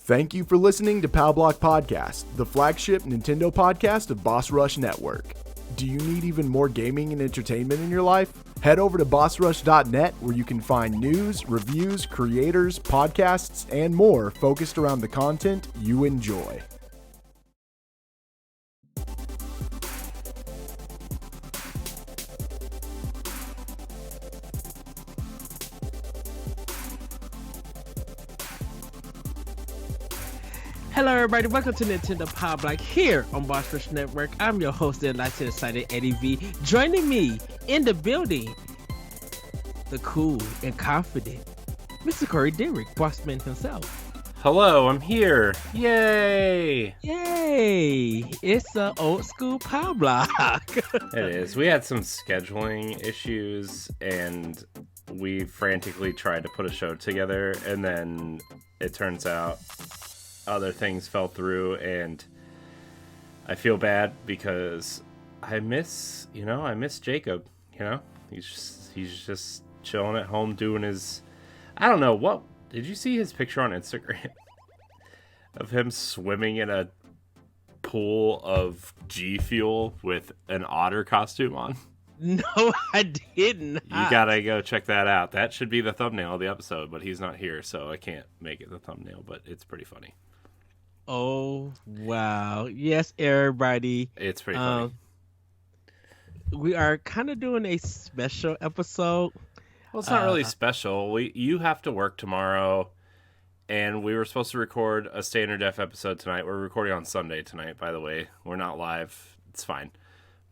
Thank you for listening to Pal Block Podcast, the flagship Nintendo podcast of Boss Rush Network. Do you need even more gaming and entertainment in your life? Head over to bossrush.net where you can find news, reviews, creators, podcasts, and more focused around the content you enjoy. Hello everybody, welcome to Nintendo Pal Block here on Boss Rush Network. I'm your host, the Enlightened Excited Eddie V. Joining me in the building, the cool and confident Mr. Corey Derrick, Bossman himself. Hello, I'm here. Yay! Yay! It's an old school Pal Block. It is. We had some scheduling issues and we frantically tried to put a show together, and then it turns out other things fell through, and I feel bad because I miss Jacob. He's just chilling at home doing his, I don't know, what did you see his picture on Instagram of him swimming in a pool of G Fuel with an otter costume on? No, I didn't. You gotta go check that out. That should be the thumbnail of the episode, but he's not here, so I can't make it the thumbnail, but it's pretty funny. Oh, wow. Yes, everybody. It's pretty funny. We are kind of doing a special episode. Well, it's not really special. You have to work tomorrow, and we were supposed to record a standard def episode tonight. We're recording on Sunday tonight, by the way. We're not live. It's fine.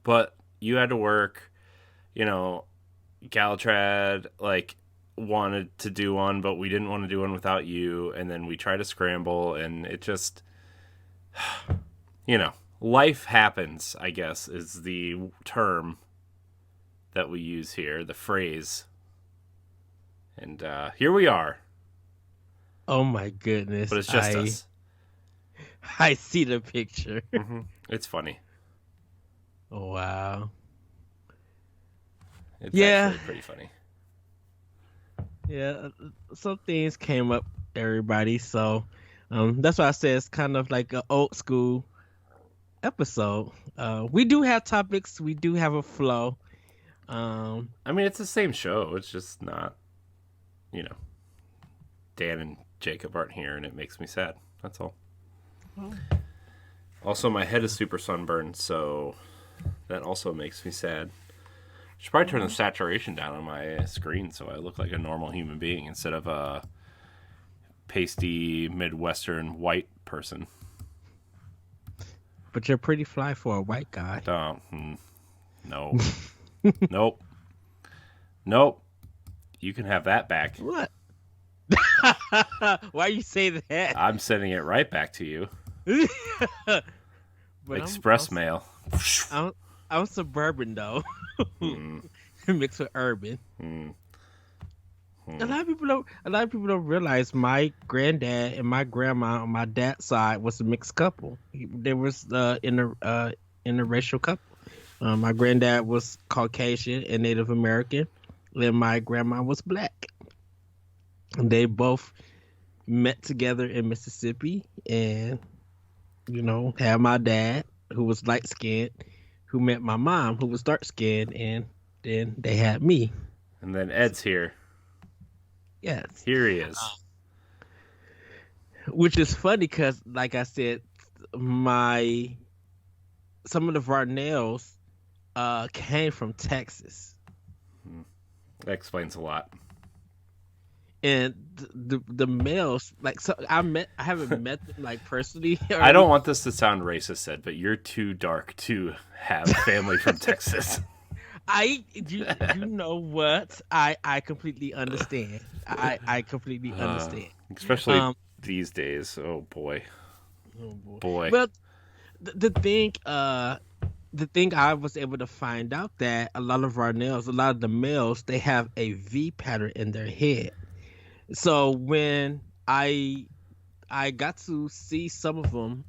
But you had to work. Galatrad, wanted to do one, but we didn't want to do one without you, and then we tried to scramble, and it just... life happens, I guess, is the term that we use here, the phrase. And here we are. Oh my goodness. But it's just us. I see the picture. Mm-hmm. It's funny. Oh, wow. It's actually pretty funny. Yeah, some things came up, everybody, so that's why I said it's kind of like an old school episode. We do have topics, we do have a flow. It's the same show, it's just not, Dan and Jacob aren't here, and it makes me sad, that's all. Oh. Also, my head is super sunburned, so that also makes me sad. Should probably turn the saturation down on my screen so I look like a normal human being instead of a pasty Midwestern white person. But you're pretty fly for a white guy. No. Nope. You can have that back. What? Why you say that? I'm sending it right back to you. Express mail. I'm suburban though. Mixed with urban. A lot of people don't realize my granddad and my grandma on my dad's side was a mixed couple. There was interracial couple. My granddad was Caucasian and Native American, and my grandma was black. They both met together in Mississippi, and had my dad, who was light skinned, who met my mom, who was dark skinned, and then they had me. And then Ed's here. Yes. Here he is. Which is funny because, like I said, some of the Varnells came from Texas. That explains a lot. And the males, I haven't met them personally. I don't want this to sound racist, Ed, but you're too dark to have family from Texas. You know what? I completely understand. I completely understand. Especially these days. Oh boy. Well, the thing I was able to find out that a lot of Varnells, a lot of the males, they have a V pattern in their head. So when I got to see some of them,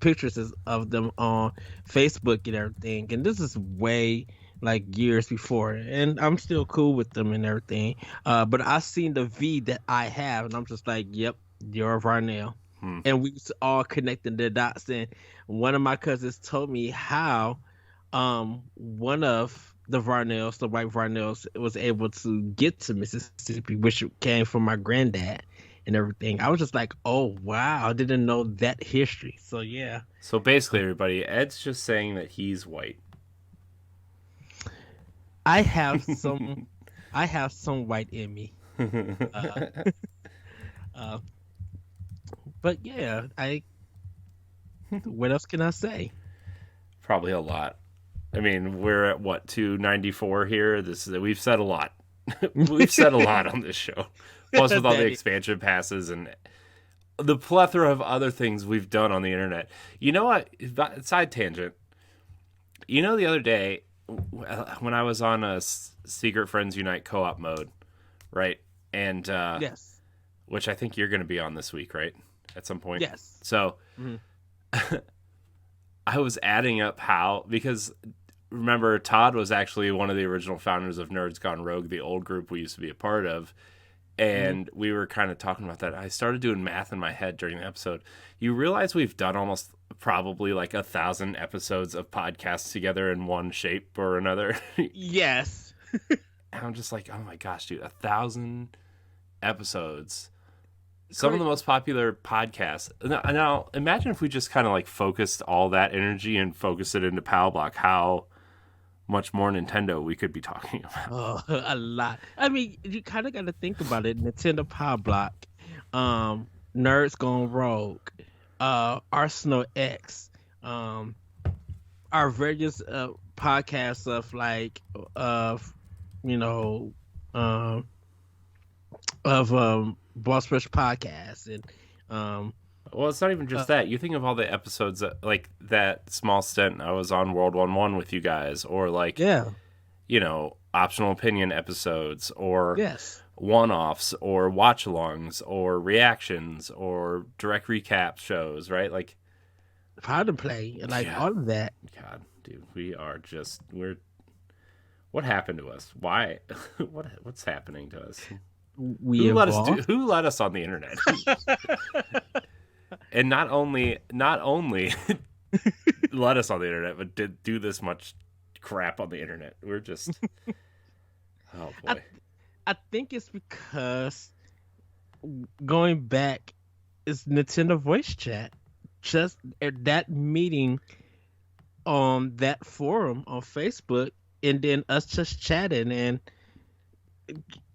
pictures of them on Facebook and everything, and this is way years before, and I'm still cool with them and everything. But I seen the V that I have, and I'm just like, yep, Dior Varnell. And we was all connecting the dots. And one of my cousins told me how one of the Varnells, the white Varnells, was able to get to Mississippi, which came from my granddad and everything. I was just like, oh, wow, I didn't know that history. So, yeah. So basically, everybody, Ed's just saying that he's white. I have some white in me. But yeah, what else can I say? Probably a lot. I mean, we're at what, 294 here. We've said a lot. We've said a lot on this show. Plus with all the expansion passes and the plethora of other things we've done on the internet. You know what? Side tangent. You know, the other day when I was on a Secret Friends Unite co-op mode, right? And yes, which I think you're going to be on this week, right? At some point. Yes. So I was adding up because remember, Todd was actually one of the original founders of Nerds Gone Rogue, the old group we used to be a part of. And we were kind of talking about that. I started doing math in my head during the episode. You realize we've done almost probably like 1,000 episodes of podcasts together in one shape or another. Yes. And I'm just like, oh my gosh, dude, 1,000 episodes. Some of the most popular podcasts. Now, imagine if we just kind of like focused all that energy and focused it into Power Block, how much more Nintendo we could be talking about. Oh, a lot. I mean, you kind of got to think about it. Nintendo Power Block, Nerds Gone Rogue, Arsenal X, our various podcasts of like, Boss Rush podcast and well, it's not even just that. You think of all the episodes that, like that small stint I was on World 1-1 with you guys, or like optional opinion episodes, or one-offs, or watch-alongs, or reactions, or direct recap shows, right? Like Power to Play, and like all of that. God, dude, what happened to us? Why? What's happening to us? Who let us on the internet? And not only let us on the internet, but did do this much crap on the internet. We're just oh boy. I think it's because going back is Nintendo voice chat. Just at that meeting on that forum on Facebook, and then us just chatting and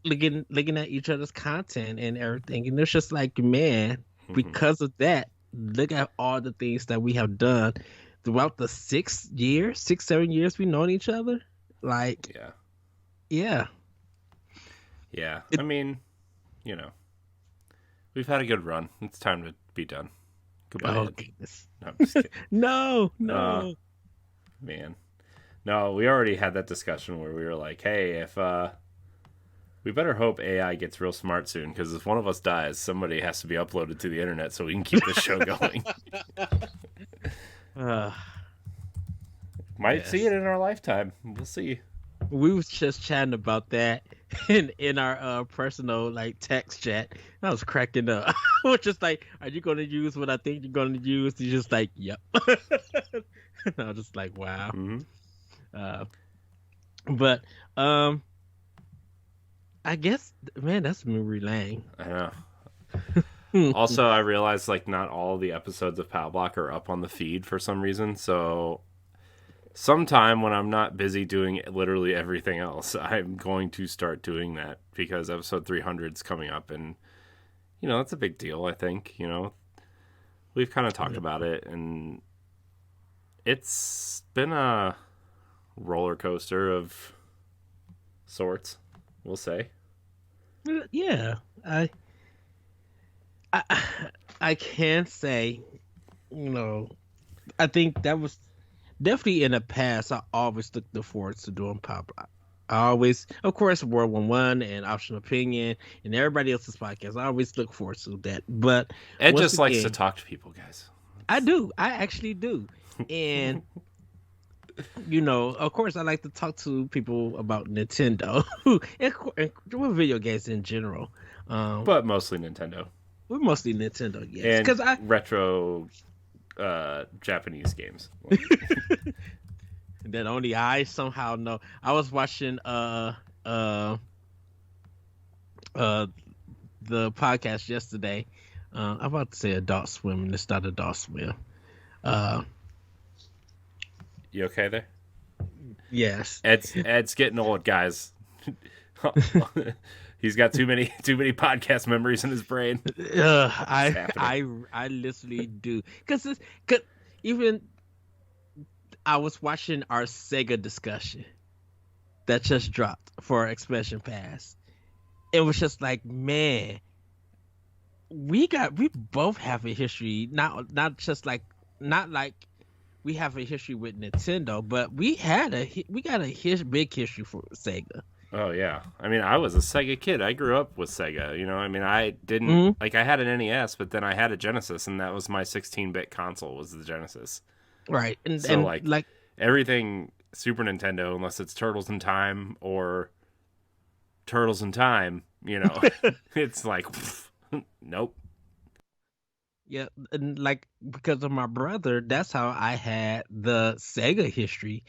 looking at each other's content and everything. And it's just like, man, because of that, look at all the things that we have done throughout the 7 years we've known each other. Like, yeah. I mean, we've had a good run. It's time to be done. Goodbye. Oh, goodness. No, I'm just kidding. No. Man. No, we already had that discussion where we were like, hey, if we better hope AI gets real smart soon, because if one of us dies, somebody has to be uploaded to the internet so we can keep this show going. Might see it in our lifetime. We'll see. We was just chatting about that in our personal like text chat. I was cracking up. I was just like, "Are you going to use what I think you're going to use?" He's just like, "Yep." And I was just like, "Wow." But I guess, man, that's memory lane. I know. Also, I realized like not all the episodes of Power Block are up on the feed for some reason. So sometime when I'm not busy doing literally everything else, I'm going to start doing that, because episode 300 is coming up, and that's a big deal. I think we've kind of talked about it, and it's been a roller coaster of sorts, we'll say. Yeah, I can say, I think that was definitely in the past. I always looked forward to doing Pop Block. I always, of course, World 1-1 and Optional Opinion and everybody else's podcast. I always look forward to that. But Ed just likes to talk to people, guys. I do. I actually do. And of course, I like to talk to people about Nintendo and video games in general. But mostly Nintendo. We're mostly Nintendo, yes. And Because retro Japanese games. that only I somehow know. I was watching the podcast yesterday. I'm about to say Adult Swim, and it's not Adult Swim. You okay there? Yes. Ed's getting old, guys. He's got too many podcast memories in his brain. I literally do, because even I was watching our Sega discussion that just dropped for Expansion Pass. It was just like, man, we both have a history, not like we have a history with Nintendo, but we got a big history for Sega. Oh yeah, I mean, I was a Sega kid. I grew up with Sega. You know, I mean, I didn't like, I had an NES, but then I had a Genesis, and that was my 16-bit console. Was the Genesis. Right, and so like everything Super Nintendo, unless it's Turtles in Time or Turtles in Time, you know, it's like, nope. Yeah, and like, because of my brother, that's how I had the Sega history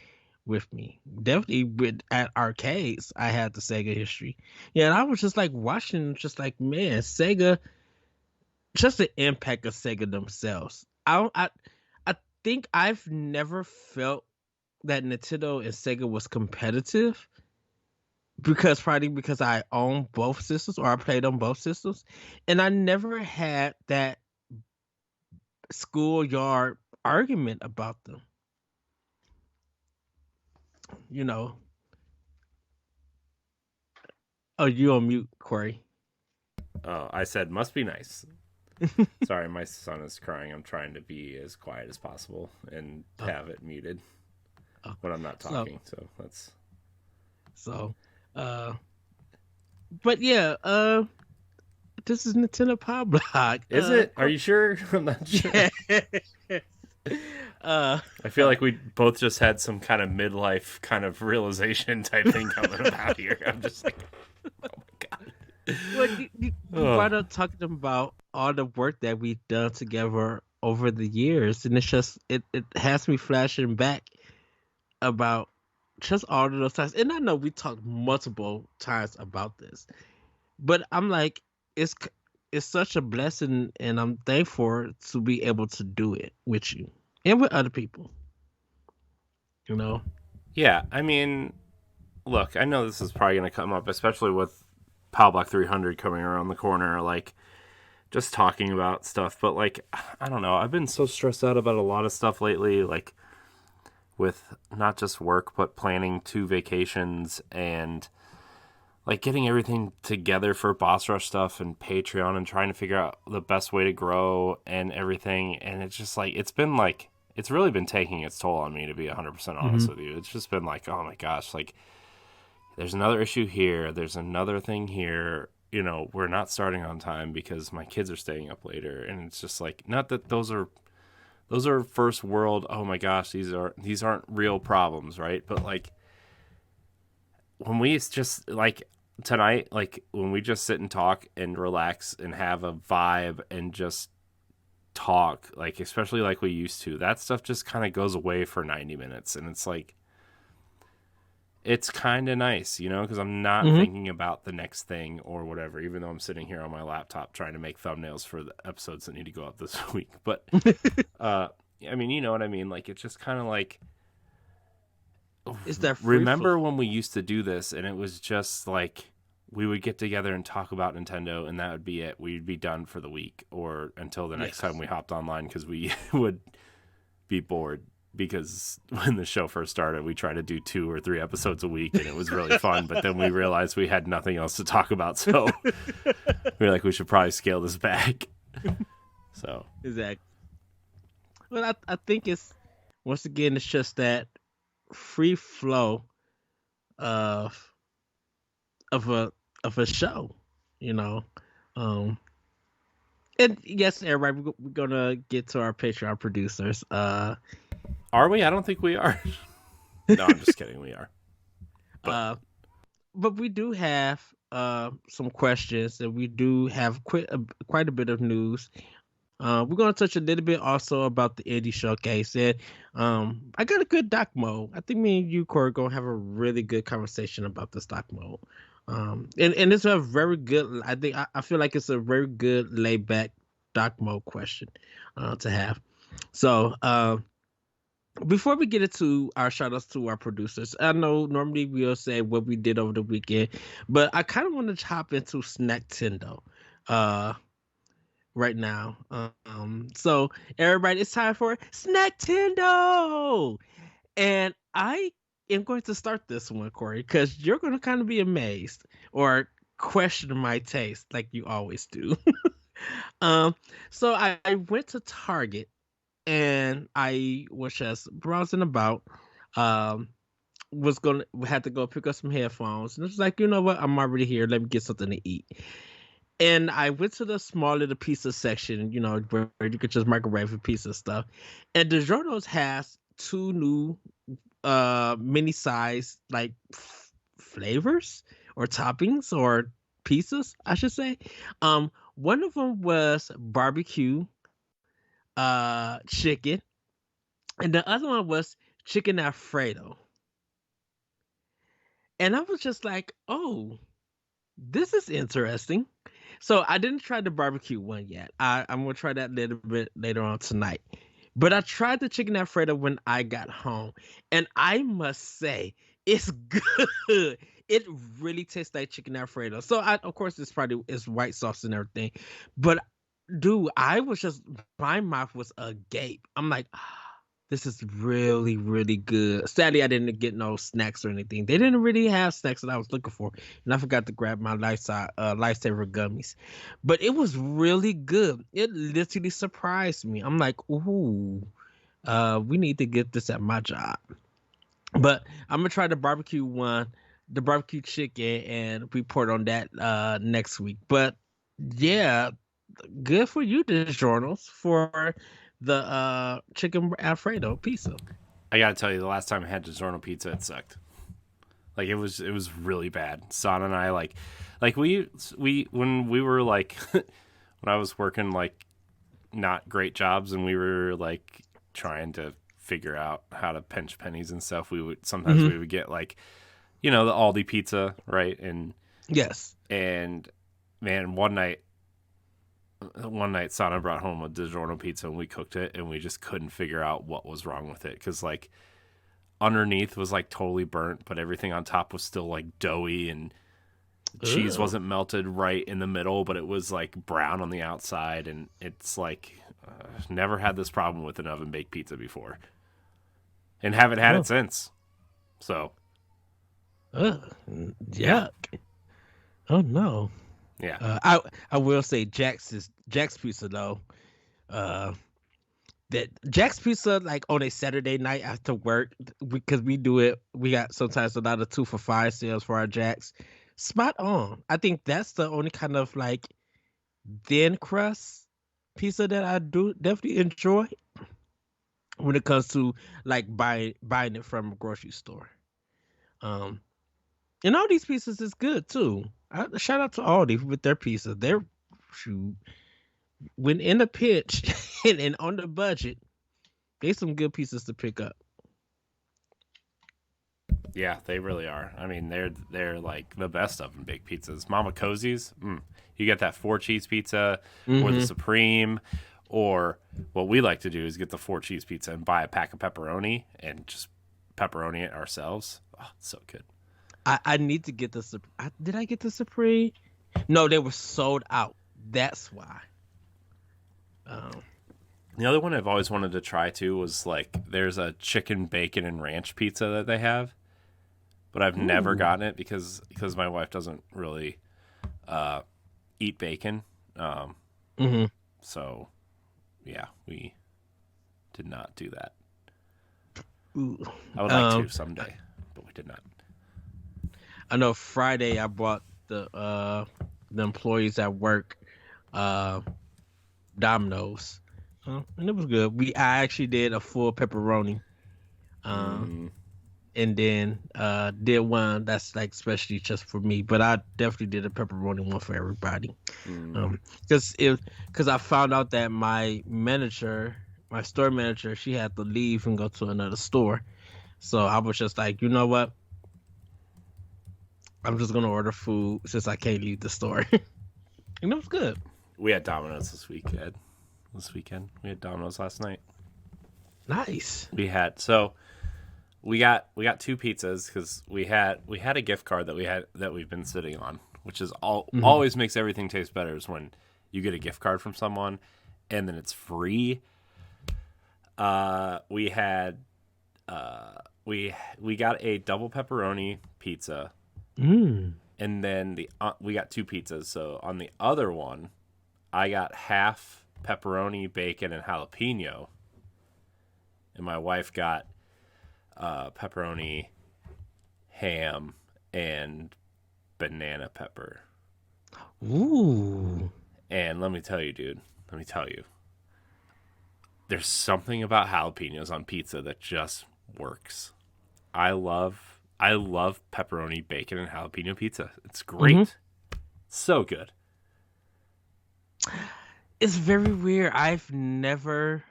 with me. Definitely at arcades, I had the Sega history. Yeah, and I was just like watching, just like, man, Sega, just the impact of Sega themselves. I think I've never felt that Nintendo and Sega was competitive, because I own both systems, or I played on both systems, and I never had that schoolyard argument about them. You know. Oh, you on mute, Corey. Oh, I said must be nice. Sorry, my son is crying. I'm trying to be as quiet as possible and have it muted when I'm not talking. So that's. But yeah, this is Nintendo Power Block. Is it? Are you sure? I'm not sure. I feel like we both just had some kind of midlife kind of realization type thing coming about here. I'm just like, oh my god. Well, you brought up talking about all the work that we've done together over the years, and it's just it has me flashing back about just all of those times. And I know we talked multiple times about this, but I'm like, it's such a blessing, and I'm thankful to be able to do it with you and with other people. You know? Yeah, I mean, look, I know this is probably going to come up, especially with Power Block 300 coming around the corner, like, just talking about stuff. But, like, I don't know. I've been so stressed out about a lot of stuff lately, like, with not just work, but planning 2 vacations and, like, getting everything together for Boss Rush stuff and Patreon and trying to figure out the best way to grow and everything. And it's just, like, it's been, like, it's really been taking its toll on me, to be 100% honest with you. It's just been like, oh my gosh, like, there's another issue here, there's another thing here, you know, we're not starting on time because my kids are staying up later. And it's just like, not that those are first world, oh my gosh, these aren't real problems, right? But like, when we just, like, tonight, like, when we just sit and talk and relax and have a vibe and just talk, like, especially like we used to, that stuff just kind of goes away for 90 minutes. And it's like, it's kind of nice, you know, because I'm not thinking about the next thing or whatever, even though I'm sitting here on my laptop trying to make thumbnails for the episodes that need to go up this week. But, I mean, you know what I mean? Like, it's just kind of like, it's that remember when we used to do this and it was just like, we would get together and talk about Nintendo and that would be it. We'd be done for the week or until the next time we hopped online, because we would be bored. Because when the show first started, we tried to do 2 or 3 episodes a week, and it was really fun. But then we realized we had nothing else to talk about, so we were like, we should probably scale this back. So exactly. Well, I think it's, once again, it's just that free flow of a show, you know. And yes, everybody, we're gonna get to our Patreon producers. Are we? I don't think we are. No, I'm just kidding. We are. But we do have some questions, and we do have quite a bit of news. We're gonna touch a little bit also about the indie showcase. And I got a good doc mode. I think me and you, Corey, gonna have a really good conversation about this doc mode. And it's a very good. I feel like it's a very good laid back doc mode question to have. So before we get into our shout outs to our producers, I know normally we'll say what we did over the weekend, but I kind of want to hop into Snacktendo right now. So everybody, it's time for Snacktendo, and I am going to start this one, Corey, because you're going to kind of be amazed or question my taste like you always do. So I went to Target and I was just browsing about. Had to go pick up some headphones, and it was like, you know what? I'm already here. Let me get something to eat. And I went to the small little pizza section, you know, where you could just microwave a piece of stuff. And DiGiorno's has 2 new mini size like flavors or toppings or pizzas, I should say. One of them was barbecue chicken, and the other one was chicken Alfredo. And I was just like, oh, this is interesting. So I didn't try the barbecue one yet. I'm gonna try that a little bit later on tonight. But I tried the chicken Alfredo when I got home, and I must say it's good. It really tastes like chicken Alfredo. So of course, it's white sauce and everything, but dude, my mouth was agape. I'm like, this is really, really good. Sadly, I didn't get no snacks or anything. They didn't really have snacks that I was looking for, and I forgot to grab my Lifesaver gummies. But it was really good. It literally surprised me. I'm like, ooh, we need to get this at my job. But I'm gonna try the barbecue one, the barbecue chicken, and report on that next week. But yeah, good for you, DiGiorno's, for the chicken Alfredo pizza. I gotta tell you, the last time I had DiGiorno pizza, it sucked. Like it was really bad. Sana and I like we when we were like when I was working like not great jobs and we were like trying to figure out how to pinch pennies and stuff, we would sometimes we would get like, you know, the Aldi pizza, right? And yes, and man, one night Sana brought home a DiGiorno pizza and we cooked it and we just couldn't figure out what was wrong with it, because like underneath was like totally burnt, but everything on top was still like doughy, and cheese wasn't melted right in the middle, but it was like brown on the outside. And it's like never had this problem with an oven baked pizza before, and haven't had it since. So yuck. Oh no. Yeah. I will say Jack's Pizza though. That Jack's Pizza, like on a Saturday night after work, because we do it. We got sometimes a lot of 2 for $5 sales for our Jack's. Spot on. I think that's the only kind of like thin crust pizza that I do definitely enjoy when it comes to like buying it from a grocery store. And all these pizzas is good too. Shout out to Aldi with their pizza. They're when in a pinch and on the budget, they some good pieces to pick up. Yeah, they really are. I mean, they're like the best oven baked pizzas. Mama Cozy's, you get that 4 cheese pizza or the Supreme, or what we like to do is get the 4 cheese pizza and buy a pack of pepperoni and just pepperoni it ourselves. Oh, it's so good. I need to get the did I get the Supreme? No, they were sold out. That's why. The other one I've always wanted to try too was like there's a chicken bacon and ranch pizza that they have, but I've never gotten it because my wife doesn't really eat bacon. So yeah, we did not do that. Ooh. I would like to someday, but we did not. I know Friday I bought the employees at work Domino's, and it was good. I actually did a full pepperoni, and and then did one that's like specially just for me. But I definitely did a pepperoni one for everybody. Because I found out that my store manager, she had to leave and go to another store. So I was just like, you know what? I'm just gonna order food since I can't leave the store. And it was good. We had Domino's this weekend. We had Domino's last night. Nice. We got 2 pizzas because we had a gift card that we've been sitting on, which is always makes everything taste better is when you get a gift card from someone and then it's free. We got a double pepperoni pizza. And then we got 2 pizzas. So on the other one, I got half pepperoni, bacon, and jalapeno. And my wife got pepperoni, ham, and banana pepper. Ooh. And let me tell you, dude. There's something about jalapenos on pizza that just works. I love pepperoni, bacon, and jalapeno pizza. It's great. So good. It's very weird. I've never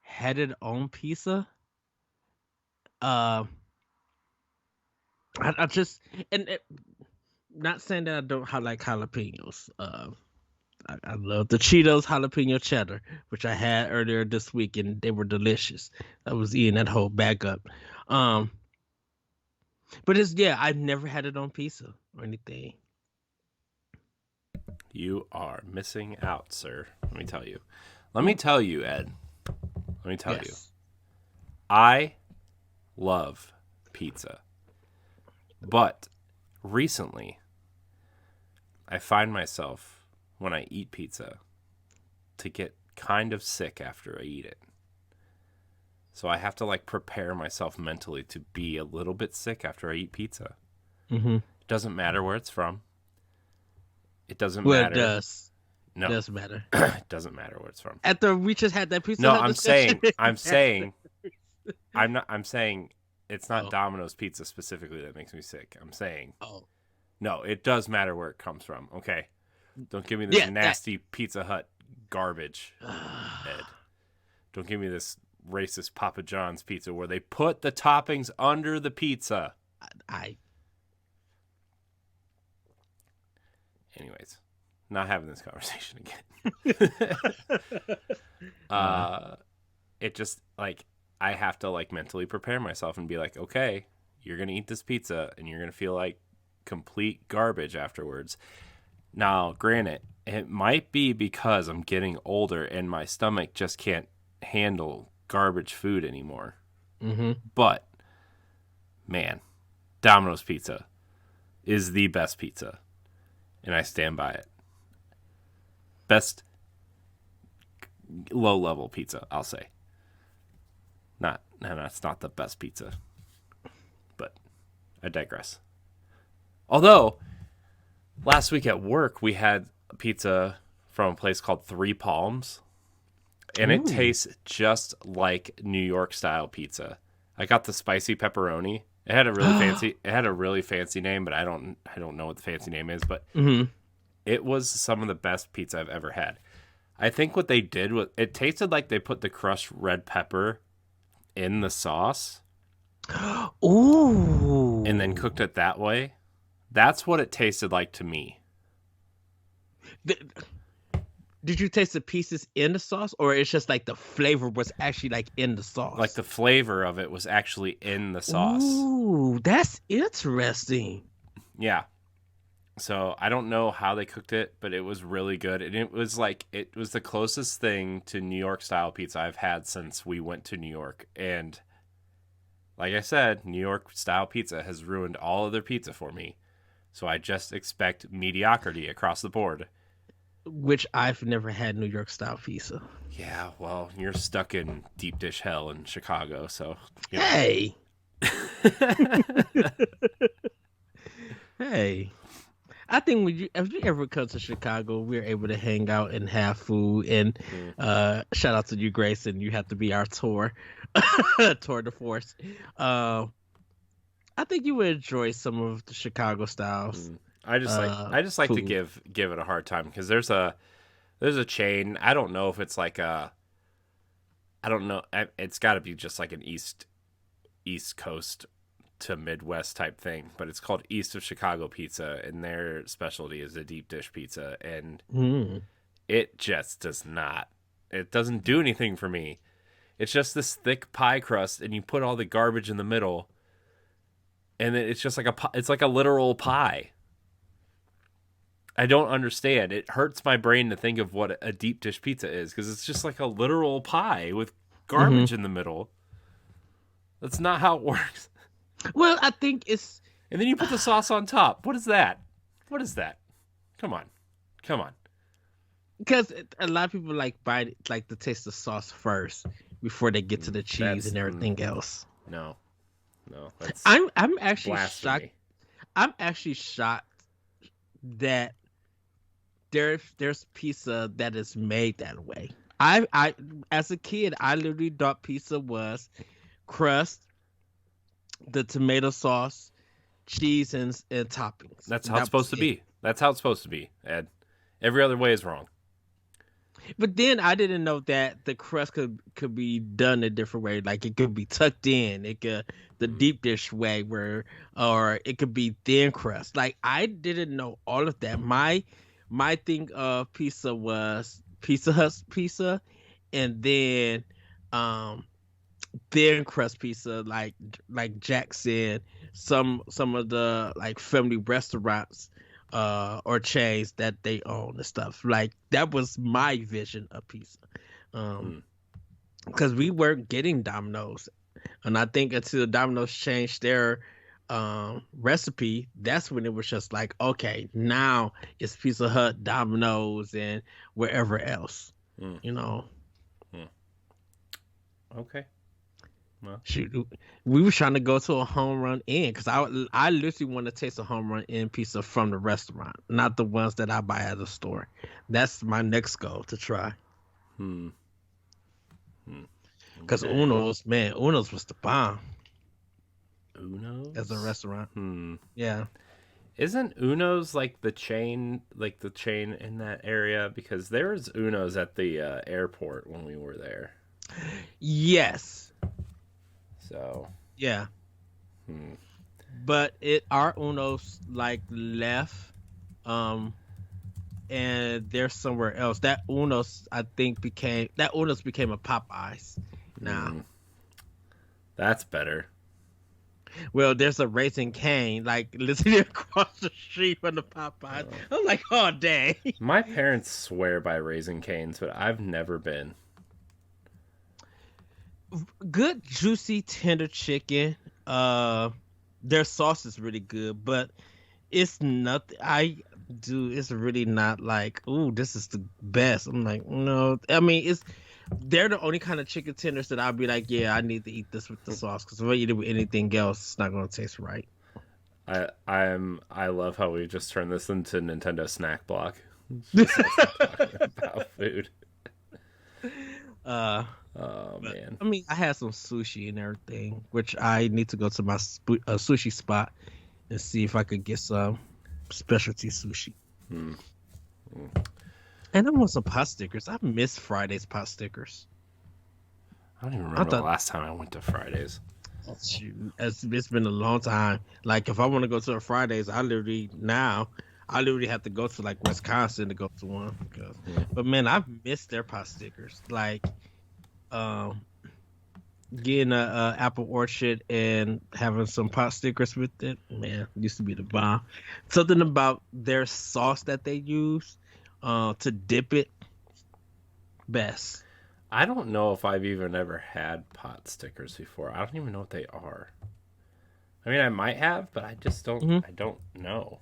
had it on pizza. I just not saying that I don't like jalapenos. I love the Cheetos jalapeno cheddar, which I had earlier this week, and they were delicious. I was eating that whole bag up. But I've never had it on pizza or anything. You are missing out, sir. Let me tell you, Ed. Let me tell you. I love pizza. But recently, I find myself, when I eat pizza, to get kind of sick after I eat it. So I have to prepare myself mentally to be a little bit sick after I eat pizza. It doesn't matter where it's from. It doesn't matter. It does. No. It does matter. It doesn't matter where it's from. After we just had that pizza. No, I'm saying it's not Domino's pizza specifically that makes me sick. I'm saying, no, it does matter where it comes from. Okay, don't give me this nasty Pizza Hut garbage, Ed. Don't give me this racist Papa John's pizza where they put the toppings under the pizza. Anyways, not having this conversation again. It just I have to mentally prepare myself and be like, okay, you're gonna eat this pizza and you're gonna feel like complete garbage afterwards. Now, granted, it might be because I'm getting older and my stomach just can't handle garbage food anymore. But man, Domino's pizza is the best pizza. And I stand by it. Best low-level pizza, I'll say. It's not the best pizza. But I digress. Although, last week at work, we had a pizza from a place called Three Palms. And it tastes just like New York-style pizza. I got the spicy pepperoni. It had a really fancy name, but I don't know what the fancy name is, but it was some of the best pizza I've ever had. I think what they did was it tasted like they put the crushed red pepper in the sauce. Ooh. And then cooked it that way. That's what it tasted like to me. Did you taste the pieces in the sauce, or it's just the flavor was actually in the sauce? The flavor of it was actually in the sauce. Ooh, that's interesting. Yeah. So I don't know how they cooked it, but it was really good. And it was the closest thing to New York style pizza I've had since we went to New York. And like I said, New York style pizza has ruined all other pizza for me. So I just expect mediocrity across the board. Which I've never had New York style pizza. Yeah, well, you're stuck in deep dish hell in Chicago, so. Hey. Hey. I think if you ever come to Chicago, we're able to hang out and have food. And shout out to you, Grayson. You have to be our tour de force. I think you would enjoy some of the Chicago styles. I just like to give it a hard time because there's a chain. I don't know if it's like a. I don't know. It's got to be just like an East Coast to Midwest type thing, but it's called East of Chicago Pizza, and their specialty is a deep dish pizza, and it just does not. It doesn't do anything for me. It's just this thick pie crust, and you put all the garbage in the middle, and then it's just like it's like a literal pie. I don't understand. It hurts my brain to think of what a deep dish pizza is because it's just like a literal pie with garbage in the middle. That's not how it works. Well, I think it's... And then you put the sauce on top. What is that? What is that? Come on. Because a lot of people like to taste the sauce first before they get to the cheese and everything else. No. That's I'm actually blasphemy. shocked. I'm actually shocked that there's pizza that is made that way. I as a kid, I literally thought pizza was crust, the tomato sauce, cheese, and toppings. That's how it's supposed to be. That's how it's supposed to be, Ed. Every other way is wrong. But then I didn't know that the crust could be done a different way. Like it could be tucked in. It could the deep dish way or it could be thin crust. Like I didn't know all of that. My thing of pizza was Pizza Hut's pizza, and then thin crust pizza like Jack said, some of the like family restaurants or chains that they own and stuff. Like that was my vision of pizza. Because we weren't getting Domino's. And I think until Domino's changed their recipe, that's when it was just like, okay, now it's Pizza Hut, Domino's, and wherever else. You know. Okay. Well, shoot, we were trying to go to a home run inn because I literally want to taste a home run inn pizza from the restaurant, not the ones that I buy at the store. That's my next goal to try. Because Uno's was the bomb. Uno's as a restaurant. Yeah. Isn't Uno's like the chain in that area? Because there was Uno's at the airport when we were there. Yes. So. Yeah. But our Uno's like left, and they're somewhere else. That Uno's became a Popeyes now. That's better. Well, there's a Raising Cane, like literally across the street from the Popeyes. I'm like, oh dang. My parents swear by Raising Cane's, but I've never been. Good juicy tender chicken. Their sauce is really good, but it's nothing. It's really not like, ooh, this is the best. I'm like, no. I mean, they're the only kind of chicken tenders that I'll be like, yeah, I need to eat this with the sauce, because if I eat it with anything else, it's not going to taste right. I love how we just turned this into Nintendo Snack Block. Just talking about food. Man. I mean, I had some sushi and everything, which I need to go to my sushi spot and see if I could get some specialty sushi. And I want some pot stickers. I miss Friday's pot stickers. I don't even remember the last time I went to Fridays. Shoot, it's been a long time. Like, if I want to go to a Fridays, I literally have to go to like Wisconsin to go to one. But man, I've missed their pot stickers. Like, getting a apple orchard and having some pot stickers with it, man, used to be the bomb. Something about their sauce that they use to dip it, best. I don't know if I've even ever had pot stickers before. I don't even know what they are. I mean, I might have, but I just don't. I don't know.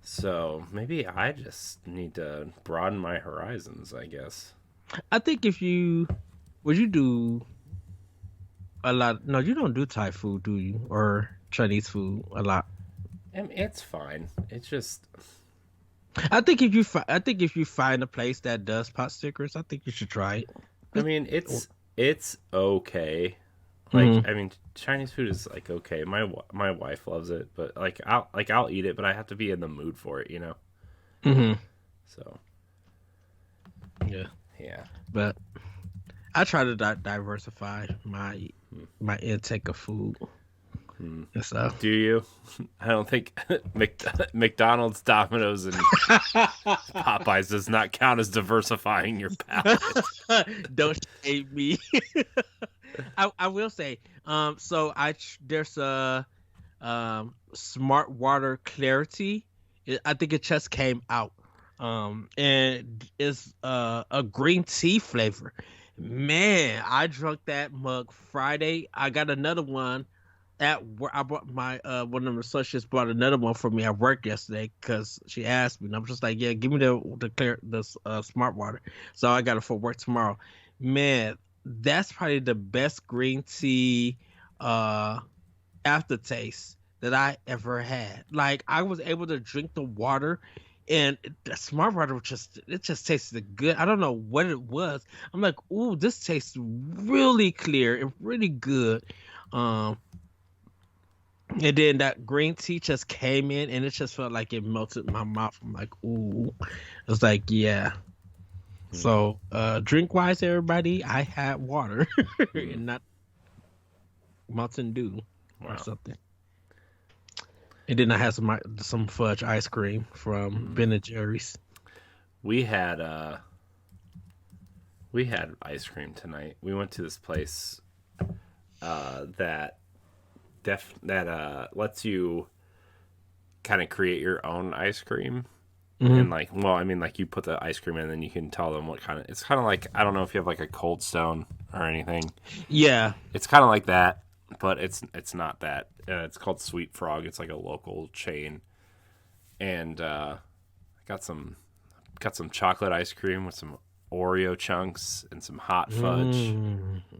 So maybe I just need to broaden my horizons, I guess. I think would you do a lot? No, you don't do Thai food, do you? Or Chinese food a lot? I mean, it's fine. It's just, I think if you find a place that does pot stickers, I think you should try it. I mean, it's okay. Mhm. Like, I mean, Chinese food is like okay. My wife loves it, but I'll eat it, but I have to be in the mood for it, you know. Mhm. So Yeah. yeah. But I try to diversify my intake of food and stuff. Do you? I don't think McDonald's, Domino's, and Popeyes does not count as diversifying your palate. Don't shame me. I will say, so there's a Smart Water Clarity. I think it just came out. And it's a green tea flavor. Man, I drunk that mug Friday. I got another one at work. I brought my one of the associates brought another one for me at work yesterday because she asked me, and I'm just like, yeah, give me the Smart Water. So I got it for work tomorrow. Man, that's probably the best green tea aftertaste that I ever had. Like I was able to drink the water, and the Smart Water just tasted good. I don't know what it was. I'm like, ooh, this tastes really clear and really good. Um, and then that green tea just came in, and it just felt like it melted my mouth. I'm like, ooh, it's like, yeah. So, drink wise, everybody, I had water and not Mountain Dew or something. And then I had some fudge ice cream from Ben and Jerry's. We had ice cream tonight. We went to this place that lets you kind of create your own ice cream. And like, well, I mean, like you put the ice cream in, and then you can tell them what kind of. It's kind of like, I don't know if you have like a Cold Stone or anything. Yeah. It's kind of like that, but it's not that. It's called Sweet Frog. It's like a local chain, and got some chocolate ice cream with some Oreo chunks and some hot fudge.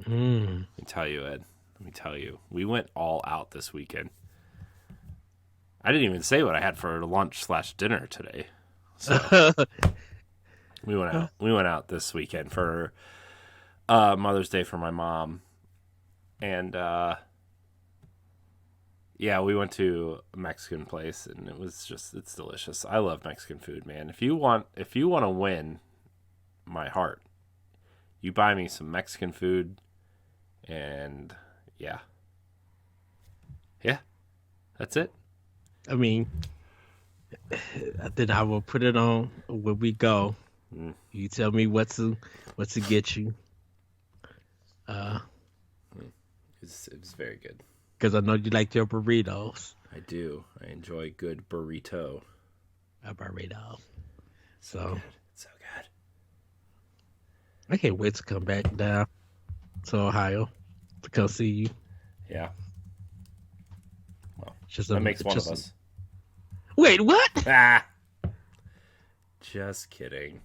Let me tell you, Ed. Let me tell you, we went all out this weekend. I didn't even say what I had for lunch/dinner today. So we went out. We went out this weekend for Mother's Day for my mom, and yeah, we went to a Mexican place, and it's delicious. I love Mexican food, man. If you want to win my heart, you buy me some Mexican food, and yeah, that's it. I mean, then I will put it on when we go. You tell me what to get you. It was very good. Because I know you like your burritos. I do. I enjoy good burrito. A burrito. So Good. It's so good. I can't wait to come back down to Ohio to come see you. Yeah. Well, Just that makes one of us. Wait, what? Ah. Just kidding.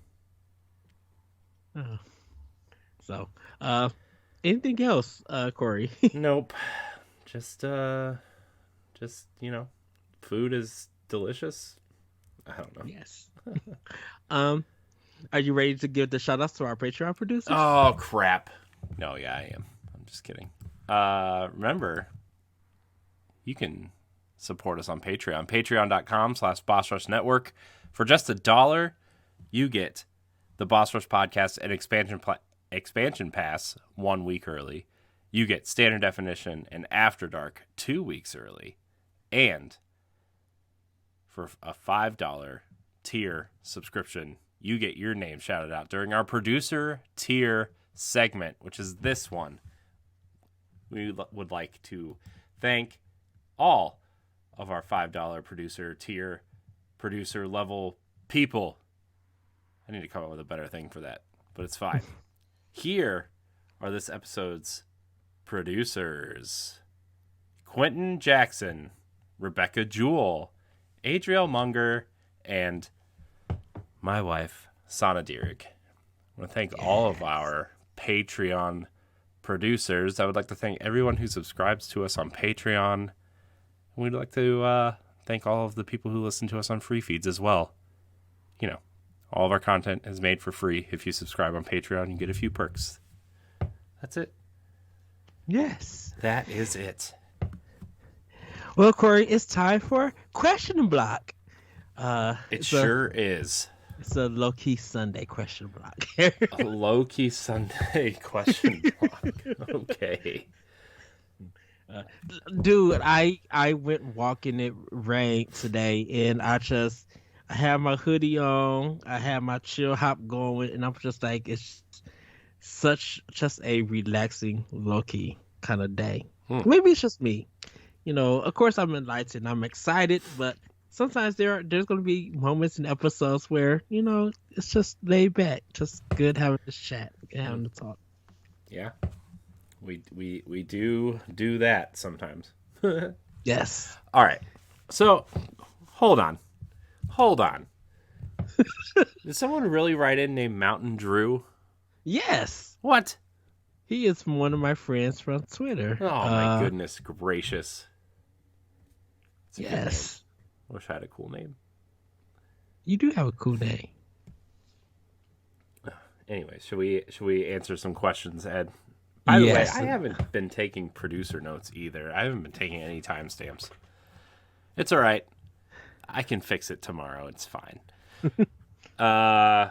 So, anything else, Corey? Nope. Just food is delicious. I don't know. Yes. Are you ready to give the shout outs to our Patreon producers? Oh crap. No, yeah, I am. I'm just kidding. Remember, you can support us on Patreon. Patreon.com/Boss Rush Network. For just $1, you get the Boss Rush podcast and expansion pass 1 week early. You get Standard Definition and After Dark 2 weeks early. And for a $5 tier subscription, you get your name shouted out during our producer tier segment, which is this one. We would like to thank all of our $5 producer level people. I need to come up with a better thing for that, but it's fine. Here are this episode's producers: Quentin Jackson, Rebecca Jewell, Adriel Munger, and my wife, Sana Dierig. I want to thank all of our Patreon producers. I would like to thank everyone who subscribes to us on Patreon. We'd like to thank all of the people who listen to us on free feeds as well. You know, all of our content is made for free. If you subscribe on Patreon, you get a few perks. That's it. Yes. That is it. Well, Corey, it's time for Question Block. It sure is. It's a low-key Sunday question block. A low-key Sunday question block. Okay. Dude, I went walking, it rained today, and I had my hoodie on, I had my chill hop going, and I'm just like, it's just a relaxing, low-key kind of day. Maybe it's just me. You know, of course I'm enlightened, I'm excited, but sometimes there's going to be moments and episodes where, you know, it's just laid back, just good having this chat, good having the talk. Yeah. We do that sometimes. Yes. All right. So, hold on. Did someone really write in named Mountain Drew? Yes. What? He is one of my friends from Twitter. Oh, my goodness gracious. Yes. Wish I had a cool name. You do have a cool name. Anyway, should we answer some questions, Ed? By the Yes. way, I haven't been taking producer notes either. I haven't been taking any timestamps. It's all right. I can fix it tomorrow. It's fine. All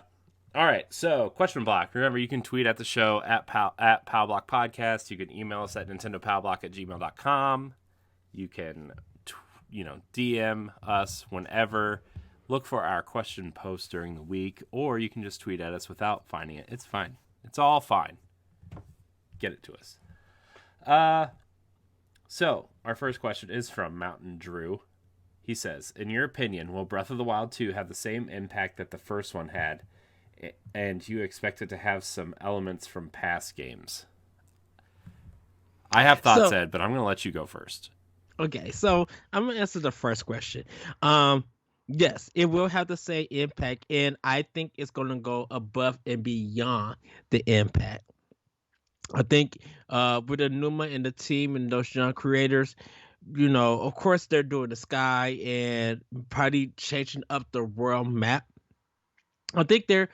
right. So, question block. Remember, you can tweet at the show at Powblock Podcast. You can email us at nintendopowblock@gmail.com. You can, DM us whenever. Look for our question post during the week, or you can just tweet at us without finding it. It's fine. It's all fine. Get it to us. So, our first question is from Mountain Drew. He says, in your opinion, will Breath of the Wild 2 have the same impact that the first one had, and you expect it to have some elements from past games? I have thoughts, Ed, but I'm going to let you go first. Okay, so I'm going to answer the first question. Yes, it will have the same impact, and I think it's going to go above and beyond the impact. I think with Aonuma and the team and those young creators, of course they're doing the sky and probably changing up the world map. I think they're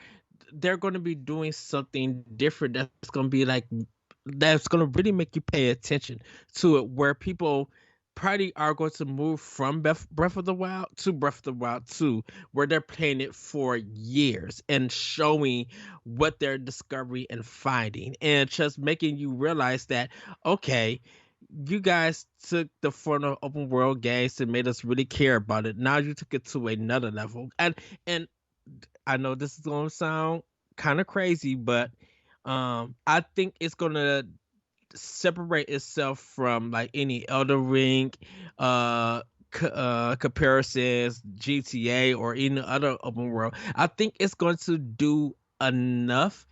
going to be doing something different that's going to really make you pay attention to it, where people probably are going to move from Breath of the Wild to Breath of the Wild 2, where they're playing it for years and showing what they're discovering and finding, and just making you realize that, okay, you guys took the front of open world games and made us really care about it. Now you took it to another level. And I know this is going to sound kind of crazy, but I think it's going to separate itself from like any Elden Ring comparisons, GTA, or any other open world. I think it's going to do enough,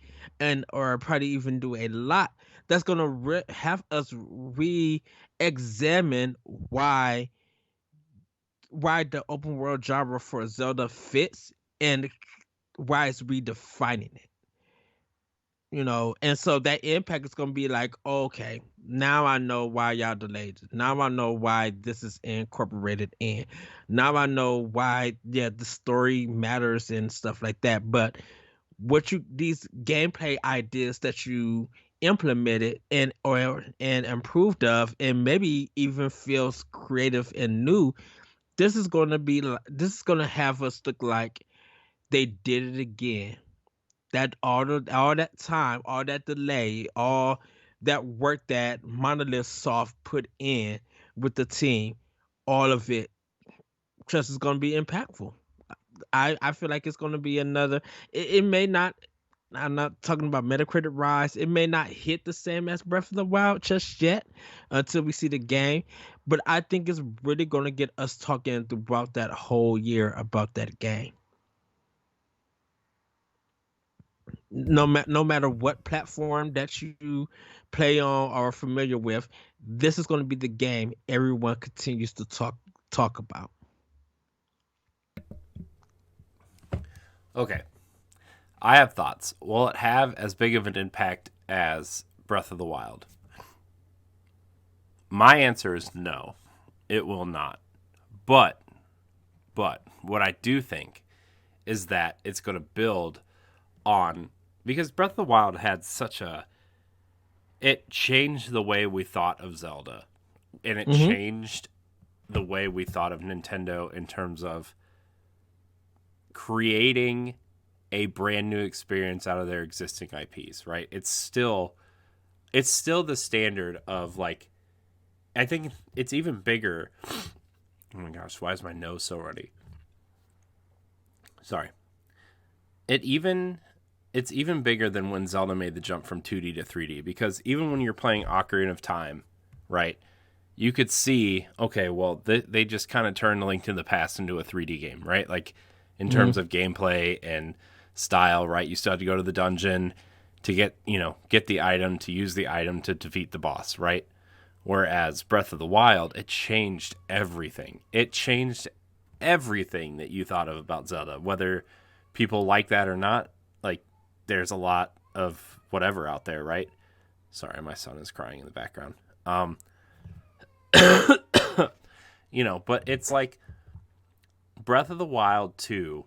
or probably even do a lot, that's going to have us re-examine why the open world genre for Zelda fits and why it's redefining it. And so that impact is going to be like, okay, now I know why y'all delayed it. Now I know why this is incorporated in. Now I know why, the story matters and stuff like that. But these gameplay ideas that you implemented and improved of, and maybe even feels creative and new, this is going to have us look like they did it again. That all that time, all that delay, all that work that Monolith Soft put in with the team, all of it just is going to be impactful. I feel like it's going to be another. It may not. I'm not talking about Metacritic rise. It may not hit the same as Breath of the Wild just yet until we see the game, but I think it's really going to get us talking throughout that whole year about that game. No matter what platform that you play on or are familiar with, this is going to be the game everyone continues to talk about. Okay. I have thoughts. Will it have as big of an impact as Breath of the Wild? My answer is no. It will not. But But what I do think is that it's going to build on, because Breath of the Wild had such a, it changed the way we thought of Zelda, and it changed the way we thought of Nintendo in terms of creating a brand new experience out of their existing IPs, right? It's still the standard of, like, I think it's even bigger. Oh my gosh, why is my nose so runny? Sorry. It's even bigger than when Zelda made the jump from 2D to 3D, because even when you're playing Ocarina of Time, right, you could see, okay, well, they just kind of turned Link to the Past into a 3D game, right? Like, in terms of gameplay and style, right? You still have to go to the dungeon to get the item, to use the item to defeat the boss, right? Whereas Breath of the Wild, it changed everything. It changed everything that you thought of about Zelda, whether people like that or not. Like, there's a lot of whatever out there, right? Sorry, my son is crying in the background. But it's like Breath of the Wild 2,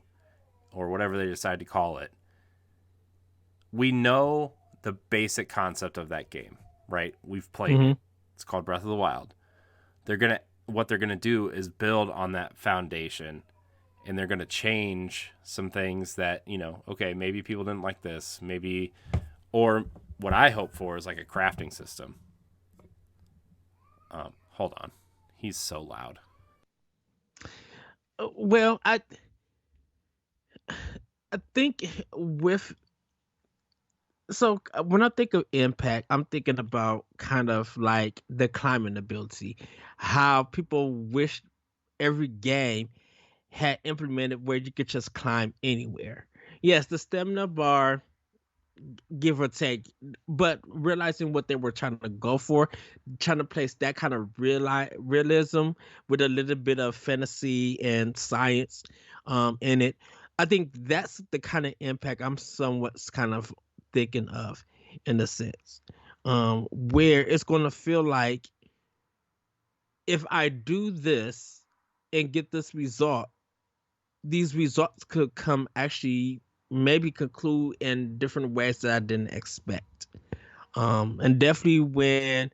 or whatever they decide to call it. We know the basic concept of that game, right? We've played it. It's called Breath of the Wild. What they're gonna do is build on that foundation, and they're gonna change some things that, okay, maybe people didn't like this, maybe, or what I hope for is like a crafting system. Hold on, he's so loud. Well, I think when I think of impact, I'm thinking about kind of like the climbing ability, how people wish every game had implemented where you could just climb anywhere. Yes, the stamina bar, give or take, but realizing what they were trying to go for, trying to place that kind of realism with a little bit of fantasy and science in it. I think that's the kind of impact I'm somewhat kind of thinking of, in a sense, where it's going to feel like, if I do this and get this result, these results could come actually maybe conclude in different ways that I didn't expect. And definitely when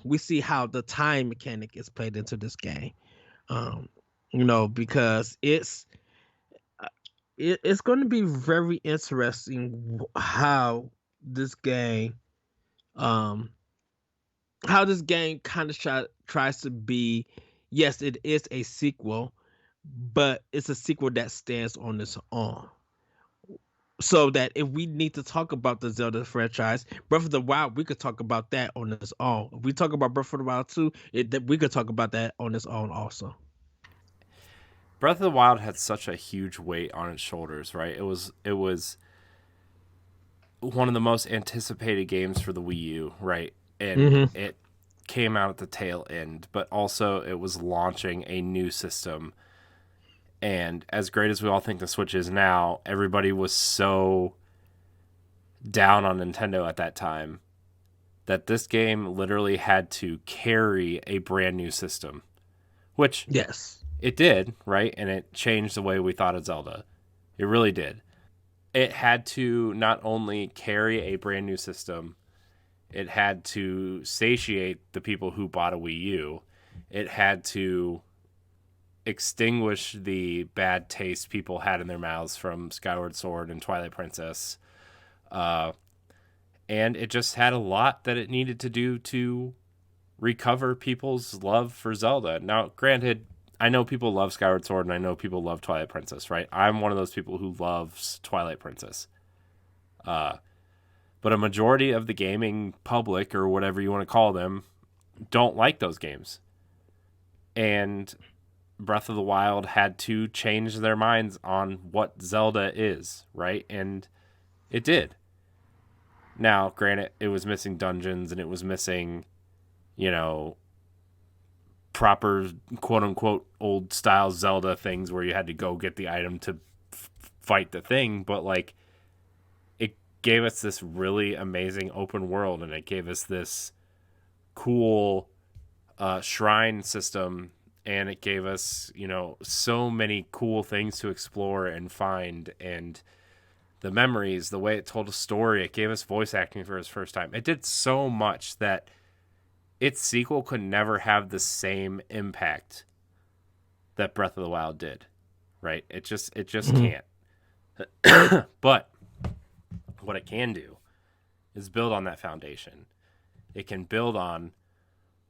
we see how the time mechanic is played into this game, because it's going to be very interesting how this game kind of tries to be. Yes, it is a sequel, but it's a sequel that stands on its own. So that if we need to talk about the Zelda franchise, Breath of the Wild, we could talk about that on its own. If we talk about Breath of the Wild 2, we could talk about that on its own also. Breath of the Wild had such a huge weight on its shoulders, right? It was one of the most anticipated games for the Wii U, right? And it came out at the tail end, but also it was launching a new system. And as great as we all think the Switch is now, everybody was so down on Nintendo at that time that this game literally had to carry a brand new system, which yes, it did, right? And it changed the way we thought of Zelda. It really did. It had to not only carry a brand new system, it had to satiate the people who bought a Wii U. It had to extinguish the bad taste people had in their mouths from Skyward Sword and Twilight Princess. And it just had a lot that it needed to do to recover people's love for Zelda. Now, granted, I know people love Skyward Sword and I know people love Twilight Princess, right? I'm one of those people who loves Twilight Princess. But a majority of the gaming public, or whatever you want to call them, don't like those games. And Breath of the Wild had to change their minds on what Zelda is, right? And it did. Now, granted, it was missing dungeons and it was missing, proper quote-unquote old-style Zelda things where you had to go get the item to fight the thing, but, like, it gave us this really amazing open world, and it gave us this cool shrine system and it gave us, so many cool things to explore and find, and the memories, the way it told a story. It gave us voice acting for its first time. It did so much that its sequel could never have the same impact that Breath of the Wild did, right? It just can't. But what it can do is build on that foundation. It can build on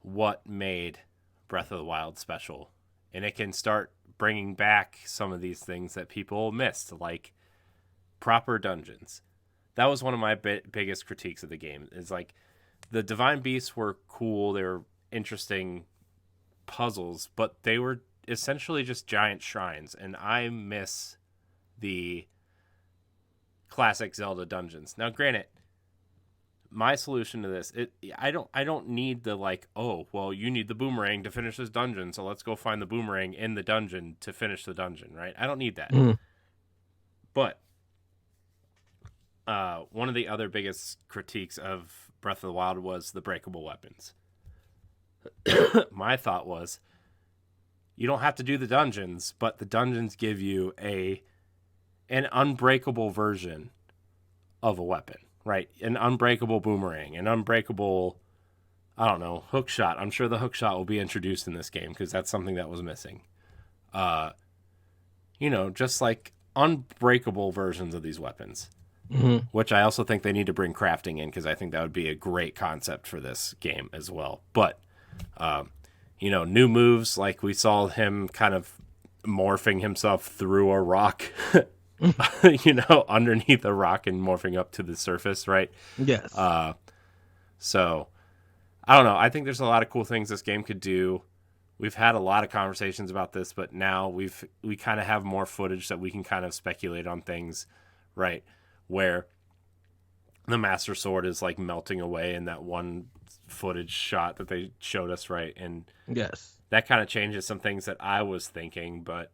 what made Breath of the Wild special, and it can start bringing back some of these things that people missed, like proper dungeons. That was one of my biggest critiques of the game. Is like the Divine Beasts were cool, they were interesting puzzles, but they were essentially just giant shrines, and I miss the classic Zelda dungeons. Now, granted, my solution to this, I don't need the like, oh, well, you need the boomerang to finish this dungeon, so let's go find the boomerang in the dungeon to finish the dungeon, right? I don't need that. But one of the other biggest critiques of Breath of the Wild was the breakable weapons. My thought was, you don't have to do the dungeons, but the dungeons give you an unbreakable version of a weapon, right? An unbreakable boomerang, an unbreakable, I don't know, hook shot. I'm sure the hook shot will be introduced in this game because that's something that was missing. Just like unbreakable versions of these weapons, which I also think they need to bring crafting in because I think that would be a great concept for this game as well. But, new moves, like we saw him kind of morphing himself through a rock, underneath a rock and morphing up to the surface, right? Yes. So, I don't know. I think there's a lot of cool things this game could do. We've had a lot of conversations about this, but now we kind of have more footage that we can kind of speculate on things, right? Where the Master Sword is like melting away in that one footage shot that they showed us, right? And yes, that kind of changes some things that I was thinking, but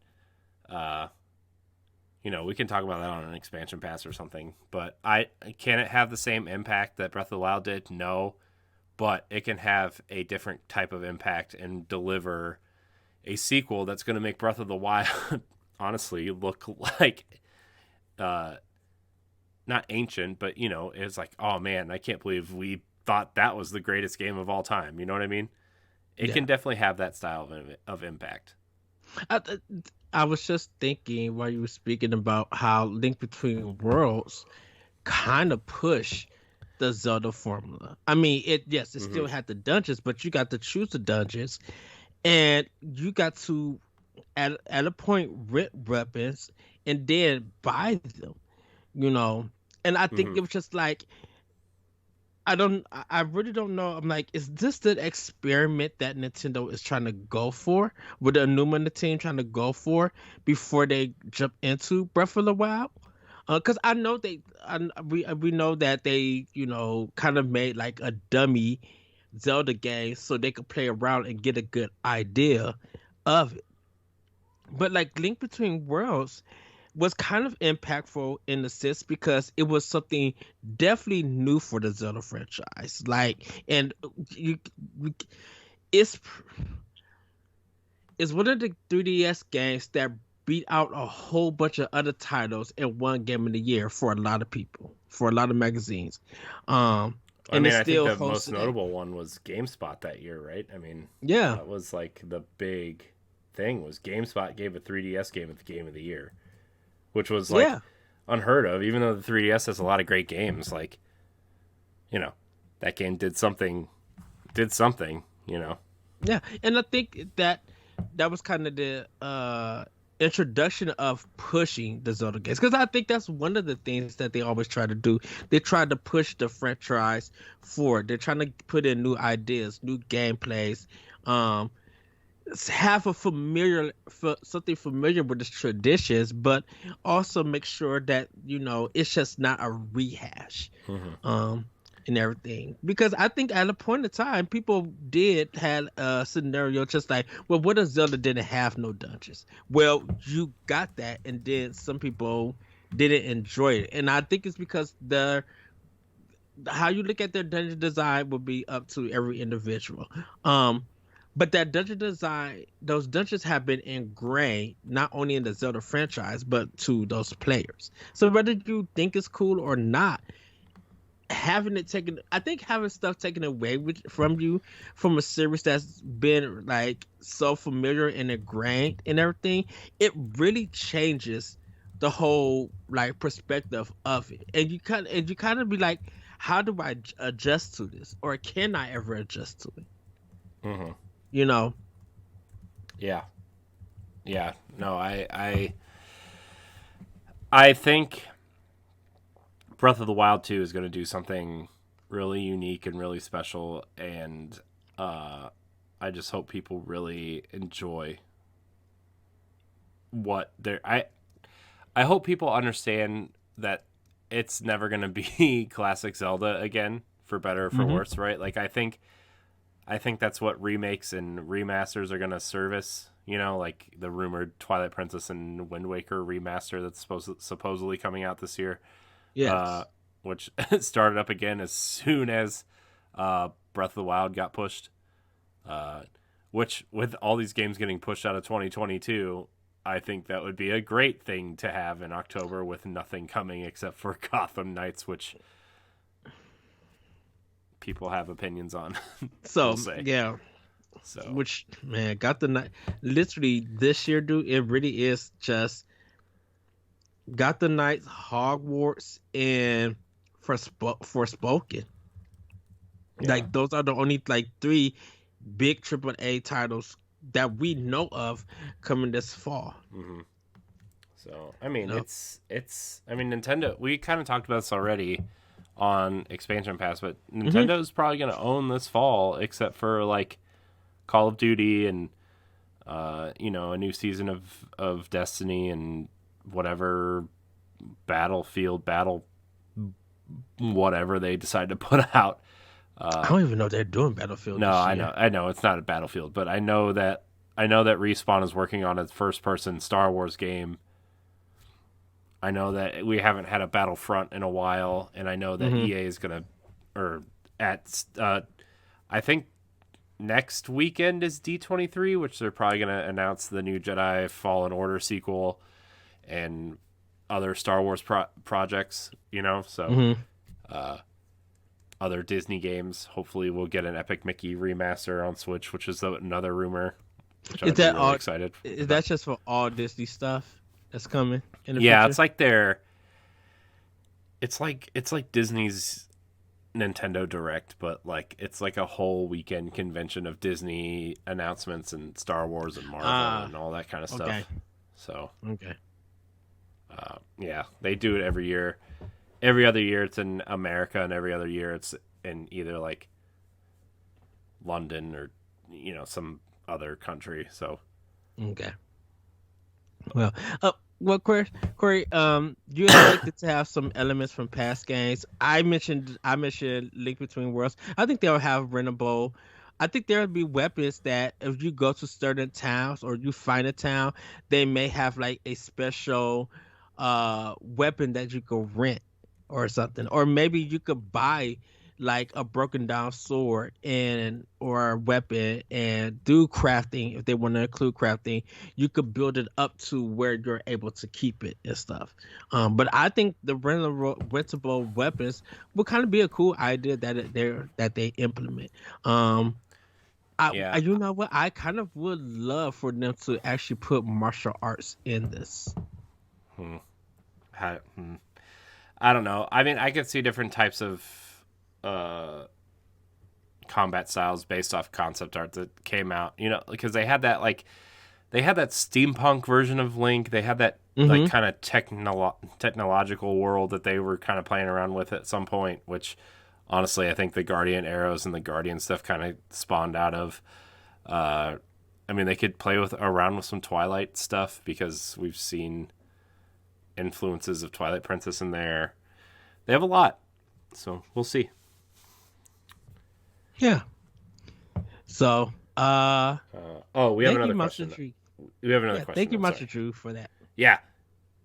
we can talk about that on an expansion pass or something. But can it have the same impact that Breath of the Wild did? No, but it can have a different type of impact and deliver a sequel that's going to make Breath of the Wild honestly look like not ancient, but it's like, oh man, I can't believe we thought that was the greatest game of all time. You know what I mean? It can definitely have that style of impact. I was just thinking while you were speaking about how Link Between Worlds kind of push the Zelda formula. I mean, it still had the dungeons, but you got to choose the dungeons, and you got to at a point rent weapons and then buy them. And I think it was just like, I really don't know. I'm like, is this the experiment that Nintendo is trying to go for? With the Anuma team trying to go for before they jump into Breath of the Wild? Because I know we know that they, kind of made like a dummy Zelda game so they could play around and get a good idea of it. But like Link Between Worlds was kind of impactful in the sense because it was something definitely new for the Zelda franchise. Like, and it's one of the 3DS games that beat out a whole bunch of other titles in one game of the year for a lot of people, for a lot of magazines. I think the most notable one was GameSpot that year, right? I mean, yeah, that was like the big thing was GameSpot gave a 3DS game the game of the year, which was like unheard of, even though the 3DS has a lot of great games. Like, that game did something, Yeah, and I think that was kind of the introduction of pushing the Zelda games, because I think that's one of the things that they always try to do. They try to push the franchise forward. They're trying to put in new ideas, new gameplays, have something familiar with the traditions, but also make sure that it's just not a rehash. And everything, because I think at a point in time people had a scenario just like, well, what if Zelda didn't have no dungeons? Well, you got that, and then some people didn't enjoy it, and I think it's because how you look at their dungeon design will be up to every individual. But that dungeon design, those dungeons have been ingrained not only in the Zelda franchise, but to those players. So whether you think it's cool or not, having it taken, I think having stuff taken away from you from a series that's been like so familiar and ingrained and everything, it really changes the whole like perspective of it. And you kind of be like, how do I adjust to this, or can I ever adjust to it? Mm-hmm. You know. Yeah. Yeah. No, I think Breath of the Wild 2 is going to do something really unique and really special, and I just hope people really enjoy what they're. I hope people understand that it's never going to be classic Zelda again, for better or for worse, right? Like I think that's what remakes and remasters are going to service. You know, like the rumored Twilight Princess and Wind Waker remaster that's supposedly coming out this year. Yes. Which started up again as soon as Breath of the Wild got pushed. Which, with all these games getting pushed out of 2022, I think that would be a great thing to have in October with nothing coming except for Gotham Knights, which people have opinions on. So we'll say. yeah. So Which, man, got the night literally this year, dude. It really is just got the Knights, Hogwarts, and Forspoken. yeah. Like those are the only like three big AAA titles that we know of coming this fall. Mm-hmm. So I mean, You know? it's. I mean, Nintendo. We kind of talked about this already on Expansion Pass, but Nintendo's probably going to own this fall, except for like Call of Duty and a new season of Destiny and whatever Battlefield whatever they decide to put out. I don't even know they're doing Battlefield. No, this year. I know it's not a Battlefield, but I know that Respawn is working on a first-person Star Wars game. I know that we haven't had a Battlefront in a while, and I know that EA is gonna, I think next weekend is D23, which they're probably gonna announce the new Jedi Fallen Order sequel and other Star Wars projects. You know, so other Disney games. Hopefully, we'll get an Epic Mickey remaster on Switch, which is another rumor. Which Is that really all? excited? Is that just for all Disney stuff that's coming in the Yeah, future? it's like it's like Disney's Nintendo Direct, but like it's like a whole weekend convention of Disney announcements and Star Wars and Marvel and all that kind of stuff. Okay. So Okay. yeah, they do it every year. Every other year it's in America, and every other year it's in either like London or some other country. So Okay. Well, Corey, you expected to have some elements from past games. I mentioned Link Between Worlds. I think they'll have rentable. I think there'll be weapons that if you go to certain towns or you find a town, they may have like a special weapon that you could rent or something, or maybe you could buy like a broken down sword or a weapon and do crafting. If they want to include crafting, you could build it up to where you're able to keep it and stuff. But I think the rentable weapons will kind of be a cool idea that they implement. yeah, You know what, I kind of would love for them to actually put martial arts in this. I don't know. I mean, I could see different types of combat styles based off concept art that came out, because they had that steampunk version of Link. They had that like kind of technological world that they were kind of playing around with at some point, which honestly I think the Guardian arrows and the Guardian stuff kind of spawned out of. I mean, they could play around with some Twilight stuff because we've seen influences of Twilight Princess in there. They have a lot, so we'll see. Yeah. So, we have another question. We have another question. Thank you, Master Drew, for that. Yeah,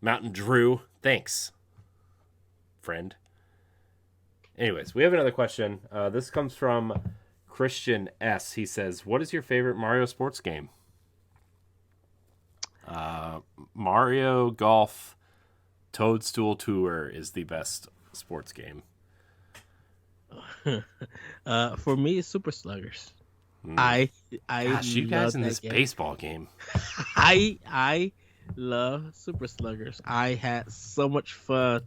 Mountain Drew. Thanks, friend. Anyways, we have another question. This comes from Christian S. He says, "What is your favorite Mario sports game?" Mario Golf Toadstool Tour is the best sports game. For me, it's Super Sluggers. I Gosh, you guys in that this game. baseball game. I love Super Sluggers. I had so much fun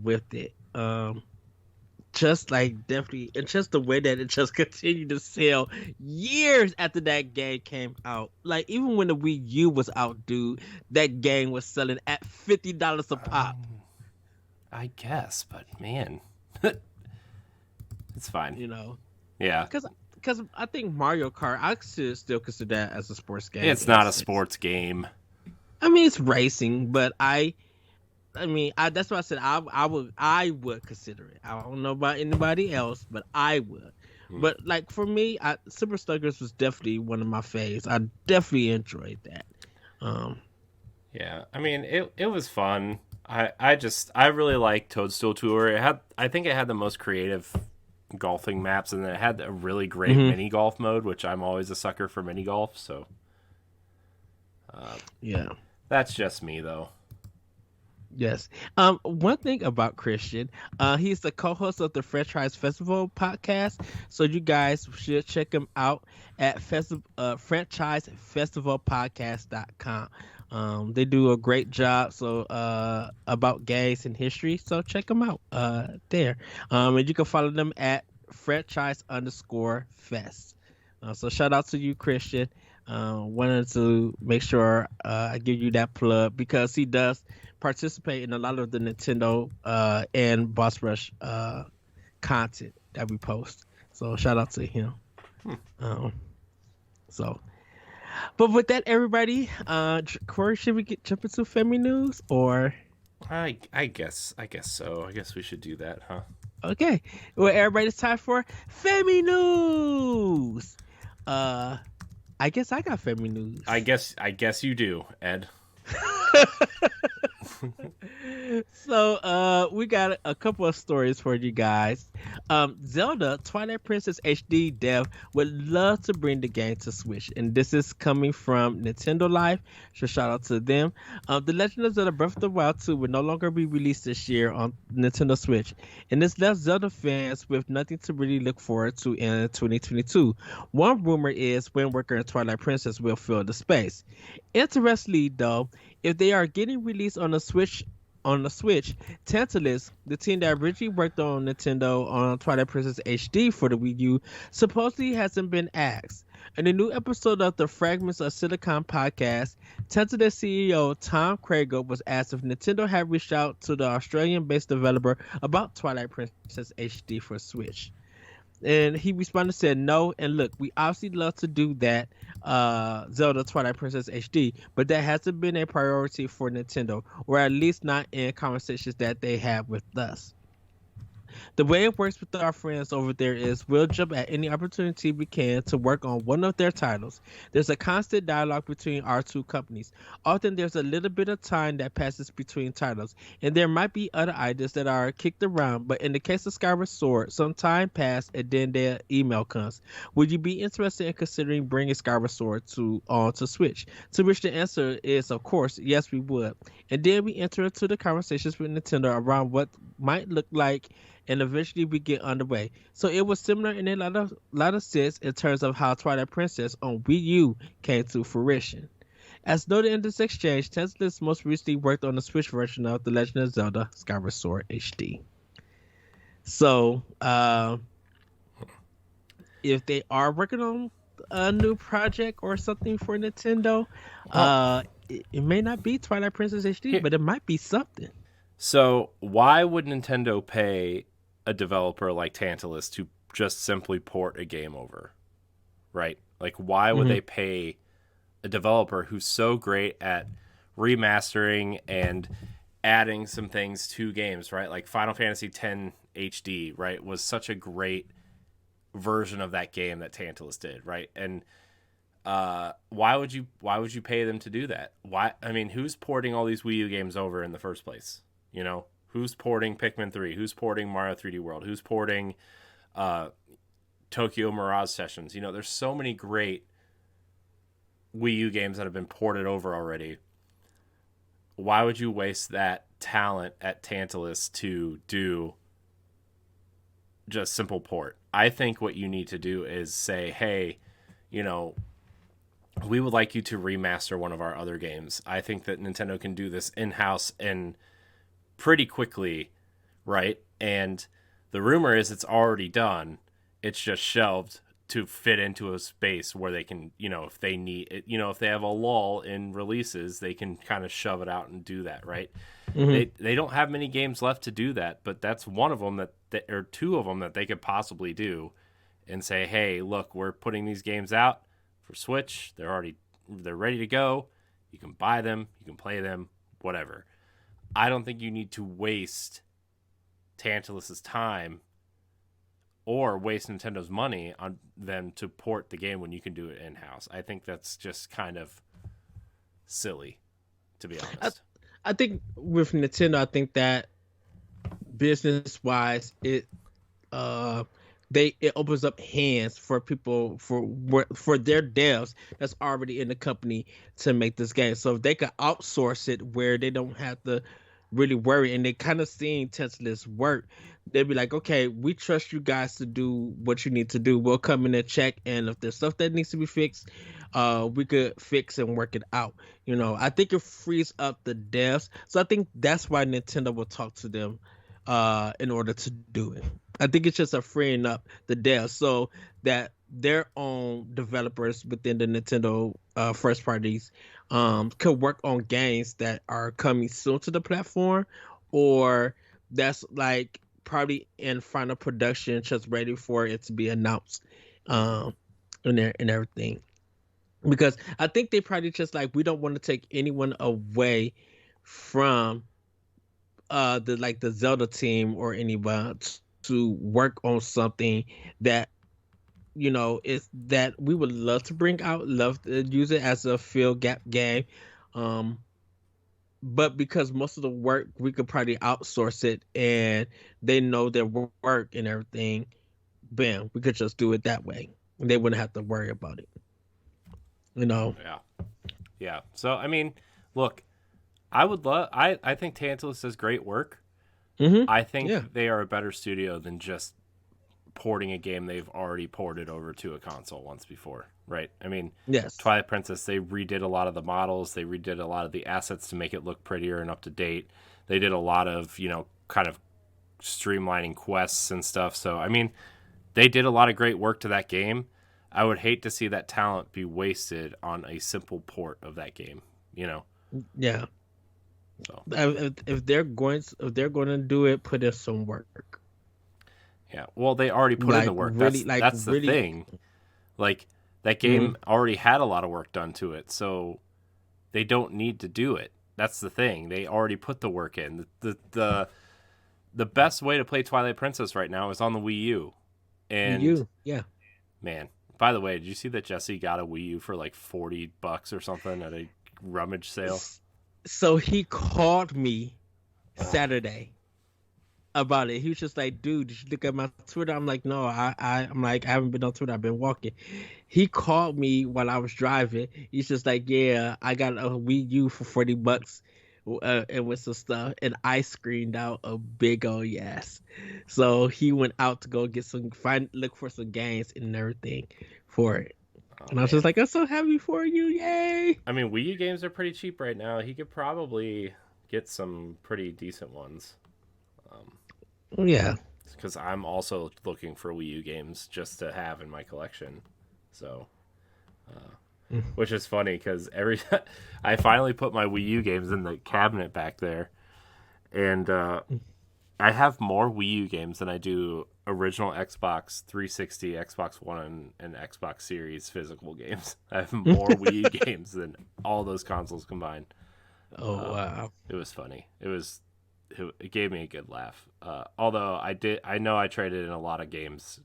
with it. Just like definitely, and just the way that it just continued to sell years after that game came out. Like even when the Wii U was out, dude, that game was selling at $50 a pop. I guess, but man, it's fine. You know, Yeah, because I think Mario Kart, I still consider that as a sports game. it's not a sports game. I mean, it's racing, but I mean, that's why I said I would consider it. I don't know about anybody else, but I would. But like for me, Super Sluggers was definitely one of my faves. I definitely enjoyed that. Yeah, I mean, it was fun. I really liked Toadstool Tour. I think it had the most creative golfing maps, and it had a really great mini golf mode, which I'm always a sucker for mini golf. So, Yeah. that's just me though. Yes. One thing about Christian, he's the co-host of the Franchise Festival podcast, so you guys should check him out at franchisefestivalpodcast.com. They do a great job about games and history, so check them out there. And you can follow them at franchise_fest. So shout out to you, Christian. Wanted to make sure I give you that plug because he does participate in a lot of the Nintendo and Boss Rush content that we post. So shout out to him. But with that, everybody, Corey, should we jump into Femi News or? I guess so. I guess we should do that, huh? Okay. Well, everybody, it's time for Femi News. I guess I got Femi News. I guess you do, Ed. So we got a couple of stories for you guys. Zelda Twilight Princess HD dev would love to bring the game to Switch, and this is coming from Nintendo Life, so shout out to them. The Legend of Zelda Breath of the Wild 2 will no longer be released this year on Nintendo Switch, and this left Zelda fans with nothing to really look forward to in 2022. One rumor is Wind Waker and Twilight Princess will fill the space. Interestingly though, if they are getting released on the Switch, Tantalus, the team that originally worked on Nintendo on Twilight Princess HD for the Wii U, supposedly hasn't been asked. In a new episode of the Fragments of Silicon podcast, Tantalus CEO Tom Krager was asked if Nintendo had reached out to the Australian-based developer about Twilight Princess HD for Switch. And he responded and said, no, and look, we obviously love to do that, Zelda Twilight Princess HD, but that hasn't been a priority for Nintendo, or at least not in conversations that they have with us. The way it works with our friends over there is we'll jump at any opportunity we can to work on one of their titles. There's a constant dialogue between our two companies. Often there's a little bit of time that passes between titles, and there might be other ideas that are kicked around, but in the case of Skyward Sword, some time passed and then their email comes. Would you be interested in considering bringing Skyward Sword to Switch? To which the answer is, of course, yes, we would. And then we enter into the conversations with Nintendo around what might look like, and eventually we get underway. So it was similar in a lot of sense in terms of how Twilight Princess on Wii U came to fruition. As noted in this exchange, Tantalus most recently worked on the Switch version of The Legend of Zelda Skyward Sword HD. So, if they are working on a new project or something for Nintendo, it may not be Twilight Princess HD, but it might be something. So why would Nintendo pay a developer like Tantalus to just simply port a game over? Right? Like, why would they pay a developer who's so great at remastering and adding some things to games, right? Like Final Fantasy X HD, right, was such a great version of that game that Tantalus did, right? And why would you pay them to do that? Why? I mean, who's porting all these Wii U games over in the first place? You know, who's porting Pikmin 3? Who's porting Mario 3D World? Who's porting Tokyo Mirage Sessions. You know, there's so many great Wii U games that have been ported over already. Why would you waste that talent at Tantalus to do just simple port? I think what you need to do is say, hey, you know, we would like you to remaster one of our other games. I think that Nintendo can do this in-house and pretty quickly, right? And the rumor is it's already done. It's just shelved to fit into a space where they can, you know, if they need it, you know, if they have a lull in releases, they can kind of shove it out and do that, right? Mm-hmm. They don't have many games left to do that, but that's one of them that or two of them that they could possibly do and say, hey, look, we're putting these games out for Switch. They're ready to go. You can buy them, you can play them, whatever. I don't think you need to waste Tantalus's time or waste Nintendo's money on them to port the game when you can do it in-house. I think that's just kind of silly, to be honest. I think with Nintendo, I think that business-wise, it opens up hands for people for their devs that's already in the company to make this game. So if they could outsource it where they don't have to really worry, and they kind of seeing Tesla's work, they'd be like, okay, we trust you guys to do what you need to do. We'll come in and check, and if there's stuff that needs to be fixed, we could fix and work it out. You know, I think it frees up the devs. So I think that's why Nintendo will talk to them in order to do it. I think it's just a freeing up the devs so that their own developers within the Nintendo first parties could work on games that are coming soon to the platform, or that's like probably in final production, just ready for it to be announced, and everything. Because I think they probably just like, we don't want to take anyone away from the Zelda team or anyone to work on something that, you know, is that we would love to bring out, love to use it as a fill gap game. But because most of the work, we could probably outsource it and they know their work and everything, bam, we could just do it that way. And they wouldn't have to worry about it. You know? Yeah. So, I mean, look, I think Tantalus does great work. Mm-hmm. I think they are a better studio than just porting a game they've already ported over to a console once before, right? I mean, yes. Twilight Princess, they redid a lot of the models, they redid a lot of the assets to make it look prettier and up to date. They did a lot of, you know, kind of streamlining quests and stuff. So, I mean, they did a lot of great work to that game. I would hate to see that talent be wasted on a simple port of that game, you know? Yeah. So if they're going to do it, put in some work. Yeah, well, they already put in the work. That's the thing. Like, that game already had a lot of work done to it, so they don't need to do it. That's the thing. They already put the work in. The best way to play Twilight Princess right now is on the Wii U. And Wii U, yeah. Man, by the way, did you see that Jesse got a Wii U for like $40 or something at a rummage sale? So he called me Saturday about it. He was just like, dude, did you look at my Twitter? I'm like, no, I'm like, I haven't been on Twitter. I've been walking. He called me while I was driving. He's just like, yeah, I got a Wii U for $40 and with some stuff. And I screened out a big old yes. So he went out to go get look for some games and everything for it. And I was just like, I'm so happy for you. Yay. I mean, Wii U games are pretty cheap right now. He could probably get some pretty decent ones. Yeah. Because I'm also looking for Wii U games just to have in my collection. So, which is funny because I finally put my Wii U games in the cabinet back there. And I have more Wii U games than I do original Xbox 360, Xbox One, and Xbox Series physical games. I have more Wii U games than all those consoles combined. Oh, wow. It was funny. It gave me a good laugh. Although I know I traded in a lot of games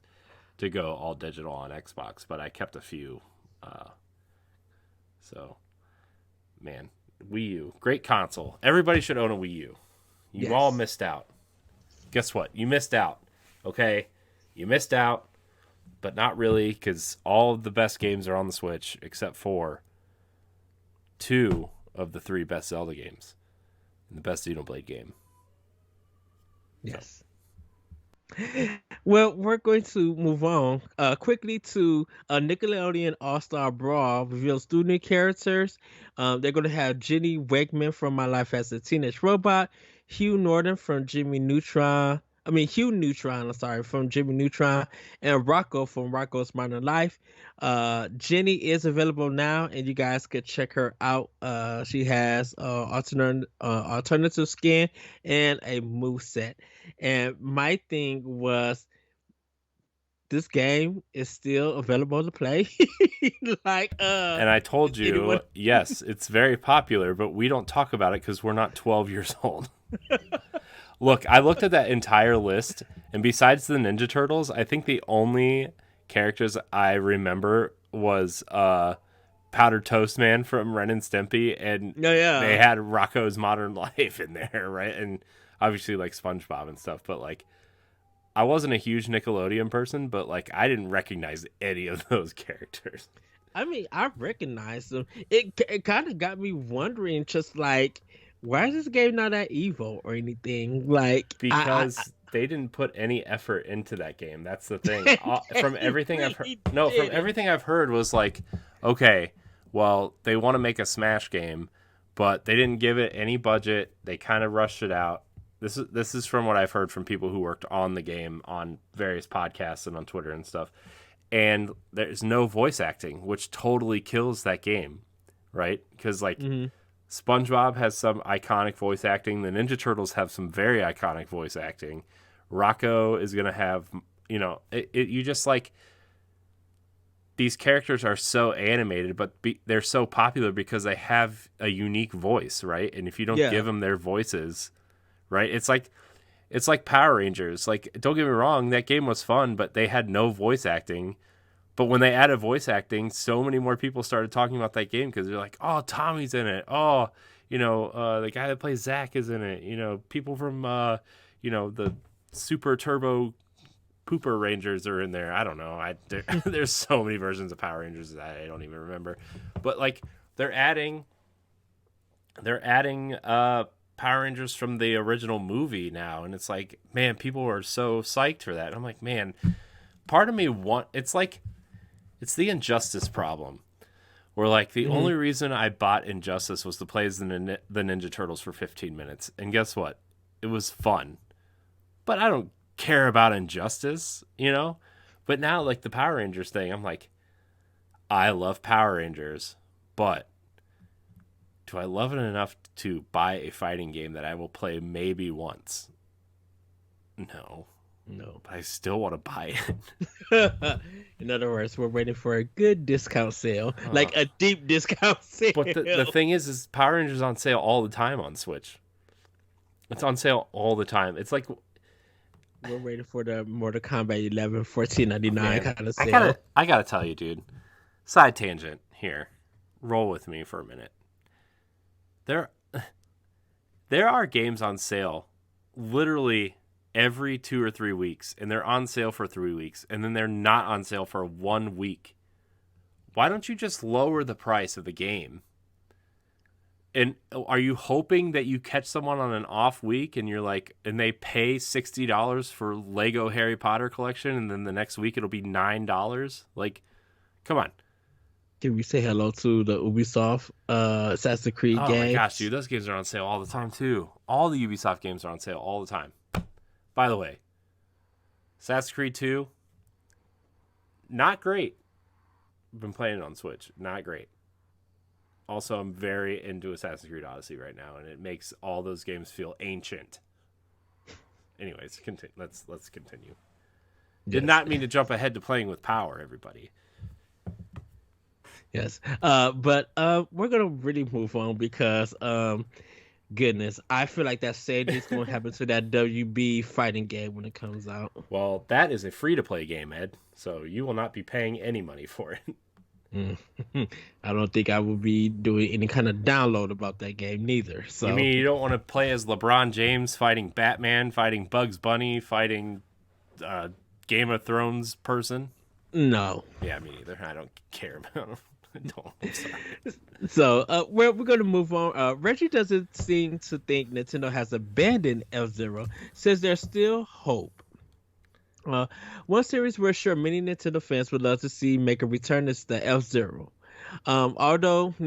to go all digital on Xbox, but I kept a few. So, man, Wii U, great console. Everybody should own a Wii U. You all missed out. Guess what? You missed out. Okay? You missed out. but not really, because all of the best games are on the Switch except for 2 of the 3 best Zelda games and the best Xenoblade game. Yes. Well, we're going to move on quickly to Nickelodeon All-Star Brawl reveals 2 new characters. They're going to have Jenny Wegman from My Life as a Teenage Robot, Hugh Neutron from Jimmy Neutron, from Jimmy Neutron, and Rocco from Rocco's Modern Life. Jenny is available now, and you guys could check her out. She has alternative skin and a moveset. And my thing was, this game is still available to play. And I told you, yes, it's very popular, but we don't talk about it because we're not 12 years old. Look, I looked at that entire list, and besides the Ninja Turtles, I think the only characters I remember was Powdered Toast Man from Ren and Stimpy, and they had Rocco's Modern Life in there, right? And obviously like SpongeBob and stuff, but like I wasn't a huge Nickelodeon person, but like I didn't recognize any of those characters. I mean, I recognized them. It kind of got me wondering, just like, why is this game not that evil or anything? Like, because they didn't put any effort into that game. That's the thing. From everything I've heard, from everything I've heard was like, okay, well, they want to make a Smash game, but they didn't give it any budget. They kind of rushed it out. This is from what I've heard from people who worked on the game on various podcasts and on Twitter and stuff. And there's no voice acting, which totally kills that game, right? Because like. Mm-hmm. SpongeBob has some iconic voice acting. The Ninja Turtles have some very iconic voice acting. Rocco is going to have, you just like, these characters are so animated, but they're so popular because they have a unique voice, right? And if you don't give them their voices, right? It's like Power Rangers. Like, don't get me wrong, that game was fun, but they had no voice acting. But when they added voice acting, so many more people started talking about that game because they're like, oh, Tommy's in it. Oh, the guy that plays Zack is in it. People from, the Super Turbo Pooper Rangers are in there. I don't know. There's so many versions of Power Rangers that I don't even remember. But, like, they're adding Power Rangers from the original movie now. And it's like, man, people are so psyched for that. And I'm like, man, part of me it's the Injustice problem, where like the only reason I bought Injustice was to play as the Ninja Turtles for 15 minutes. And guess what? It was fun. But I don't care about Injustice, But now like the Power Rangers thing, I'm like, I love Power Rangers, but do I love it enough to buy a fighting game that I will play maybe once? No, but I still want to buy it. In other words, we're waiting for a good discount sale, like a deep discount sale. But the thing is Power Rangers on sale all the time on Switch. It's on sale all the time. It's like we're waiting for the Mortal Kombat 11 $14.99 kind of sale. I gotta tell you, dude. Side tangent here. Roll with me for a minute. There are games on sale literally every 2 or 3 weeks, and they're on sale for 3 weeks, and then they're not on sale for 1 week. Why don't you just lower the price of the game? And are you hoping that you catch someone on an off week and you're like, and they pay $60 for Lego Harry Potter collection, and then the next week it'll be $9? Like, come on. Can we say hello to the Ubisoft Assassin's Creed games? Oh my gosh, dude, those games are on sale all the time too. All the Ubisoft games are on sale all the time. By the way, Assassin's Creed 2, not great. I've been playing it on Switch. Not great. Also, I'm very into Assassin's Creed Odyssey right now, and it makes all those games feel ancient. Anyways, let's continue. Yes. Did not mean to jump ahead to playing with power, everybody. Yes. But we're going to really move on because, goodness, I feel like that same thing's going to happen to that WB fighting game when it comes out. Well, that is a free-to-play game, Ed, so you will not be paying any money for it. I don't think I will be doing any kind of download about that game neither. So you mean you don't want to play as LeBron James fighting Batman, fighting Bugs Bunny, fighting Game of Thrones person? No. Yeah, me neither. I don't care about them. Don't. I'm sorry. So we're going to move on. Reggie doesn't seem to think Nintendo has abandoned F-Zero, says there's still hope. Uh, one series we're sure many Nintendo fans would love to see make a return is the F-Zero. Although the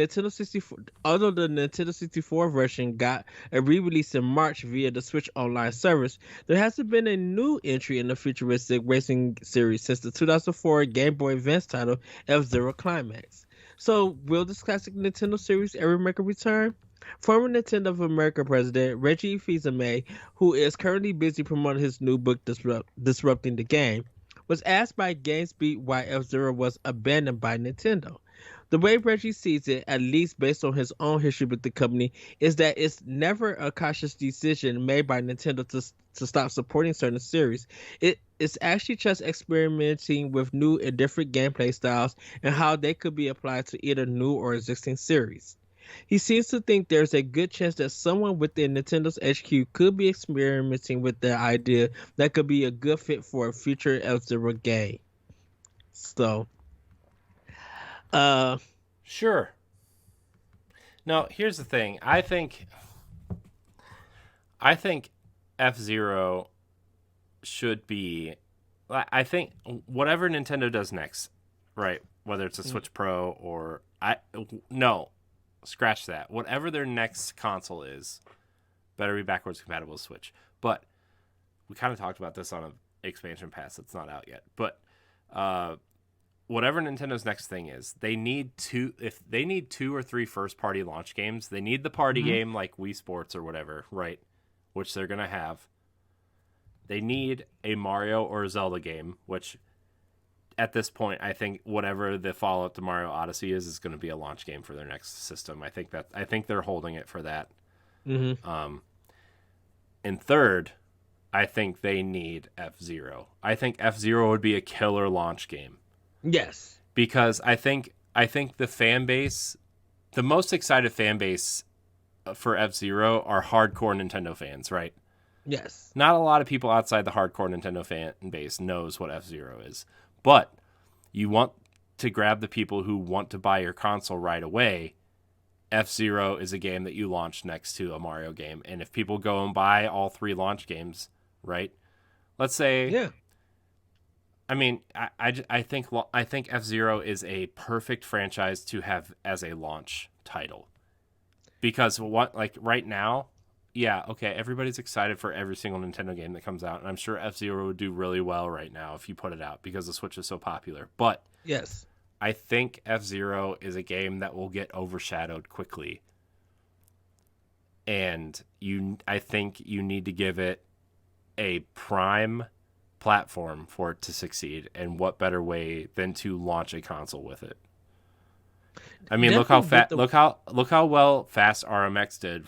Nintendo 64 version got a re-release in March via the Switch Online service, there hasn't been a new entry in the futuristic racing series since the 2004 Game Boy Advance title F-Zero Climax. So, will this classic Nintendo series ever make a return? Former Nintendo of America president Reggie Fils-Aimé, who is currently busy promoting his new book Disrupting the Game, was asked by GameSpeed why F-Zero was abandoned by Nintendo. The way Reggie sees it, at least based on his own history with the company, is that it's never a conscious decision made by Nintendo to stop supporting certain series. It's actually just experimenting with new and different gameplay styles and how they could be applied to either new or existing series. He seems to think there's a good chance that someone within Nintendo's HQ could be experimenting with the idea that could be a good fit for a future F-Zero game. So, Sure. No, here's the thing. I think F-Zero should be. I think whatever Nintendo does next, right? Whether it's a Switch Pro or scratch that. Whatever their next console is, better be backwards compatible with Switch. But we kind of talked about this on an expansion pass that's not out yet. But whatever Nintendo's next thing is, if they need 2 or 3 first-party launch games, they need the party game like Wii Sports or whatever, right? Which they're going to have. They need a Mario or a Zelda game, which at this point, I think whatever the follow-up to Mario Odyssey is going to be a launch game for their next system. I think they're holding it for that. mm-hmm. And third, I think they need F-Zero. I think F-Zero would be a killer launch game. Yes. Because I think the fan base, the most excited fan base for F-Zero are hardcore Nintendo fans, right? Yes. Not a lot of people outside the hardcore Nintendo fan base knows what F-Zero is. But you want to grab the people who want to buy your console right away. F-Zero is a game that you launch next to a Mario game. And if people go and buy all 3 launch games, right? Let's say... Yeah. I mean, I think F-Zero is a perfect franchise to have as a launch title. Because right now, yeah, okay, everybody's excited for every single Nintendo game that comes out, and I'm sure F-Zero would do really well right now if you put it out because the Switch is so popular. But yes, I think F-Zero is a game that will get overshadowed quickly. And I think you need to give it a prime platform for it to succeed, and what better way than to launch a console with it? I mean, look how well Fast RMX did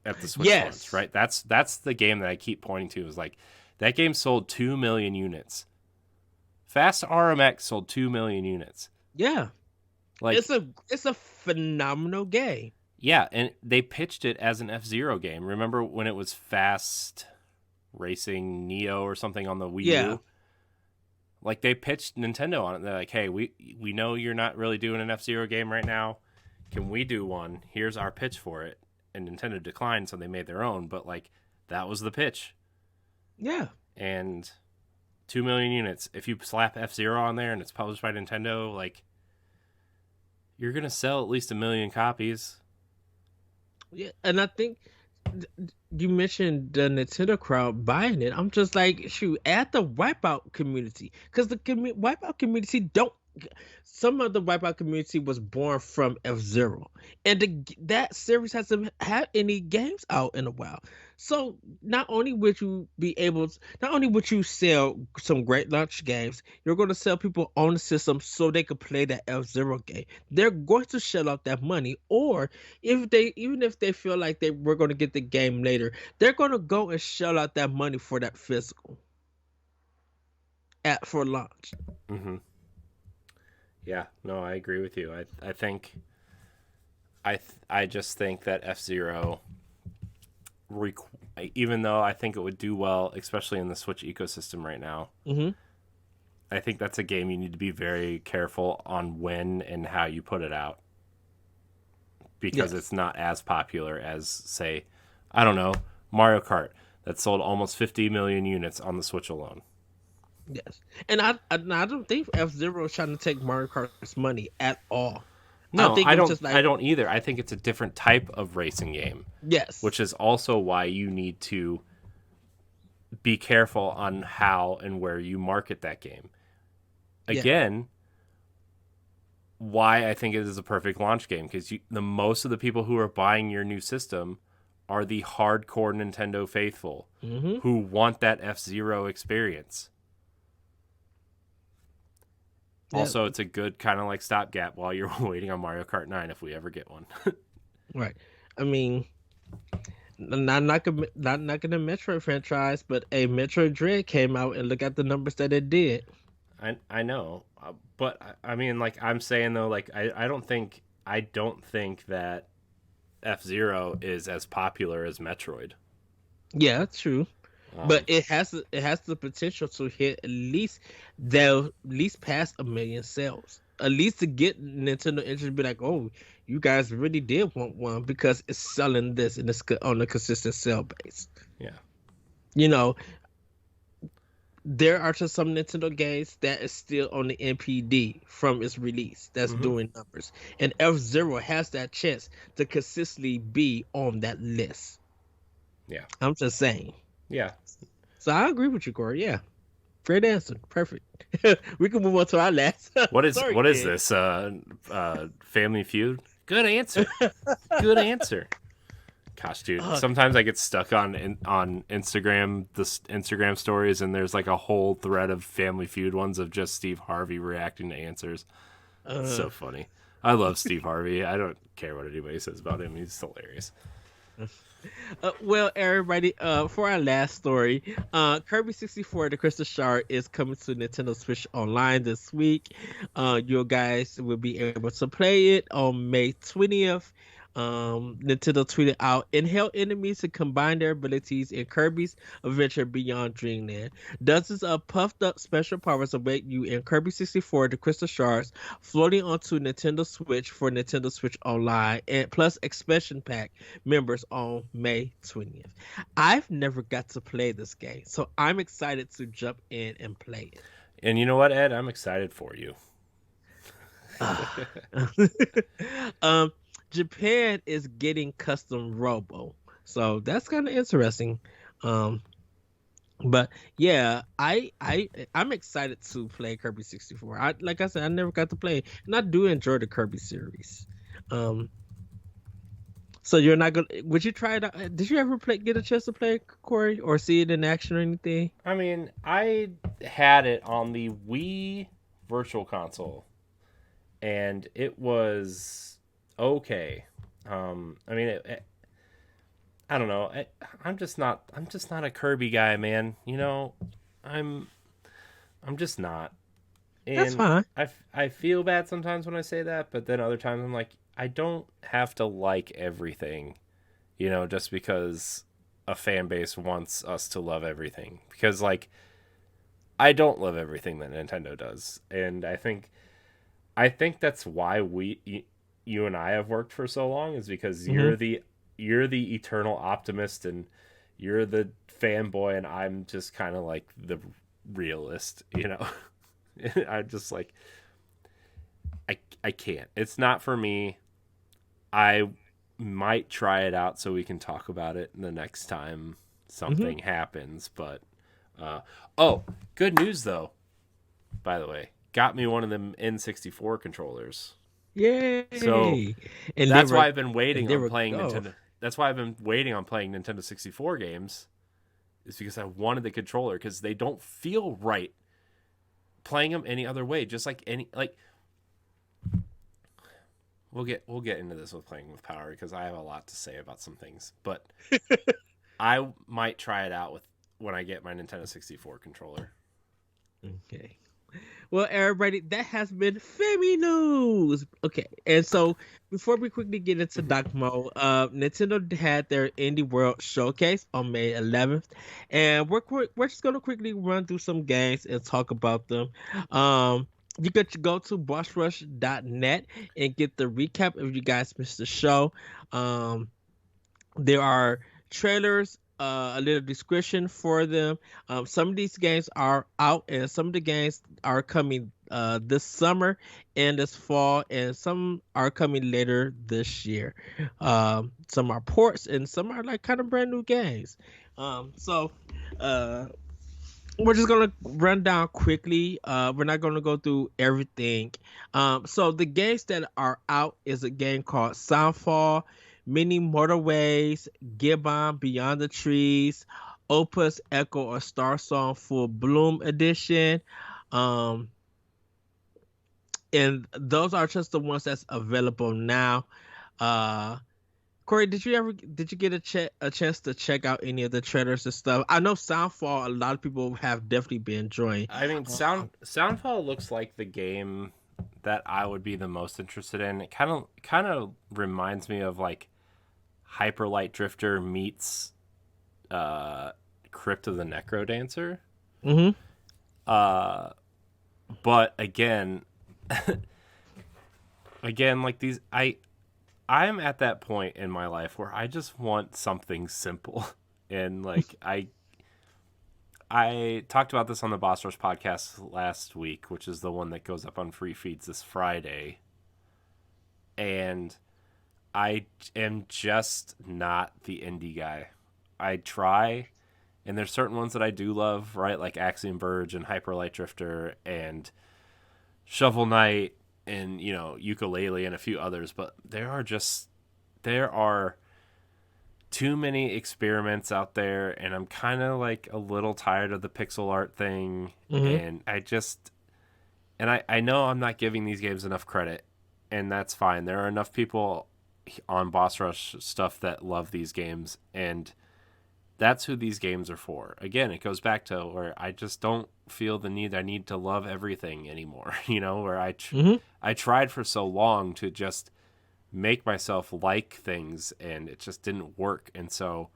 at the Switch launch, right? That's the game that I keep pointing to. Is like that game sold 2 million units. Fast RMX sold 2 million units. Yeah, like it's a phenomenal game. Yeah, and they pitched it as an F-Zero game. Remember when it was Fast Racing Neo or something on the Wii U? Like they pitched Nintendo on it. They're like, hey, we know you're not really doing an F-Zero game right now. Can we do one? Here's our pitch for it. And Nintendo declined, so they made their own. But like that was the pitch. Yeah. And 2 million units. If you slap F-Zero on there and it's published by Nintendo, like you're gonna sell at least 1 million copies. Yeah, and I think you mentioned the Nintendo crowd buying it. I'm just like, shoot, add the Wipeout community, because the Wipeout community don't. Some of the Wipeout community was born from F-Zero, and that series hasn't had any games out in a while. So not only would you sell some great launch games, you're going to sell people on the system so they could play that F-Zero game. They're going to shell out that money, or even if they feel like we're going to get the game later, they're going to go and shell out that money for that physical for launch. Mm-hmm. Yeah, no, I agree with you. I just think that F-Zero, even though I think it would do well, especially in the Switch ecosystem right now, I think that's a game you need to be very careful on when and how you put it out. Because it's not as popular as, say, I don't know, Mario Kart that sold almost 50 million units on the Switch alone. Yes, and I don't think F-Zero is trying to take Mario Kart's money at all. No, think I it's don't. just like, I don't either. I think it's a different type of racing game. Yes, Which is also why you need to be careful on how and where you market that game. Again, why I think it is a perfect launch game, because the most of the people who are buying your new system are the hardcore Nintendo faithful who want that F-Zero experience. Also, it's a good kind of like stopgap while you're waiting on Mario Kart 9 if we ever get one. Right. I mean, not knocking the Metroid franchise, but a Metroid Dread came out, and look at the numbers that it did. I know, but I mean, like I'm saying though, like I don't think that F-Zero is as popular as Metroid. Yeah, that's true. But it has the potential to hit at least past 1 million sales. At least to get Nintendo interested to be like, oh, you guys really did want one because it's selling this and it's on a consistent sale base. Yeah. You know, there are just some Nintendo games that is still on the NPD from its release that's doing numbers. And F-Zero has that chance to consistently be on that list. Yeah. I'm just saying. Yeah. So I agree with you, Corey. Yeah. Great answer. Perfect. We can move on to our last. What is this? Family Feud? Good answer. Good answer. Gosh, dude. Sometimes I get stuck on Instagram, the Instagram stories, and there's like a whole thread of Family Feud ones of just Steve Harvey reacting to answers. It's so funny. I love Steve Harvey. I don't care what anybody says about him. He's hilarious. Well, everybody, for our last story, Kirby 64, the Crystal Shard, is coming to Nintendo Switch Online this week. You guys will be able to play it on May 20th. Nintendo tweeted out, "Inhale enemies to combine their abilities in Kirby's Adventure Beyond Dreamland. Dozens of puffed up special powers await you in Kirby 64, the Crystal Shards, floating onto Nintendo Switch for Nintendo Switch Online, and plus expansion pack members on May 20th. I've never got to play this game, so I'm excited to jump in and play it. And you know what, Ed? I'm excited for you. Japan is getting custom Robo, so that's kind of interesting. But yeah, I'm excited to play Kirby 64. Like I said, I never got to play, and I do enjoy the Kirby series. So you're not gonna? Would you try it out? Did you ever get a chance to play it, Corey, or see it in action or anything? I mean, I had it on the Wii Virtual Console, and it was okay. I mean, I don't know. I'm just not a Kirby guy, man. You know, I'm just not. And that's fine. I feel bad sometimes when I say that, but then other times I'm like, I don't have to like everything, you know, just because a fan base wants us to love everything. Because, like, I don't love everything that Nintendo does. And I think that's why you and I have worked for so long, is because you're the eternal optimist and you're the fanboy, and I'm just kind of like the realist, you know. I'm just like, I can't. It's not for me. I might try it out so we can talk about it the next time something happens. But good news though. By the way, got me one of them N64 controllers. Yay! So that's why I've been waiting on playing Nintendo. That's why I've been waiting on playing Nintendo 64 games. Is because I wanted the controller, because they don't feel right playing them any other way. Just like we'll get into this with playing with power, because I have a lot to say about some things. But I might try it out when I get my Nintendo 64 controller. Okay. Well, everybody, that has been Femi News. Okay, and so before we quickly get into Docomo, Nintendo had their Indie World Showcase on May 11th, and we're just gonna quickly run through some games and talk about them. You could go to bossrush.net and get the recap if you guys missed the show. Um, there are trailers, a little description for them. Some of these games are out, and some of the games are coming this summer and this fall, and some are coming later this year. Some are ports, and some are like kind of brand new games. So we're just gonna run down quickly. We're not gonna go through everything. So the games that are out is a game called Soundfall, Mini Motorways, Gibbon, Beyond the Trees, Opus Echo or Star Song Full Bloom Edition. And those are just the ones that's available now. Corey, did you get a chance to check out any of the trailers and stuff? I know Soundfall, a lot of people have definitely been enjoying. I mean, Soundfall looks like the game that I would be the most interested in. It kind of reminds me of like Hyper Light Drifter meets Crypt of the Necrodancer. Mm-hmm. But again, like these, I'm at that point in my life where I just want something simple, and like I talked about this on the Boss Rush podcast last week, which is the one that goes up on free feeds this Friday, and I am just not the indie guy. I try, and there's certain ones that I do love, right? Like Axiom Verge and Hyper Light Drifter and Shovel Knight and, you know, Yooka-Laylee and a few others, but there are too many experiments out there, and I'm kind of like a little tired of the pixel art thing. Mm-hmm. And I know I'm not giving these games enough credit, and that's fine. There are enough people on Boss Rush stuff that love these games, and that's who these games are for. Again, it goes back to where I just don't feel the need. I need to love everything anymore. You know, where I tried for so long to just make myself like things, and it just didn't work. And so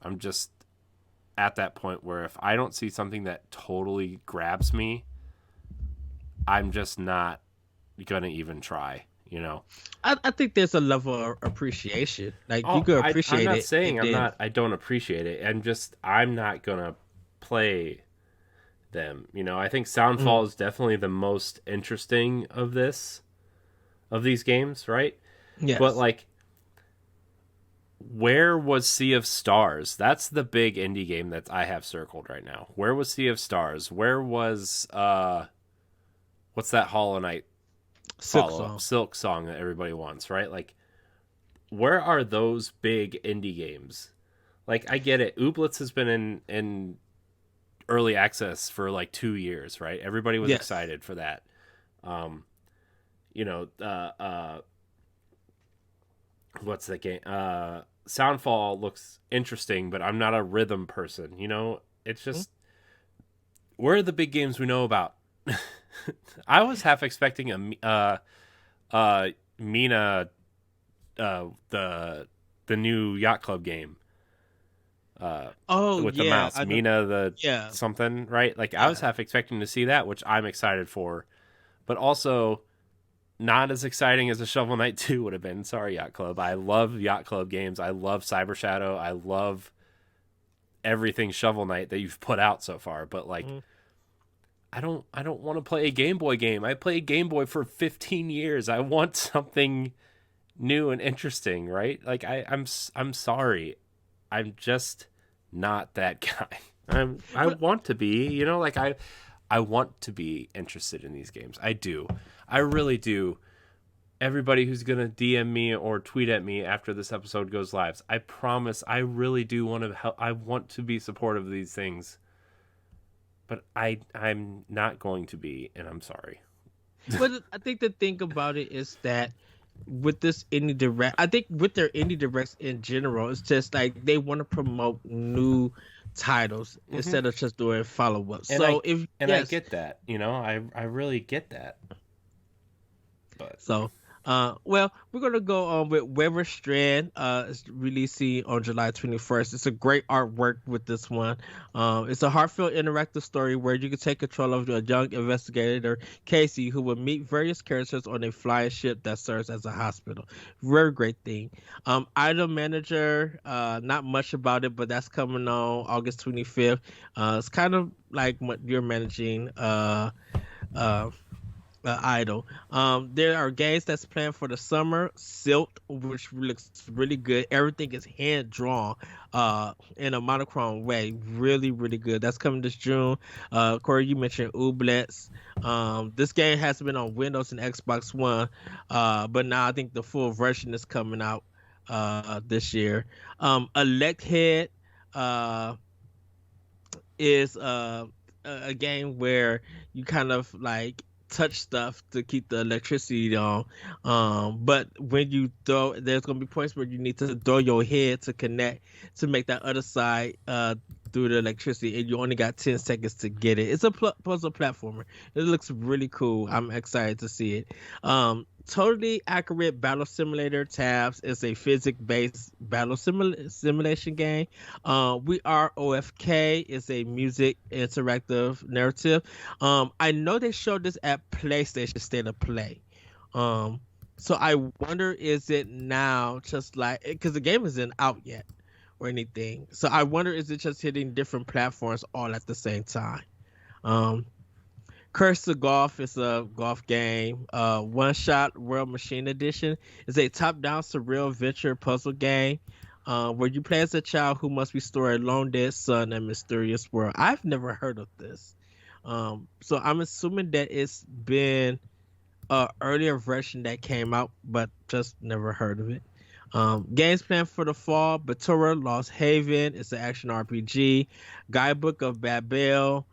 I'm just at that point where if I don't see something that totally grabs me, I'm just not gonna even try. You know, I think there's a level of appreciation. Like you could appreciate it. I'm not saying I don't appreciate it. I'm not gonna play them. You know, I think Soundfall is definitely the most interesting of these games, right? Yes. But like, where was Sea of Stars? That's the big indie game that I have circled right now. Where was Sea of Stars? Where was what's that Hollow Knight Silk Song that everybody wants, right? Like, where are those big indie games? Like, I get it. Ooblets has been in early access for like 2 years, right? Everybody was excited for that. You know, what's that game? Soundfall looks interesting, but I'm not a rhythm person. You know, it's just where are the big games we know about? I was half expecting a Mina, the new Yacht Club game. With the mouse, Mina something, right? Like I was half expecting to see that, which I'm excited for, but also not as exciting as a Shovel Knight 2 would have been. Sorry, Yacht Club. I love Yacht Club games. I love Cyber Shadow. I love everything Shovel Knight that you've put out so far, but like. I don't want to play a Game Boy game. I played Game Boy for 15 years. I want something new and interesting, right? Like I'm sorry. I'm just not that guy. I want to be, you know, like I want to be interested in these games. I do. I really do. Everybody who's going to DM me or tweet at me after this episode goes live, I promise I really do want to help. I want to be supportive of these things. But I'm not going to be, and I'm sorry. But I think the thing about it is that with this indie direct, I think with their indie directs in general, it's just like they want to promote new titles instead of just doing follow-ups. And So I get that, I really get that. But So, well, we're gonna go on with Weber Strand. It's releasing on July 21st. It's a great artwork with this one. It's a heartfelt interactive story where you can take control of a young investigator, Casey, who will meet various characters on a flying ship that serves as a hospital. Very great thing. Item Manager, not much about it, but that's coming on August 25th. It's kind of like what you're managing. Idol. There are games that's planned for the summer. Silt, which looks really good. Everything is hand drawn, in a monochrome way. Really, really good. That's coming this June. Corey, you mentioned Ooblets. This game has been on Windows and Xbox One, but now I think the full version is coming out this year. Elect Head is a game where you kind of like touch stuff to keep the electricity on, but when you throw, there's gonna be points where you need to throw your head to connect to make that other side through the electricity, and you only got 10 seconds to get it. It's a puzzle platformer. It looks really cool. I'm excited to see it. Totally Accurate Battle Simulator Tabs is a physics-based battle simulation game. We Are OFK is a music interactive narrative. I know they showed this at PlayStation State of Play. So I wonder, is it now just like, because the game isn't out yet or anything. So I wonder, is it just hitting different platforms all at the same time? Curse of Golf is a golf game. One Shot World Machine Edition is a top-down surreal adventure puzzle game where you play as a child who must restore a long dead son in a mysterious world. I've never heard of this. So I'm assuming that it's been an earlier version that came out, but just never heard of it. Games planned for the fall: Batura Lost Haven. It's an action RPG. Guidebook of Babel.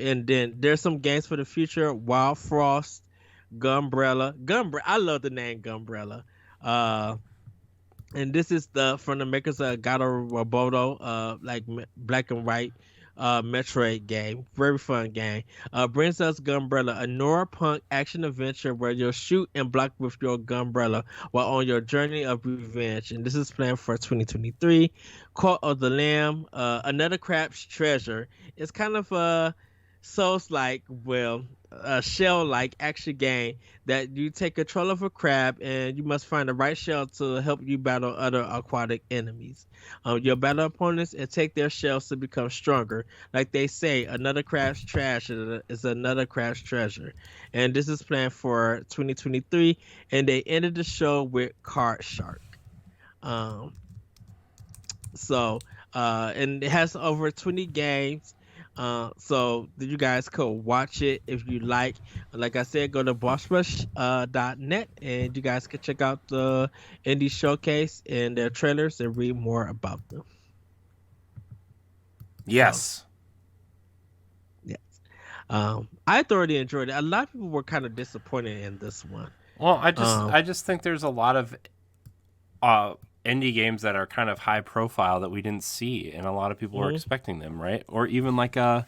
And then there's some games for the future: Wild Frost, Gunbrella. I love the name Gunbrella. And this is from the makers of Gato Roboto, like black and white Metroid game. Very fun game. Brings us Gunbrella, a neuropunk action adventure where you'll shoot and block with your Gunbrella while on your journey of revenge. And this is planned for 2023. Cult of the Lamb, another Crab's Treasure. It's kind of a Souls-like, a shell-like action game that you take control of a crab and you must find the right shell to help you battle other aquatic enemies. You'll battle opponents and take their shells to become stronger. Like they say, another crab's trash is another crab's treasure. And this is planned for 2023, and they ended the show with Card Shark. And it has over 20 games. So you guys could watch it if you like. Like I said, go to bossrush.net and you guys can check out the indie showcase and their trailers and read more about them. Yes. Yes. I thoroughly enjoyed it. A lot of people were kind of disappointed in this one. Well, I just think there's a lot of indie games that are kind of high profile that we didn't see, and a lot of people were expecting them, right? Or even like a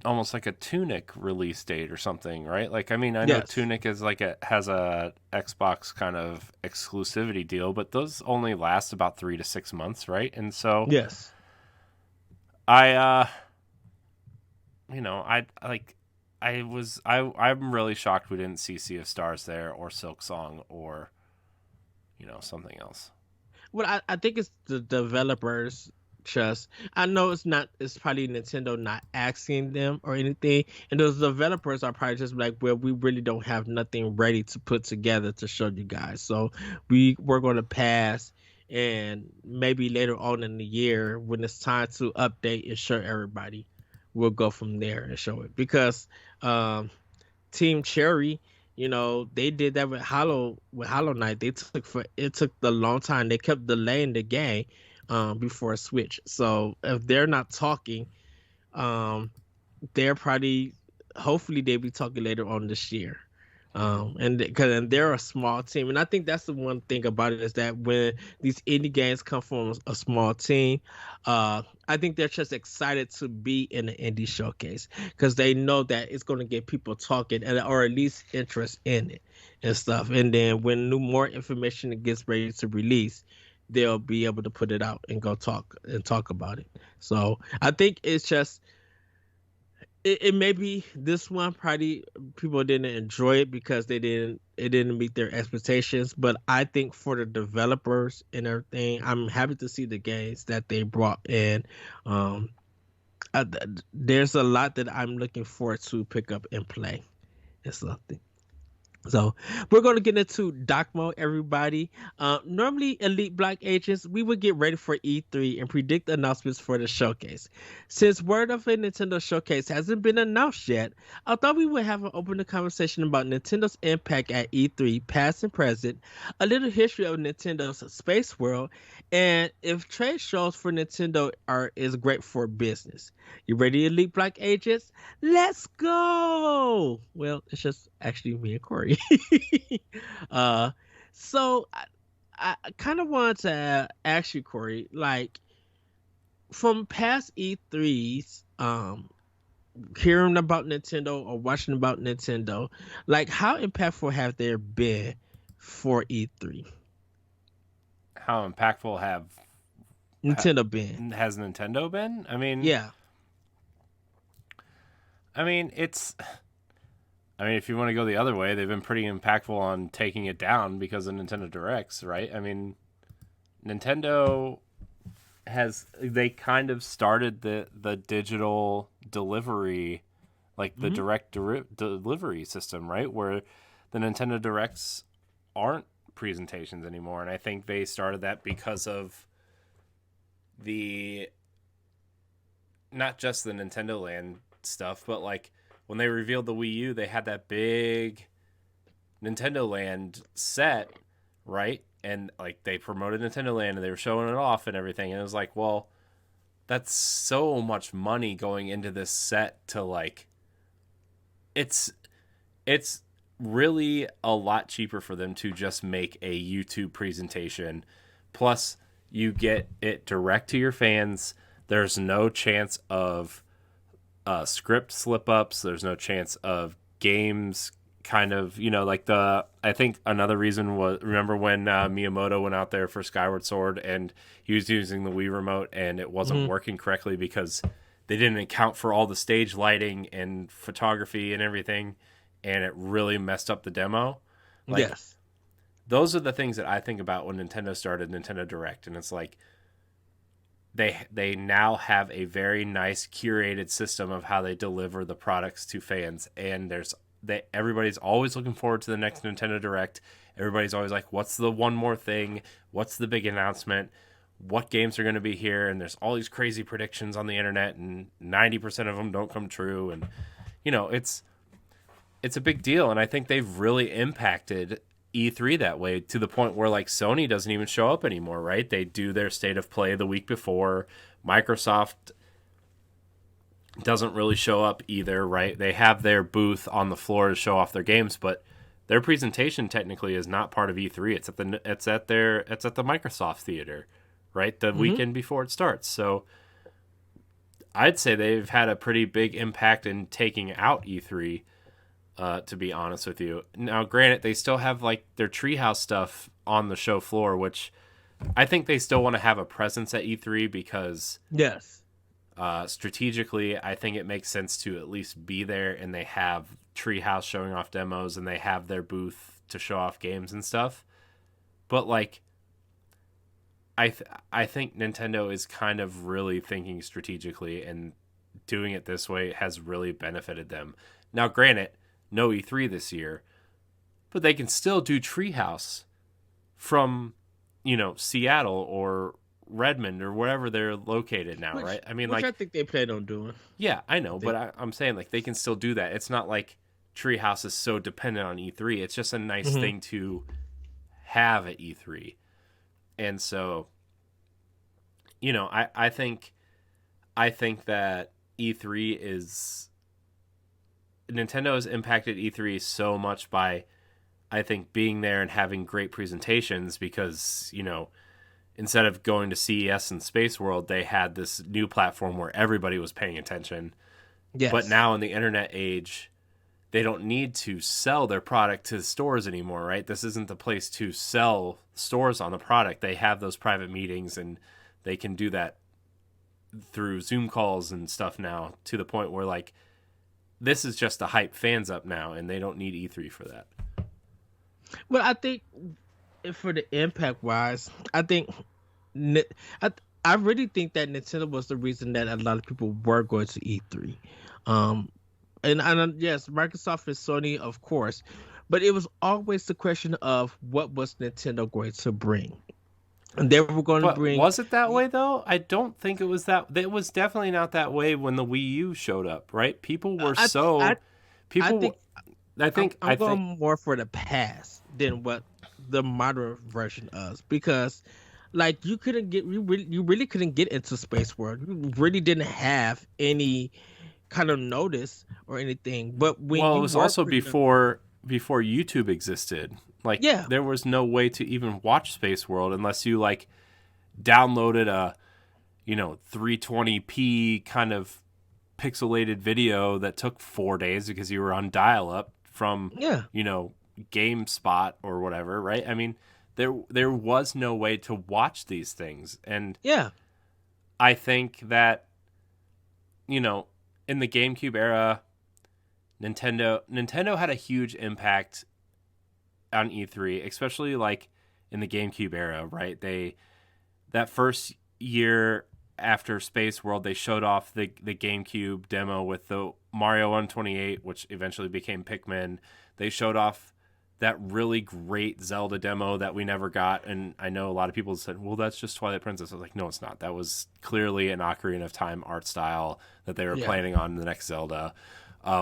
almost like a Tunic release date or something, right? Like, I mean, I know Tunic is has a Xbox kind of exclusivity deal, but those only last about 3 to 6 months, right? And so I'm really shocked we didn't see Sea of Stars there, or Silk Song, or something else. Well, I think it's the developers just, I know it's probably Nintendo not asking them or anything, and those developers are probably just like, well, we really don't have nothing ready to put together to show you guys, so we're going to pass, and maybe later on in the year when it's time to update and show everybody, we'll go from there and show it. Because Team Cherry, they did that with Hollow Knight. It took a long time. They kept delaying the game before Switch. So if they're not talking, they're probably, hopefully they'll be talking later on this year. And because they're a small team, and I think that's the one thing about it is that when these indie games come from a small team, I think they're just excited to be in the indie showcase because they know that it's going to get people talking or at least interest in it and stuff. And then when more information gets ready to release, they'll be able to put it out and go talk about it. So I think it's just it may be this one probably people didn't enjoy it because it didn't meet their expectations, but I think for the developers and everything, I'm happy to see the games that they brought in. um uh, there's a lot that I'm looking forward to pick up and play and something. So we're going to get into doc mode, everybody. Normally, Elite Black Agents, we would get ready for E3 and predict announcements for the showcase. Since word of a Nintendo showcase hasn't been announced yet, I thought we would have an open conversation about Nintendo's impact at E3, past and present, a little history of Nintendo's Space World, and if trade shows for Nintendo is great for business. You ready, Elite Black Agents? Let's go. Well, it's just actually me and Corey. uh, so I kind of wanted to ask you, Corey, like from past E3s, hearing about Nintendo or watching about Nintendo, like how impactful have they been for E3? How impactful Nintendo been? has Nintendo been? Yeah. If you want to go the other way, they've been pretty impactful on taking it down because of Nintendo Directs, right? Nintendo they kind of started the digital delivery, like the direct delivery system, right? Where the Nintendo Directs aren't presentations anymore. And I think they started that because of not just the Nintendo Land stuff, but like when they revealed the Wii U, they had that big Nintendo Land set, right? And like they promoted Nintendo Land and they were showing it off and everything. And it was like, well, that's so much money going into this set to like, it's really a lot cheaper for them to just make a YouTube presentation. Plus you get it direct to your fans. There's no chance of script slip ups. There's no chance of games kind of, I think another reason was, remember when Miyamoto went out there for Skyward Sword and he was using the Wii remote and it wasn't working correctly because they didn't account for all the stage lighting and photography and everything, and it really messed up the demo. Yes. Those are the things that I think about when Nintendo started Nintendo Direct, and it's like they now have a very nice curated system of how they deliver the products to fans, and everybody's always looking forward to the next Nintendo Direct. Everybody's always like, what's the one more thing? What's the big announcement? What games are going to be here? And there's all these crazy predictions on the internet, and 90% of them don't come true. And, it's a big deal. And I think they've really impacted E3 that way, to the point where like Sony doesn't even show up anymore, right? They do their state of play the week before. Microsoft doesn't really show up either, right? They have their booth on the floor to show off their games, but their presentation technically is not part of E3. It's at the Microsoft Theater, right? The weekend before it starts. So I'd say they've had a pretty big impact in taking out E3, to be honest with you. Now, granted, they still have like their Treehouse stuff on the show floor, which I think they still want to have a presence at E3 because yes. Strategically, I think it makes sense to at least be there, and they have Treehouse showing off demos, and they have their booth to show off games and stuff. But like, I think Nintendo is kind of really thinking strategically, and doing it this way has really benefited them. Now, granted, no E3 this year, but they can still do Treehouse from, Seattle or Redmond or wherever they're located now, right? Which I think they plan on doing. Yeah, I know, but I'm saying like they can still do that. It's not like Treehouse is so dependent on E3. It's just a nice thing to have at E3. And so, I think that E3 is Nintendo has impacted E3 so much by, I think, being there and having great presentations because, you know, instead of going to CES and Space World, they had this new platform where everybody was paying attention. Yes. But now in the internet age, they don't need to sell their product to stores anymore, right? This isn't the place to sell stores on the product. They have those private meetings, and they can do that through Zoom calls and stuff now, to the point where, like, this is just to hype fans up now, and they don't need E3 for that. Well, I think for the impact wise, I think I really think that Nintendo was the reason that a lot of people were going to E3. And yes, Microsoft and Sony, of course, but it was always the question of what was Nintendo going to bring. And they were going to bring. Was it that way though? I don't think it was that. It was definitely not that way when the Wii U showed up, right? People were I'm going more for the past than what the modern version is, because, like, you really couldn't get into Space World. You really didn't have any kind of notice or anything. But when it was also before YouTube existed. Like, yeah, there was no way to even watch Space World unless you, like, downloaded a, 320p kind of pixelated video that took 4 days because you were on dial-up from, GameSpot or whatever, right? I mean, there was no way to watch these things. And yeah, I think that, in the GameCube era, Nintendo had a huge impact on E3, especially like in the GameCube era, right? That first year after Space World, they showed off the GameCube demo with the Mario 128, which eventually became Pikmin. They showed off that really great Zelda demo that we never got, and I know a lot of people said, well, that's just Twilight Princess. I was like, no, it's not. That was clearly an Ocarina of Time art style that they were planning on in the next Zelda.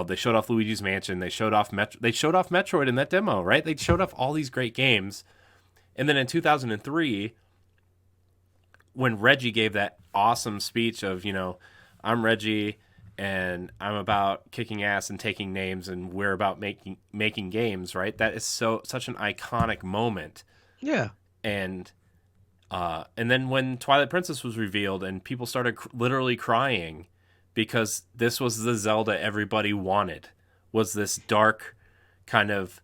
They showed off Luigi's Mansion. They showed off Metroid in that demo, right? They showed off all these great games. And then in 2003, when Reggie gave that awesome speech of, I'm Reggie and I'm about kicking ass and taking names and we're about making games, right? That is such an iconic moment. Yeah. And then when Twilight Princess was revealed and people started literally crying, because this was the Zelda everybody wanted, was this dark, kind of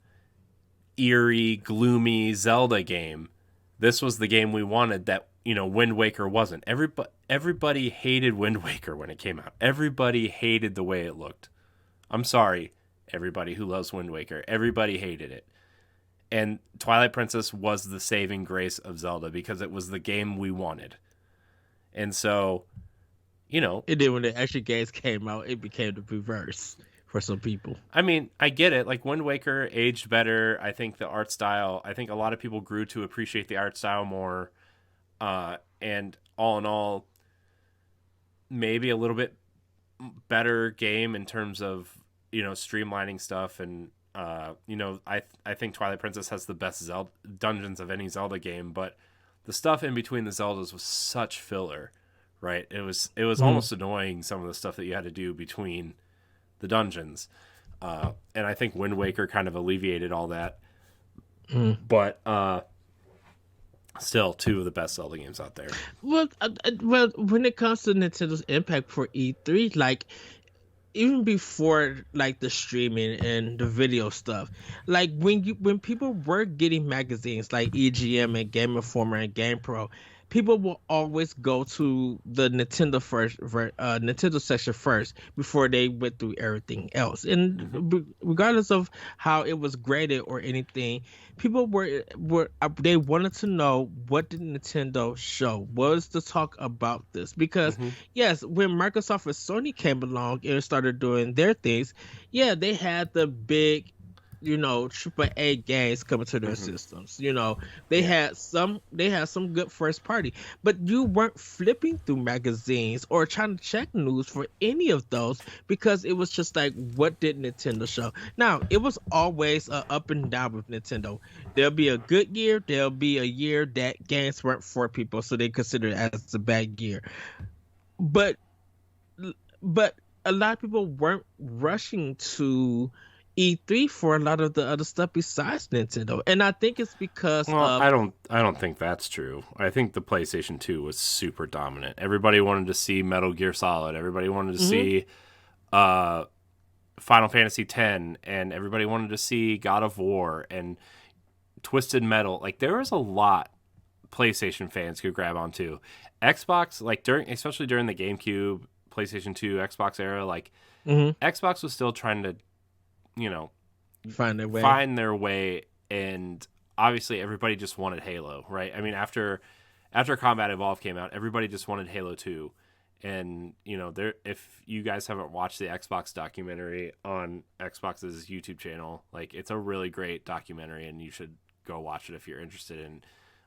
eerie, gloomy Zelda game. This was the game we wanted that, Wind Waker wasn't. Everybody hated Wind Waker when it came out. Everybody hated the way it looked. I'm sorry, everybody who loves Wind Waker. Everybody hated it. And Twilight Princess was the saving grace of Zelda because it was the game we wanted. And so, And then when the extra games came out, it became the reverse for some people. I mean, I get it. Like, Wind Waker aged better. I think the art style, I think a lot of people grew to appreciate the art style more. And all in all, maybe a little bit better game in terms of, streamlining stuff. And, I think Twilight Princess has the best Zelda dungeons of any Zelda game. But the stuff in between the Zeldas was such filler. Right, it was almost annoying, some of the stuff that you had to do between the dungeons, and I think Wind Waker kind of alleviated all that. But still, two of the best Zelda games out there. Well, when it comes to Nintendo's impact for E3, like, even before, like, the streaming and the video stuff, like, when people were getting magazines like EGM and Game Informer and GamePro, people will always go to the Nintendo Nintendo section first before they went through everything else. And regardless of how it was graded or anything, people they wanted to know, what did Nintendo show? What was the talk about this? Because yes, when Microsoft and Sony came along and started doing their things, yeah, they had the big, AAA games coming to their systems. They had some good first party, but you weren't flipping through magazines or trying to check news for any of those, because it was just like, what did Nintendo show? Now, it was always up and down with Nintendo. There'll be a good year, there'll be a year that games weren't for people, so they consider it as a bad year. But a lot of people weren't rushing to E3 for a lot of the other stuff besides Nintendo, and I think it's because Well, of I don't think that's true. I think the PlayStation 2 was super dominant. Everybody wanted to see Metal Gear Solid. Everybody wanted to see uh, Final Fantasy X, and everybody wanted to see God of War and Twisted Metal. Like there was a lot PlayStation fans could grab onto. Xbox, like especially during the GameCube, PlayStation 2, Xbox era, like Xbox was still trying to, you know, find their way. And obviously everybody just wanted Halo, right? I mean, after Combat Evolved came out, everybody just wanted Halo 2. And, you know, if you guys haven't watched the Xbox documentary on Xbox's YouTube channel, like it's a really great documentary and you should go watch it if you're interested in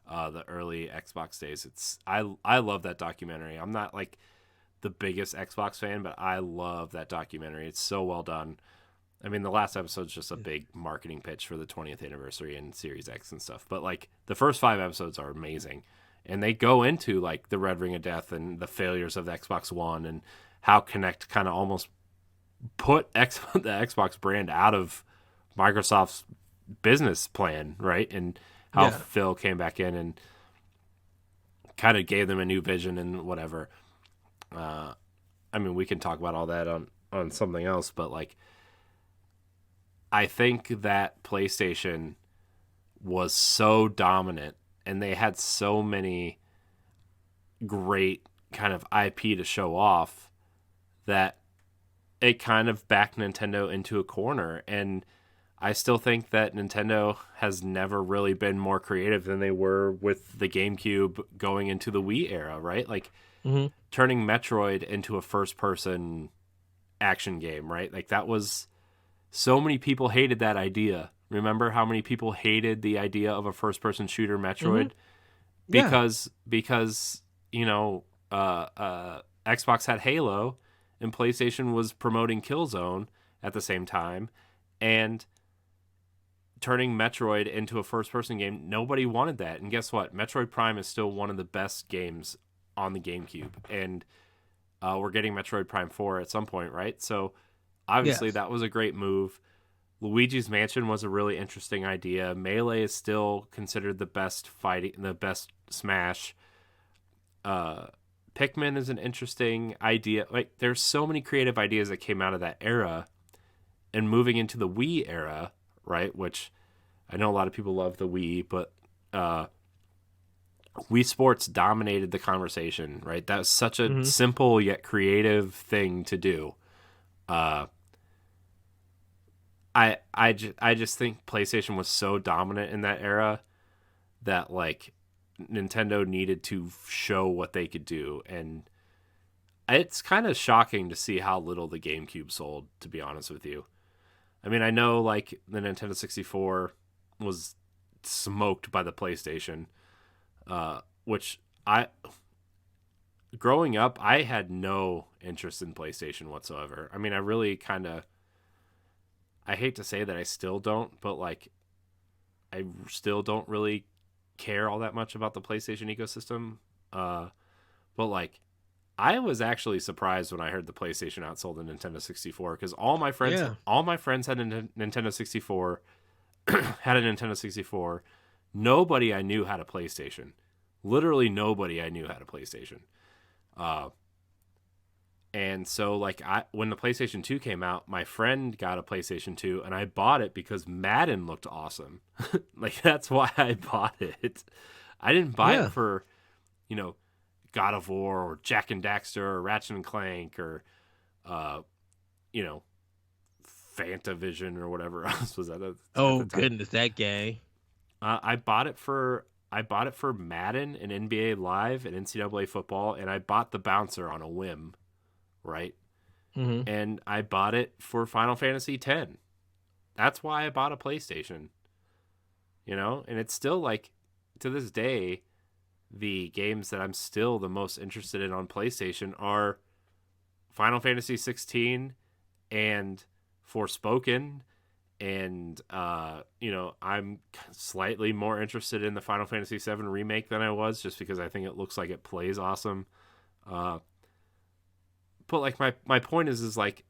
the early Xbox days. I love that documentary. I'm not like the biggest Xbox fan, but I love that documentary. It's so well done. I mean, the last episode's just a big marketing pitch for the 20th anniversary and Series X and stuff. But like the first 5 episodes are amazing, and they go into like the Red Ring of Death and the failures of the Xbox One and how Kinect kind of almost put the Xbox brand out of Microsoft's business plan, right? And how Phil came back in and kind of gave them a new vision and whatever. I mean, we can talk about all that on something else, but like, I think that PlayStation was so dominant and they had so many great kind of IP to show off that it kind of backed Nintendo into a corner. And I still think that Nintendo has never really been more creative than they were with the GameCube going into the Wii era, right? Like turning Metroid into a first-person action game, right? Like that was... So many people hated that idea. Remember how many people hated the idea of a first-person shooter Metroid? Because you know, Xbox had Halo and PlayStation was promoting Killzone at the same time, and turning Metroid into a first-person game, nobody wanted that. And guess what? Metroid Prime is still one of the best games on the GameCube, and we're getting Metroid Prime 4 at some point, right? So obviously that was a great move. Luigi's Mansion was a really interesting idea. Melee is still considered the best Smash. Pikmin is an interesting idea. Like there's so many creative ideas that came out of that era, and moving into the Wii era, right? Which I know a lot of people love the Wii, but Wii Sports dominated the conversation, right? That was such a simple yet creative thing to do. I just think PlayStation was so dominant in that era that like Nintendo needed to show what they could do, and it's kind of shocking to see how little the GameCube sold, to be honest with you. I mean, I know like the Nintendo 64 was smoked by the PlayStation, which growing up, I had no interest in PlayStation whatsoever. I mean, I really kind of, I hate to say that I still don't, but like, I still don't really care all that much about the PlayStation ecosystem. But like, I was actually surprised when I heard the PlayStation outsold the Nintendo 64, because all my friends had a Nintendo 64, had a Nintendo 64. Nobody I knew had a PlayStation. Literally nobody I knew had a PlayStation. And so like when the PlayStation 2 came out, my friend got a PlayStation 2 and I bought it because Madden looked awesome. Like that's why I bought it. I didn't buy it for, you know, God of War or Jak and Daxter or Ratchet and Clank or, you know, Fantavision or whatever else was that. Oh goodness, that game. I bought it for Madden and NBA Live and NCAA football, and I bought the bouncer on a whim, right? Mm-hmm. And I bought it for Final Fantasy X. That's why I bought a PlayStation. You know, and it's still like to this day, the games that I'm still the most interested in on PlayStation are Final Fantasy 16 and Forspoken. And, you know, I'm slightly more interested in the Final Fantasy VII remake than I was, just because I think it looks like it plays awesome. But but like my point is like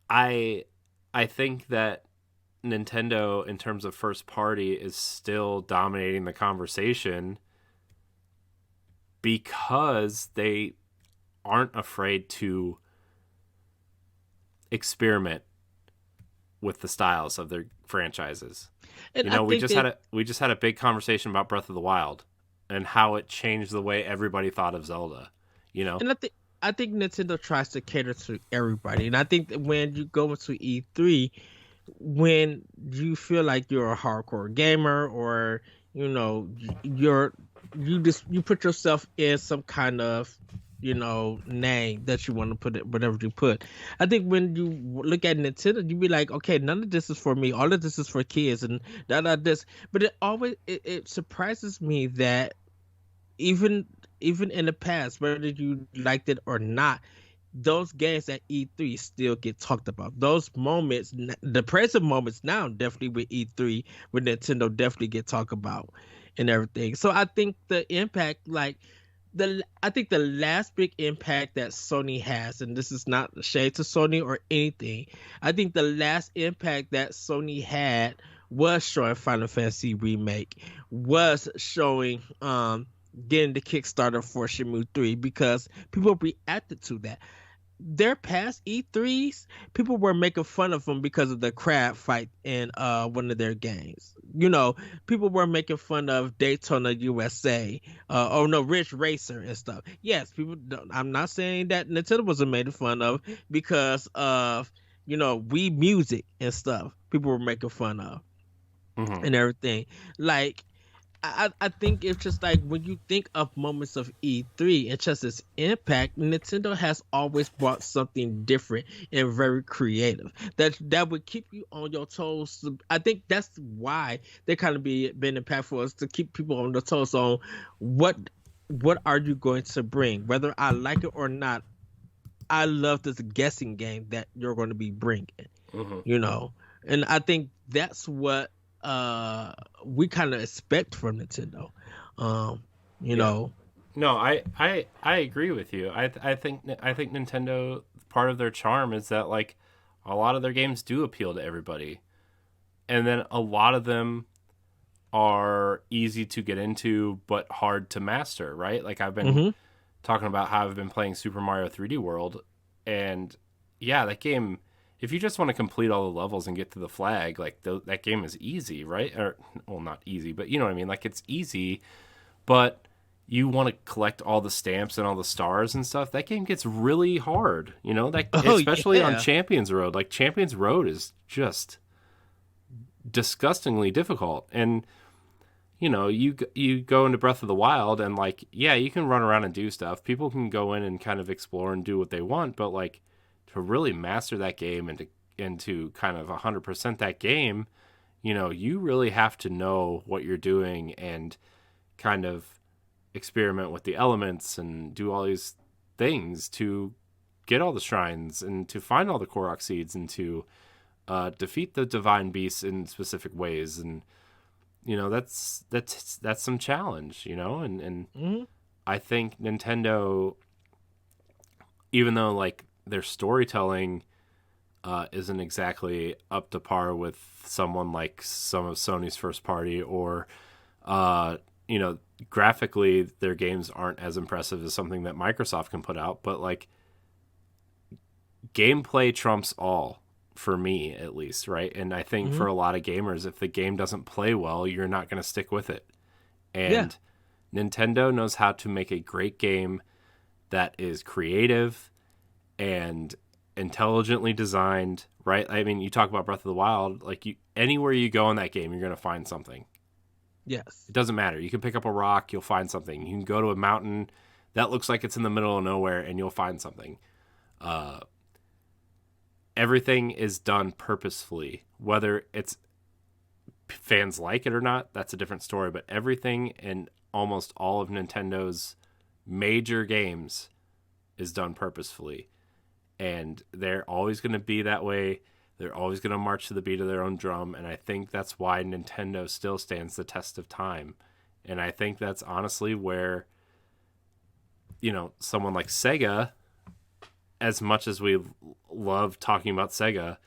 I think that Nintendo in terms of first party is still dominating the conversation because they aren't afraid to experiment with the styles of their franchises. And You know, I think we just had a big conversation about Breath of the Wild and how it changed the way everybody thought of Zelda, you know? And I think Nintendo tries to cater to everybody. And I think that when you go into E3, when you feel like you're a hardcore gamer, or you put yourself in some kind of name that you want to put it, whatever you put. I think when you look at Nintendo, you be like, okay, none of this is for me, all of this is for kids, and this. But it surprises me that even in the past, whether you liked it or not, those games at E3 still get talked about. Those moments, the present moments now, definitely with E3, with Nintendo, definitely get talked about and everything. So I think the impact, I think the last big impact that Sony has, and this is not a shade to Sony or anything, I think the last impact that Sony had was showing Final Fantasy Remake, was showing getting the Kickstarter for Shenmue 3, because people reacted to that. Their past E3s, people were making fun of them because of the crab fight in one of their games. People were making fun of Daytona USA, Ridge Racer and stuff. Yes, I'm not saying that Nintendo wasn't made fun of because of Wii Music and stuff. People were making fun of and everything. Like, I think it's just like when you think of moments of E3 and just its impact, Nintendo has always brought something different and very creative that would keep you on your toes. I think that's why they kind of been impactful, is to keep people on their toes on what are you going to bring, whether I like it or not. I love this guessing game that you're going to be bringing, and I think that's what we kind of expect from Nintendo. You know. No, I agree with you. I think Nintendo, part of their charm is that like a lot of their games do appeal to everybody, and then a lot of them are easy to get into but hard to master, right? Like I've been talking about how I've been playing Super Mario 3D World, and yeah, that game, if you just want to complete all the levels and get to the flag, like that game is easy, right? Or, well, not easy, but you know what I mean? Like it's easy, but you want to collect all the stamps and all the stars and stuff. That game gets really hard, especially on Champions Road. Like Champions Road is just disgustingly difficult. And, you go into Breath of the Wild and like, yeah, you can run around and do stuff. People can go in and kind of explore and do what they want, but like, to really master that game and to kind of 100% that game, you really have to know what you're doing and kind of experiment with the elements and do all these things to get all the shrines and to find all the Korok seeds and to defeat the divine beasts in specific ways. And, that's some challenge, and I think Nintendo, even though like their storytelling isn't exactly up to par with someone like some of Sony's first party, or graphically their games aren't as impressive as something that Microsoft can put out, but like gameplay trumps all, for me at least, right? And I think for a lot of gamers, if the game doesn't play well, you're not going to stick with it. And Nintendo knows how to make a great game that is creative and intelligently designed, right? I mean, you talk about Breath of the Wild, like anywhere you go in that game, you're going to find something. Yes. It doesn't matter. You can pick up a rock, you'll find something. You can go to a mountain that looks like it's in the middle of nowhere and you'll find something. Everything is done purposefully, whether it's fans like it or not, that's a different story, but everything in almost all of Nintendo's major games is done purposefully. And they're always going to be that way. They're always going to march to the beat of their own drum. And I think that's why Nintendo still stands the test of time. And I think that's honestly where someone like Sega, as much as we love talking about Sega,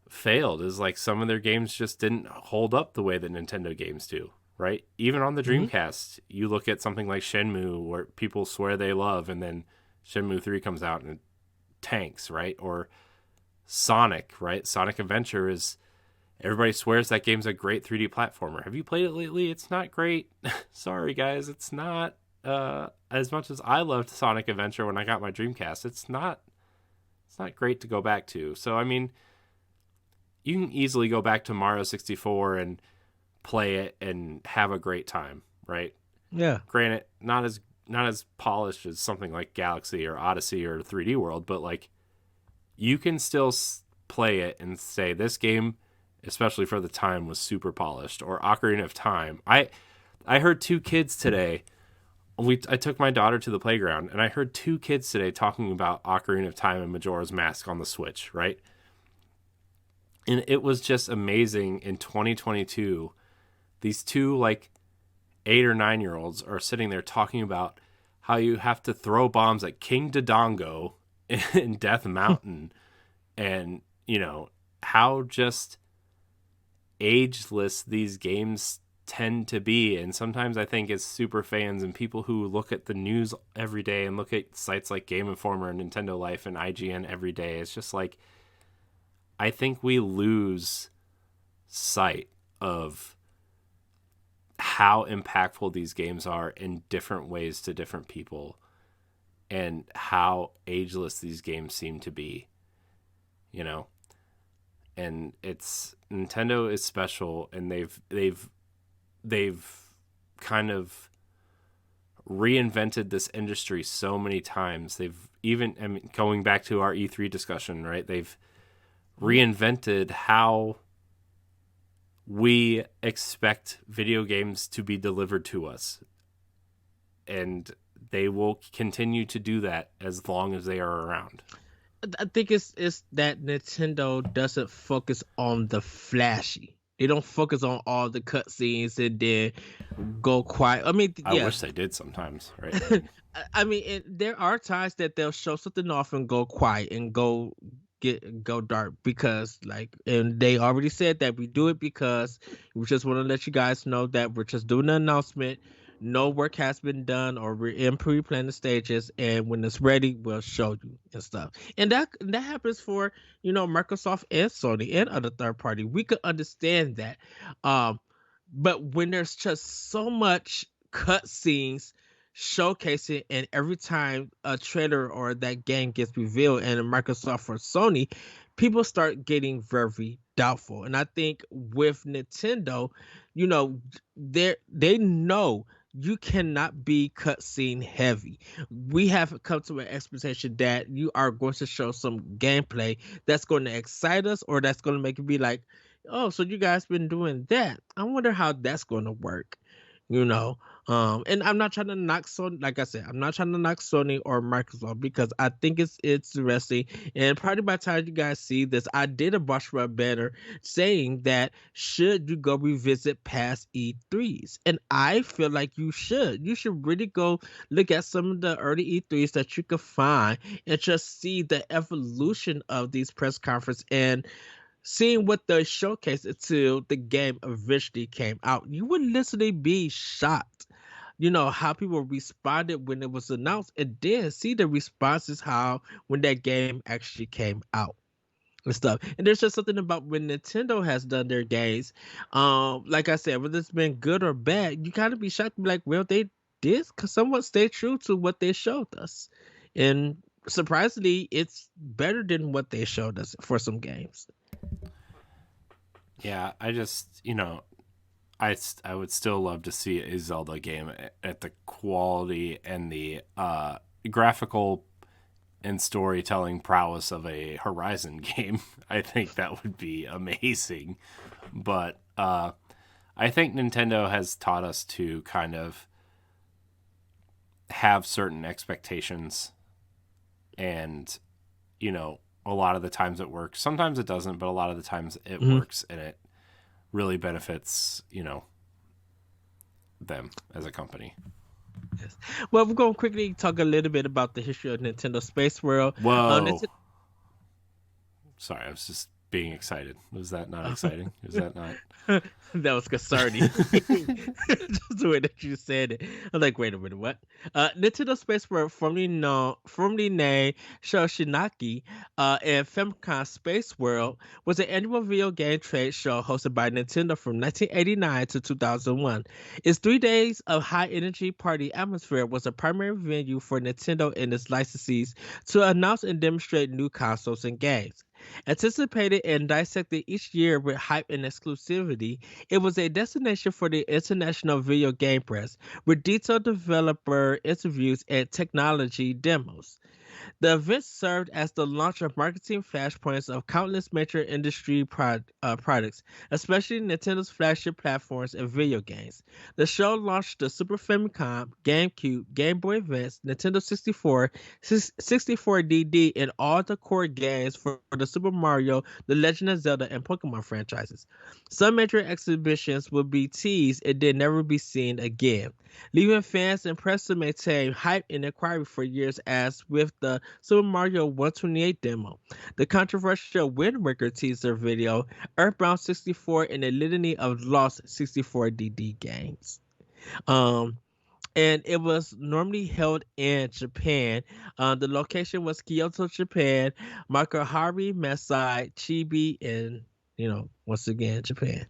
failed. Is like some of their games just didn't hold up the way that Nintendo games do, right? Even on the Dreamcast, you look at something like Shenmue, where people swear they love, and then Shenmue 3 comes out and it tanks, right? Or Sonic, right? Sonic Adventure is, everybody swears that game's a great 3D platformer. Have you played it lately? It's not great. Sorry, guys. It's not as much as I loved Sonic Adventure when I got my Dreamcast. It's not great to go back to. So, I mean, you can easily go back to Mario 64 and play it and have a great time, right? Yeah. Granted, not as polished as something like Galaxy or Odyssey or 3D World, but like you can still play it and say this game, especially for the time, was super polished. Or Ocarina of Time. I heard two kids today. I took my daughter to the playground, and I heard two kids today talking about Ocarina of Time and Majora's Mask on the Switch, right? And it was just amazing in 2022. These two, like, 8 or 9-year-olds are sitting there talking about how you have to throw bombs at King Dodongo in Death Mountain. And, how just ageless these games tend to be. And sometimes I think as super fans and people who look at the news every day and look at sites like Game Informer and Nintendo Life and IGN every day, it's just like, I think we lose sight of how impactful these games are in different ways to different people and how ageless these games seem to be, and Nintendo is special, and they've kind of reinvented this industry so many times. They've even, going back to our E3 discussion, right? They've reinvented how we expect video games to be delivered to us. And they will continue to do that as long as they are around. I think it's that Nintendo doesn't focus on the flashy. They don't focus on all the cutscenes and then go quiet. I mean, I wish they did sometimes, right? I mean, there are times that they'll show something off and go quiet and go dark because, and they already said that we do it because we just want to let you guys know that we're just doing an announcement. No work has been done, or we're in pre-planning stages, and when it's ready, we'll show you and stuff. And that happens for Microsoft and Sony and other third party. We could understand that, but when there's just so much cutscenes showcasing, and every time a trailer or that game gets revealed, and Microsoft or Sony, people start getting very doubtful. And I think with Nintendo, they know you cannot be cutscene heavy. We have come to an expectation that you are going to show some gameplay that's going to excite us, or that's going to make it be like, oh, so you guys been doing that. I wonder how that's going to work. And I'm not trying to knock Sony. Like I said, I'm not trying to knock Sony or Microsoft, because I think it's interesting. And probably by the time you guys see this, I did a brush rub banner saying that should you go revisit past E3s, and I feel like you should really go look at some of the early E3s that you could find and just see the evolution of these press conferences and seeing what they showcased until the game eventually came out. You would literally be shocked, how people responded when it was announced, and then see the responses when that game actually came out and stuff. And there's just something about when Nintendo has done their games, like I said, whether it's been good or bad, you kind of be shocked, like, well, they did somewhat stay true to what they showed us, and surprisingly, it's better than what they showed us for some games. Yeah, I just, I would still love to see a Zelda game at the quality and the graphical and storytelling prowess of a Horizon game. I think that would be amazing. But I think Nintendo has taught us to kind of have certain expectations, and, a lot of the times it works. Sometimes it doesn't, but a lot of the times it works, and it really benefits, them as a company. Yes. Well, we're going to quickly talk a little bit about the history of Nintendo Space World. Whoa. Sorry, I was just being excited. Was that not exciting? Is that not? That was concerning. Just the way that you said it. I'm like, wait a minute, what? Nintendo Space World, formerly named Shoshinaki, and Famicom Space World, was an annual video game trade show hosted by Nintendo from 1989 to 2001. Its 3 days of high-energy party atmosphere was a primary venue for Nintendo and its licensees to announce and demonstrate new consoles and games. Anticipated and dissected each year with hype and exclusivity, it was a destination for the international video game press, with detailed developer interviews and technology demos. The event served as the launch of marketing flashpoints of countless major industry products, especially Nintendo's flagship platforms and video games. The show launched the Super Famicom, GameCube, Game Boy Advance, Nintendo 64, 64DD, and all the core games for the Super Mario, The Legend of Zelda, and Pokemon franchises. Some major exhibitions would be teased and then never be seen again, leaving fans impressed to maintain hype and inquiry for years, as with the Super Mario 128 demo, the controversial Wind Waker teaser video, Earthbound 64, and a litany of lost 64DD games. And it was normally held in Japan. The location was Kyoto, Japan, Makuhari, Masai, Chibi, and, once again, Japan.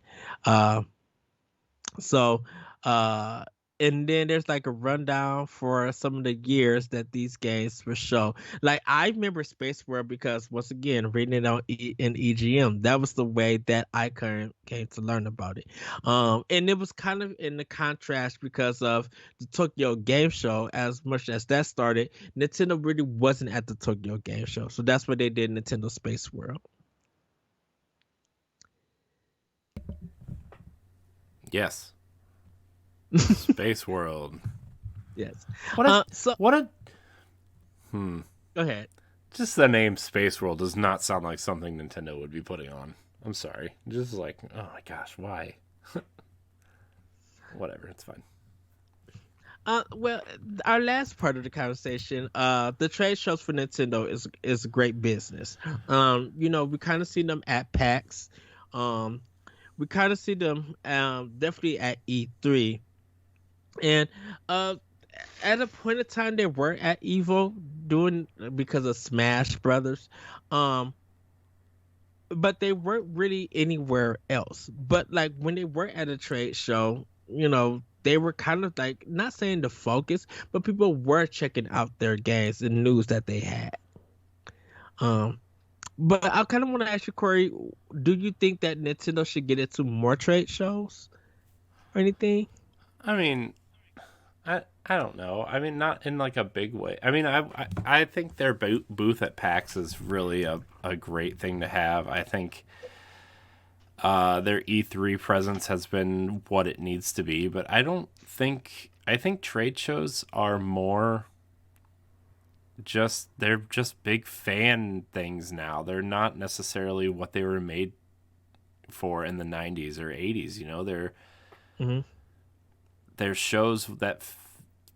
And then there's like a rundown for some of the years that these games were shown. Like, I remember Space World because, once again, reading it on in EGM, that was the way that I came to learn about it. And it was kind of in the contrast because of the Tokyo Game Show. As much as that started, Nintendo really wasn't at the Tokyo Game Show, so that's why they did Nintendo Space World. Yes. Space World. Yes. Go ahead. Just the name Space World does not sound like something Nintendo would be putting on. I'm sorry. Just like, oh my gosh, why? Whatever, it's fine. Well, our last part of the conversation, the trade shows for Nintendo is a great business. We kind of see them at PAX. We kind of see them definitely at E3. And at a point in time, they were at Evo because of Smash Brothers, but they weren't really anywhere else. But like when they were at a trade show, they were kind of like, not saying the focus, but people were checking out their games and news that they had. But I kind of want to ask you, Corey, do you think that Nintendo should get into more trade shows or anything? I mean, I don't know. I mean, not in like a big way. I mean, I think their booth at PAX is really a great thing to have. I think their E3 presence has been what it needs to be, but I think trade shows are more they're just big fan things now. They're not necessarily what they were made for in the 90s or 80s, they're shows that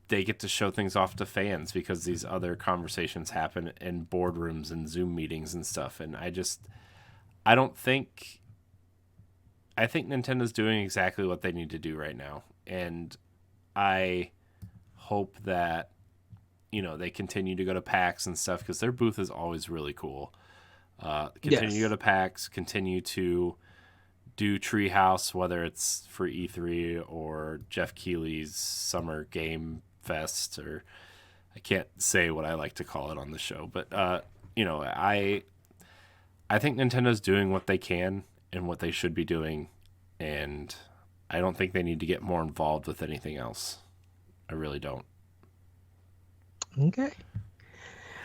they get to show things off to fans because these other conversations happen in boardrooms and Zoom meetings and stuff. And I think Nintendo's doing exactly what they need to do right now. And I hope that, they continue to go to PAX and stuff because their booth is always really cool. Continue to go to PAX, continue to do Treehouse, whether it's for E3 or Jeff Keighley's Summer Game Fest, or I can't say what I like to call it on the show, but I think Nintendo's doing what they can and what they should be doing, and I don't think they need to get more involved with anything else. I really don't. Okay.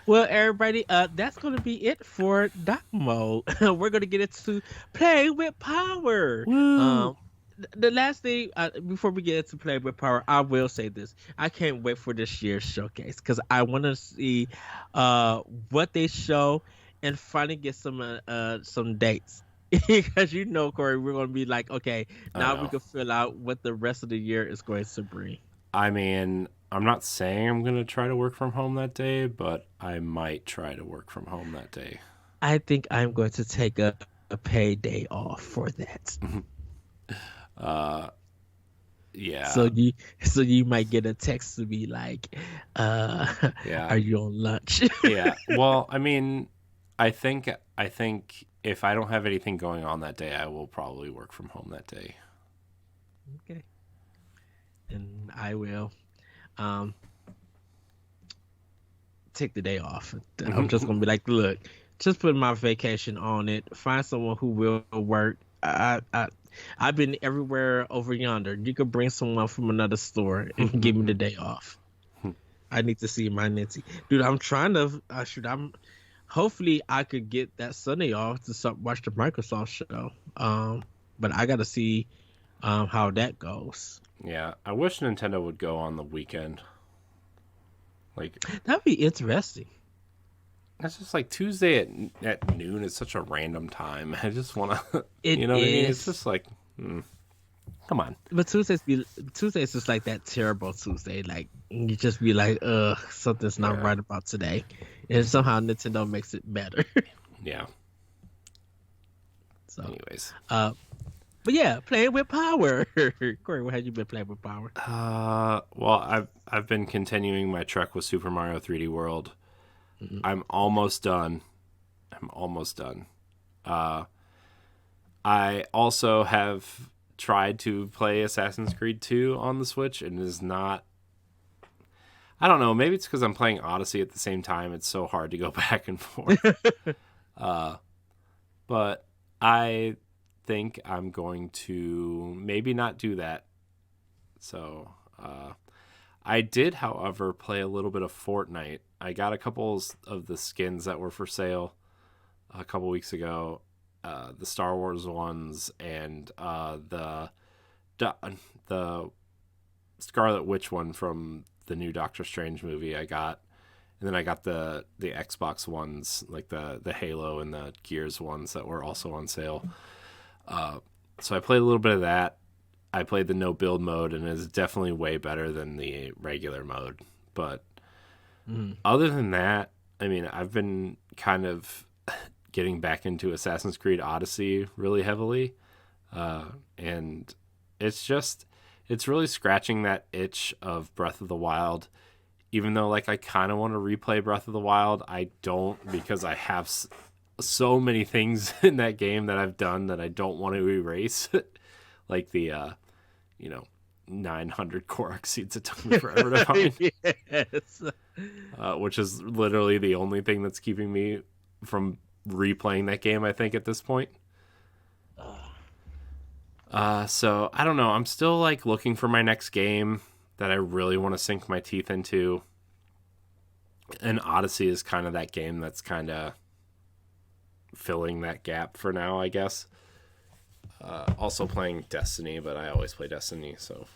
Well, everybody, that's going to be it for Doc Mode. We're going to get into Play with Power. The last thing, before we get into Play with Power, I will say this. I can't wait for this year's showcase because I want to see what they show and finally get some dates. Because Corey, we're going to be like, okay, now we can fill out what the rest of the year is going to bring. I mean, I'm not saying I'm going to try to work from home that day, but I might try to work from home that day. I think I'm going to take a paid day off for that. Yeah. So you might get a text to be like, Yeah. are you on lunch? Yeah. Well, I mean, I think if I don't have anything going on that day, I will probably work from home that day. Okay. And I will take the day off. I'm just gonna be like, look, just put my vacation on it. Find someone who will work. I've been everywhere over yonder. You could bring someone from another store and give me the day off. I need to see my Nancy. Dude, I'm trying to hopefully I could get that Sunday off to watch the Microsoft show. But I gotta see how that goes. Yeah, I wish Nintendo would go on the weekend. Like, that'd be interesting. It's just like Tuesday at noon is such a random time. I just want to, It you know what I mean? is. It's just like, come on. But Tuesdays just like that terrible Tuesday. Like you just be like, something's not right about today, and somehow Nintendo makes it better. Yeah. So, anyways, but yeah, playing with power. Corey, what have you been playing with power? Well, I've been continuing my trek with Super Mario 3D World. Mm-hmm. I'm almost done. I also have tried to play Assassin's Creed 2 on the Switch, and it is not. I don't know. Maybe it's because I'm playing Odyssey at the same time. It's so hard to go back and forth. But I think I'm going to maybe not do that. So I did, however, play a little bit of Fortnite. I got a couple of the skins that were for sale a couple weeks ago. The Star Wars ones and the Scarlet Witch one from the new Doctor Strange movie I got. And then I got the Xbox ones, like the Halo and the Gears ones that were also on sale. So I played a little bit of that. I played the no build mode, and it's definitely way better than the regular mode. But other than that, I mean, I've been kind of getting back into Assassin's Creed Odyssey really heavily. And it's really scratching that itch of Breath of the Wild. Even though, like, I kind of want to replay Breath of the Wild, I don't, because I have so many things in that game that I've done that I don't want to erase. Like the 900 Korok seeds it took me forever to find. Yes. Which is literally the only thing that's keeping me from replaying that game, I think, at this point. So I don't know. I'm still like looking for my next game that I really want to sink my teeth into. And Odyssey is kind of that game that's kind of filling that gap for now, I guess. Also playing Destiny, but I always play Destiny. So,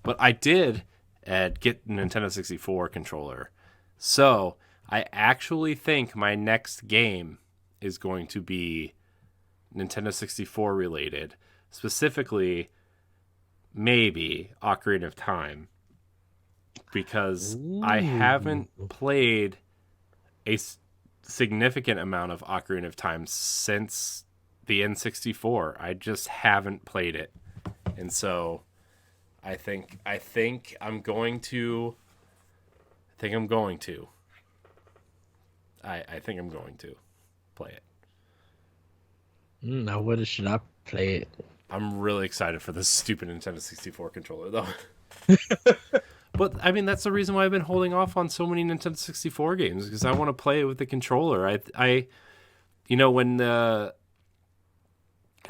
but I did get Nintendo 64 controller. So I actually think my next game is going to be Nintendo 64 related. Specifically, maybe Ocarina of Time. Because I haven't played a significant amount of Ocarina of Time since the N64. I just haven't played it. And so I think I'm going to play it. Now what should I play it? I'm really excited for this stupid Nintendo 64 controller though. But I mean, that's the reason why I've been holding off on so many Nintendo 64 games, because I want to play it with the controller. When the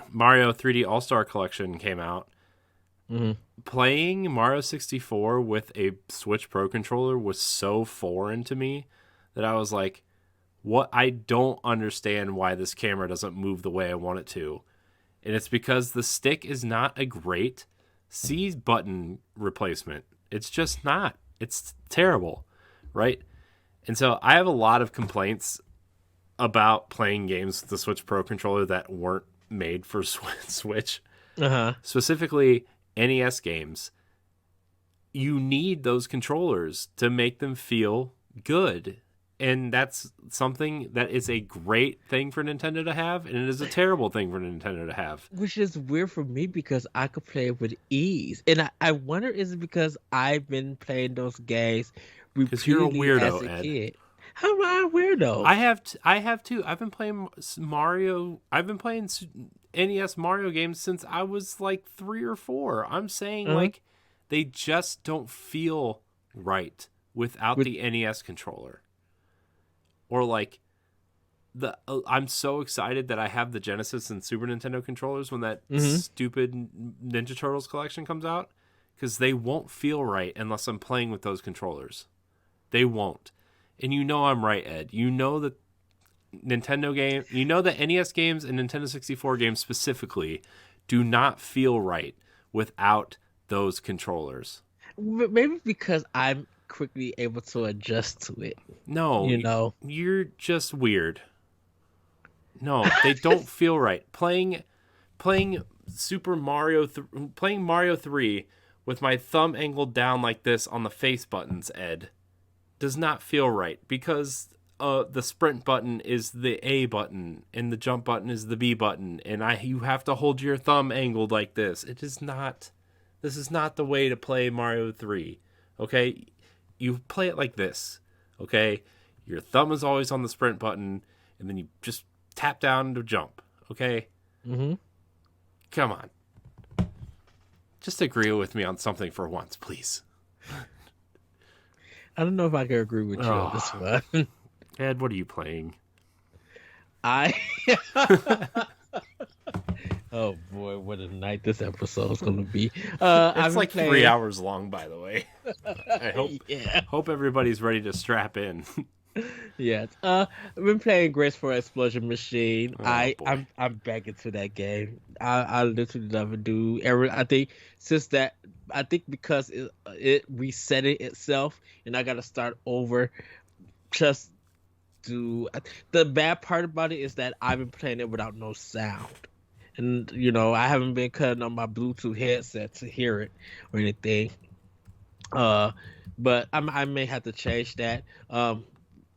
Mario 3D All-Star Collection came out, playing Mario 64 with a Switch Pro controller was so foreign to me that I was like, what? I don't understand why this camera doesn't move the way I want it to. And it's because the stick is not a great C button replacement. It's just not. It's terrible, right? And so I have a lot of complaints about playing games with the Switch Pro controller that weren't made for Switch. Specifically, NES games. you need those controllers to make them feel good. And that's something that is a great thing for Nintendo to have, and it is a terrible thing for Nintendo to have. Which is weird for me because I could play it with ease. And I wonder, is it because I've been playing those games repeatedly you're a weirdo, as a Ed. kid? How am I a weirdo? I have too. I've been playing Mario. I've been playing NES Mario games since I was like 3 or 4. I'm saying like they just don't feel right without the NES controller. Or like I'm so excited that I have the Genesis and Super Nintendo controllers when that stupid Ninja Turtles collection comes out, because they won't feel right unless I'm playing with those controllers. They won't. And you know I'm right, Ed. You know that Nintendo game, you know that NES games and Nintendo 64 games specifically do not feel right without those controllers. Maybe because I'm quickly able to adjust to it. No, you know, you're just weird. No, they don't feel right. Playing playing Mario 3 with my thumb angled down like this on the face buttons, Ed, does not feel right, because the sprint button is the A button and the jump button is the B button, and you have to hold your thumb angled like this. It is not. This is not the way to play Mario 3. Okay? You play it like this. Okay? Your thumb is always on the sprint button, and then you just tap down to jump. Okay? Mm-hmm. Come on. Just agree with me on something for once, please. I don't know if I can agree with you on this one. Ed, what are you playing? Oh boy, what a night this episode is going to be. It's like 3 hours long, by the way. I hope everybody's ready to strap in. Yes. I've been playing Grace for Explosion Machine. Boy. I'm back into that game. I literally love it, dude. I think because it reset itself and I got to start over. Just the bad part about it is that I've been playing it without no sound. And, you know, I haven't been cutting on my Bluetooth headset to hear it or anything. But I may have to change that. I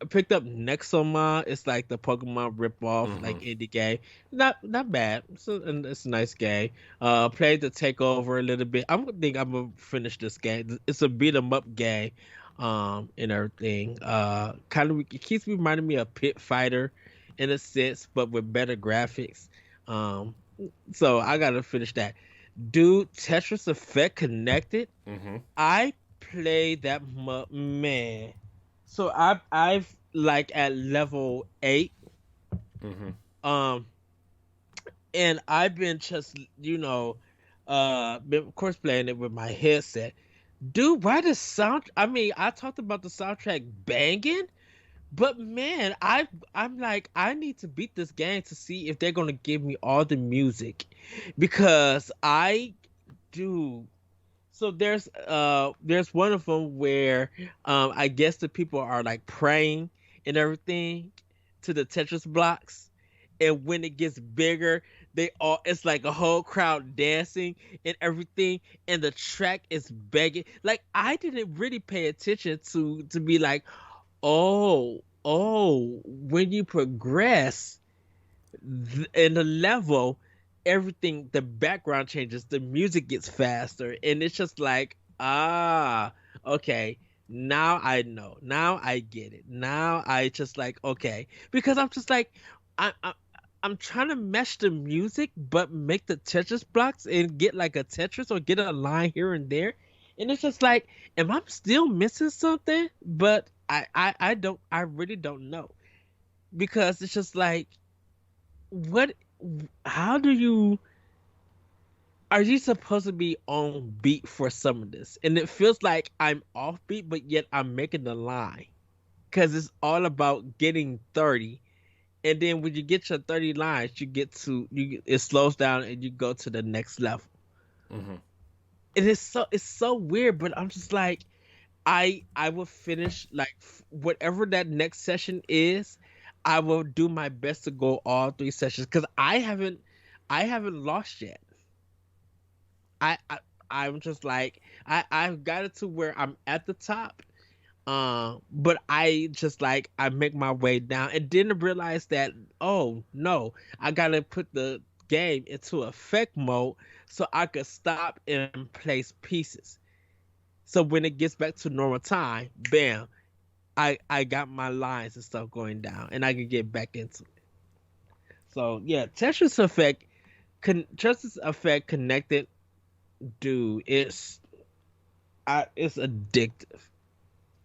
picked up Nexomon. It's like the Pokemon ripoff, like indie game. Not bad. It's a nice game. Played the Takeover a little bit. I think I'm gonna finish this game. It's a beat 'em up game, and everything. It keeps reminding me of Pit Fighter, in a sense, but with better graphics. So I gotta finish that. Dude, Tetris Effect Connected. I played that man. So I've like at level 8. And I've been just, been of course playing it with my headset. Dude, why the sound? I mean, I talked about the soundtrack banging, but man, I'm like, I need to beat this game to see if they're gonna give me all the music, because I do. So there's one of them where I guess the people are like praying and everything to the Tetris blocks, and when it gets bigger, it's like a whole crowd dancing and everything, and the track is begging. Like, I didn't really pay attention to be like, oh, when you progress in the level, everything, the background changes, the music gets faster, and it's just like, okay, now I know, now I get it, now I just like, okay, because I'm just like, I'm trying to mesh the music but make the Tetris blocks and get like a Tetris or get a line here and there, and it's just like, am I still missing something? But I really don't know, because it's just like, are you supposed to be on beat for some of this? And it feels like I'm off beat, but yet I'm making the line, because it's all about getting 30. And then when you get your 30 lines, it slows down and you go to the next level. And it's so weird, but I'm just like, I will finish like whatever that next session is. I will do my best to go all 3 sessions, because I haven't lost yet. I'm just like I've got it to where I'm at the top. But I just like I make my way down and didn't realize that, oh no, I gotta put the game into effect mode so I could stop and place pieces. So when it gets back to normal time, bam, I got my lines and stuff going down and I can get back into it. So yeah, Tetris Effect connected, dude, it's addictive.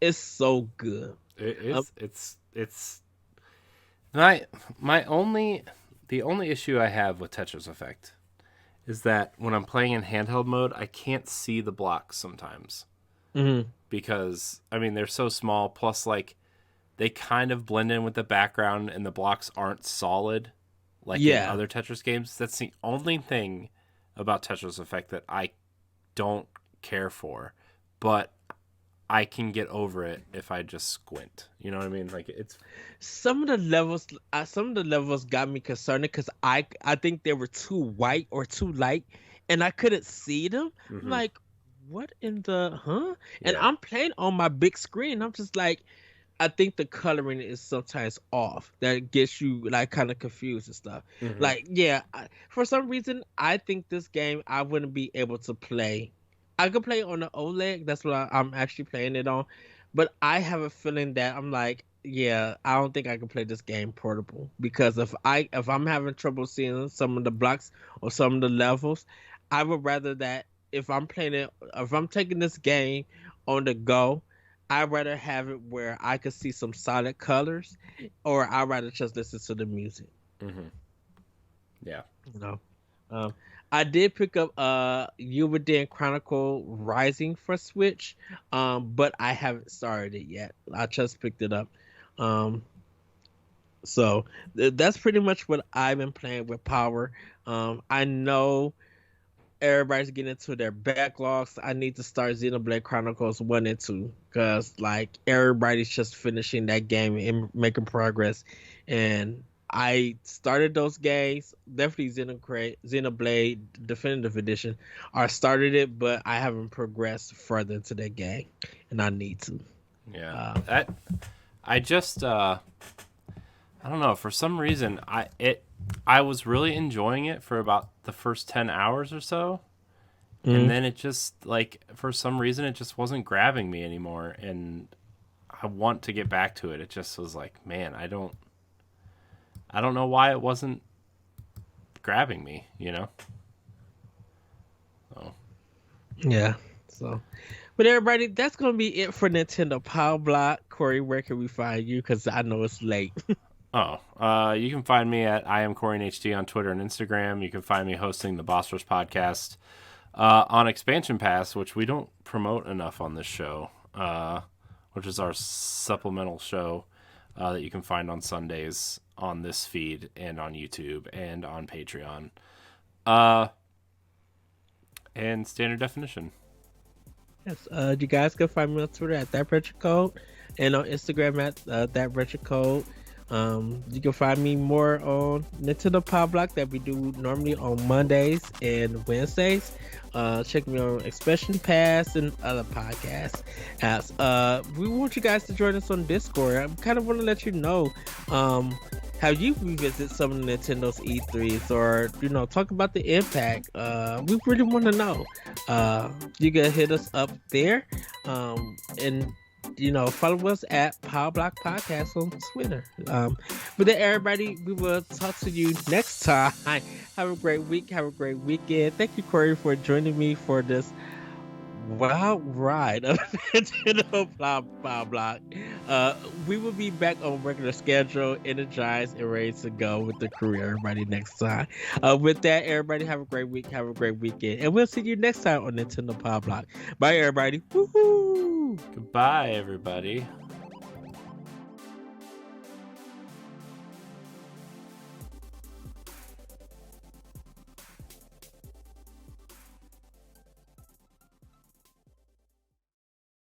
It's so good. It's the only issue I have with Tetris Effect is that when I'm playing in handheld mode, I can't see the blocks sometimes. Mm-hmm. Because I mean they're so small, plus like they kind of blend in with the background and the blocks aren't solid like in other Tetris games. That's the only thing about Tetris Effect that I don't care for. But I can get over it if I just squint. You know what I mean? Like it's some of the levels got me concerned because I think they were too white or too light, and I couldn't see them. Mm-hmm. Like, what in the huh? And Yeah. I'm playing on my big screen. I'm just like, I think the coloring is sometimes off. That gets you like kind of confused and stuff. Mm-hmm. Like, yeah, for some reason, I think this game I wouldn't be able to play. I could play on the OLED. That's what I'm actually playing it on. But I have a feeling that I'm like, yeah, I don't think I can play this game portable because if I'm having trouble seeing some of the blocks or some of the levels, I would rather that if I'm taking this game on the go, I'd rather have it where I could see some solid colors, or I'd rather just listen to the music. Mm-hmm. Yeah. You know, I did pick up Uberdan Chronicle Rising for Switch, but I haven't started it yet. I just picked it up. So that's pretty much what I've been playing with Power. I know everybody's getting into their backlogs. I need to start Xenoblade Chronicles 1 and 2 because like everybody's just finishing that game and making progress. And I started those games, definitely Xenoblade Definitive Edition. I started it, but I haven't progressed further into that game, and I need to. Yeah, I don't know. For some reason, I was really enjoying it for about the first 10 hours or so, and then it just like for some reason it just wasn't grabbing me anymore, and I want to get back to it. It just was like, man, I don't know why it wasn't grabbing me, you know? So. Yeah. So, but everybody, that's going to be it for Nintendo Power Block. Corey, where can we find you? Because I know it's late. You can find me at I am CoreyNHD on Twitter and Instagram. You can find me hosting the Boss Rush podcast on Expansion Pass, which we don't promote enough on this show, which is our supplemental show that you can find on Sundays on this feed and on YouTube and on Patreon. And Standard Definition. Yes, you guys can find me on Twitter at ThatRetroCode and on Instagram at ThatRetroCode. You can find me more on Nintendo Power Block that we do normally on Mondays and Wednesdays. Check me on Expansion Pass and other podcasts. As we want you guys to join us on Discord. I kind of want to let you know how you revisit some of Nintendo's E3s, or talk about the impact. We really want to know. You can hit us up there, and follow us at Power Block Podcast on Twitter. But then everybody, we will talk to you next time. Have a great week. Have a great weekend. Thank you, Corey, for joining me for this wild ride of Nintendo Power Block. We will be back on regular schedule, energized and ready to go with the crew, everybody, next time. With that, everybody, have a great week. Have a great weekend. And we'll see you next time on Nintendo Power Block. Bye, everybody. Woohoo! Goodbye, everybody.